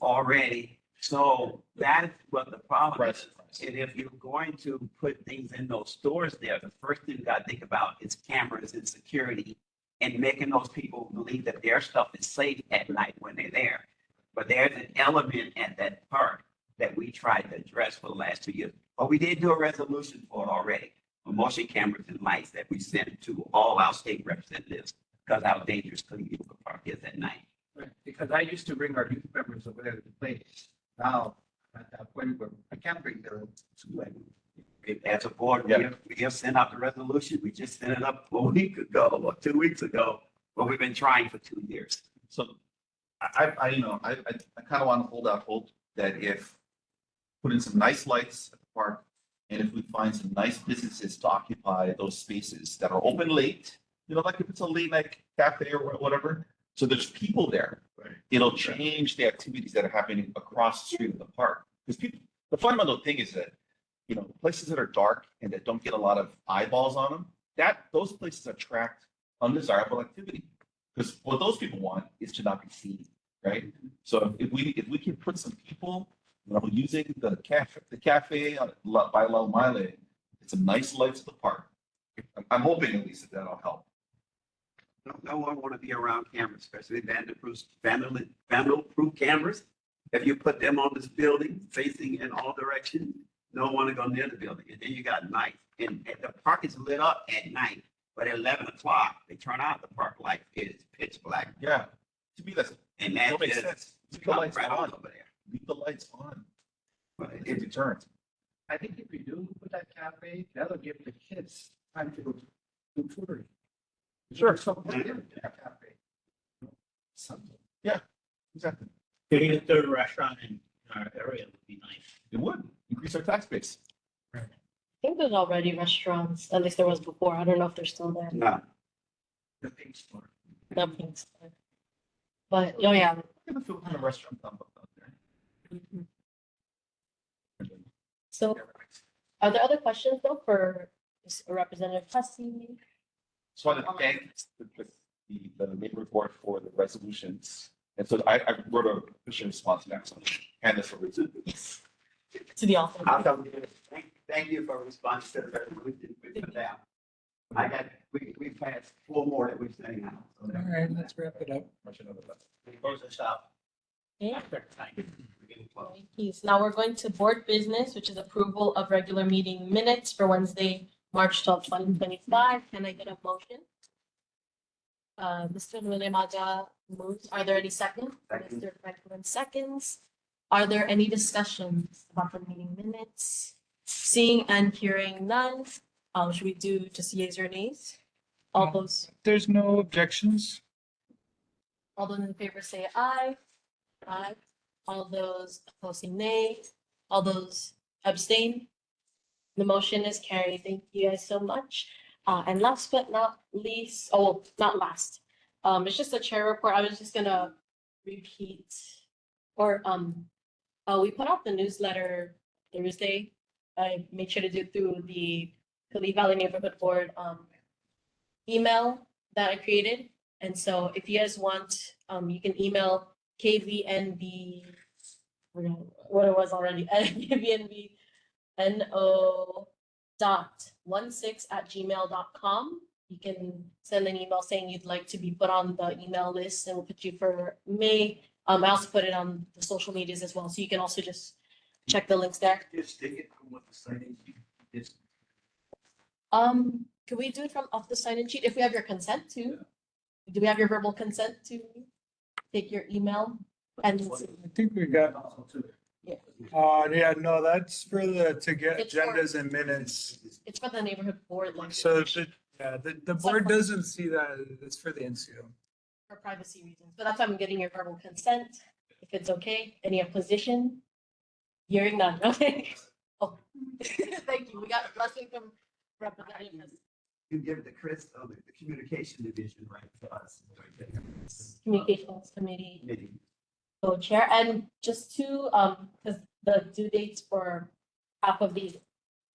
Already. So that's what the problem is. And if you're going to put things in those stores there, the first thing you got to think about is cameras and security and making those people believe that their stuff is safe at night when they're there. But there's an element at that park that we tried to address for the last 2 years. But we did do a resolution for it already, for motion cameras and lights that we sent to all our state representatives because how dangerous Kalihi Park is at night. Right, because I used to bring our youth members over there to the place. Now, at that point, where I can't bring them. As a board, we have sent out the resolution. We just sent it up a week ago or 2 weeks ago, but we've been trying for 2 years. So I kind of want to hold out hope that if put in some nice lights at the park, and if we find some nice businesses to occupy those spaces that are open late, like if it's a late night cafe or whatever, so there's people there. Right. It'll change the activities that are happening across the street of the park. Because the fundamental thing is that, places that are dark and that don't get a lot of eyeballs on them, those places attract undesirable activity. Because what those people want is to not be seen, right? So if we can put some people, using the cafe by La Mile, it's a nice lights at the park. I'm hoping at least that'll help. No one want to be around cameras, especially vandal-proof cameras. If you put them on this building facing in all directions, no one want to go near the building. And then you got night, and the park is lit up at night. But at 11 o'clock, they turn out the park light is pitch black. Yeah, to me that makes sense. Leave the lights on over there. Leave the lights on. But it returns. I think if we do put that cafe, that'll give the kids time to go to touring. Sure. Something in that cafe. Something. Yeah, exactly. Getting a third restaurant in our area would be nice. It would increase our tax base. I think there's already restaurants, at least there was before. I don't know if they're still there. No. The pink store. The pink store. But, oh yeah. I'm gonna feel kind of restaurant out there. So, are there other questions though for Representative Hussey? Just want to thank the neighborhood board for the resolutions. And so I wrote a official response now, so hand this over to Yes. To the author. Thank you for responding to the resolution. We put down. We've had 4 more that we're sending out. All right, let's wrap it up. Close the shop. Okay. Thank you. Peace. Now we're going to board business, which is approval of regular meeting minutes for Wednesday, March 12, 2025. Can I get a motion? Mr. Nulemaga moves. Are there any seconds? Mr. Franklin seconds. Are there any discussions about the meeting minutes? Seeing and hearing none, should we do just yeas or nays? All those There's no objections. in favor say aye. Aye. All those opposing nay. All those abstain. The motion is carried. Thank you guys so much. And last but not least, not last. It's just a chair report. I was just gonna repeat, or we put out the newsletter Thursday. I made sure to do it through the Kalihi Valley Neighborhood Board email that I created, And so if you guys want, you can email KVNB, I forgot what it was already, kvnbno.16@gmail.com. You can send an email saying you'd like to be put on the email list, and we'll put you for May. I also put it on the social medias as well, so you can also just check the links there. Just take it from what the sign is. Can we do it from off the sign-in sheet if we have your consent to? Do we have your verbal consent to take your email? And I think we got, yeah, no, that's for to get It's for- agendas and minutes. it's for the neighborhood board, like So, the board doesn't see that, it's for the NCO. for privacy reasons, but that's why I'm getting your verbal consent, if it's okay. Any opposition? Hearing none, okay. Oh, thank you. We got a blessing from Representative. You give it to Chris, the communication division, right, to us. Communications Committee Committee. co-chair, and just to, because the due dates for half of these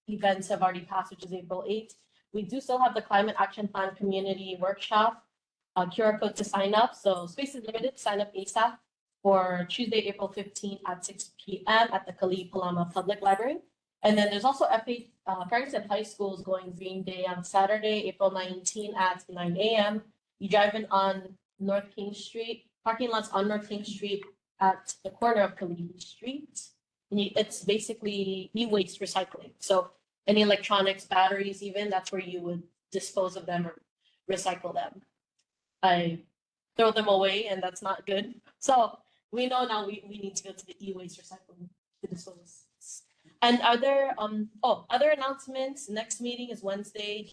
events have already passed, which is April 8th. We do still have the Climate Action Plan Community Workshop, QR code to sign up. So space is limited, sign up ASAP for Tuesday, April 15th at 6 p.m. at the Kalihi Palama Public Library. And then there's also Ferguson High School is going Green Day on Saturday, April 19 at 9 a.m. You drive in on North King Street, parking lots on North King Street at the corner of Kalihi Street. And it's basically e-waste recycling. So any electronics, batteries, even, that's where you would dispose of them or recycle them. I throw them away, and that's not good. So we know now we need to go to the e-waste recycling to dispose. And are there other announcements? Next meeting is Wednesday,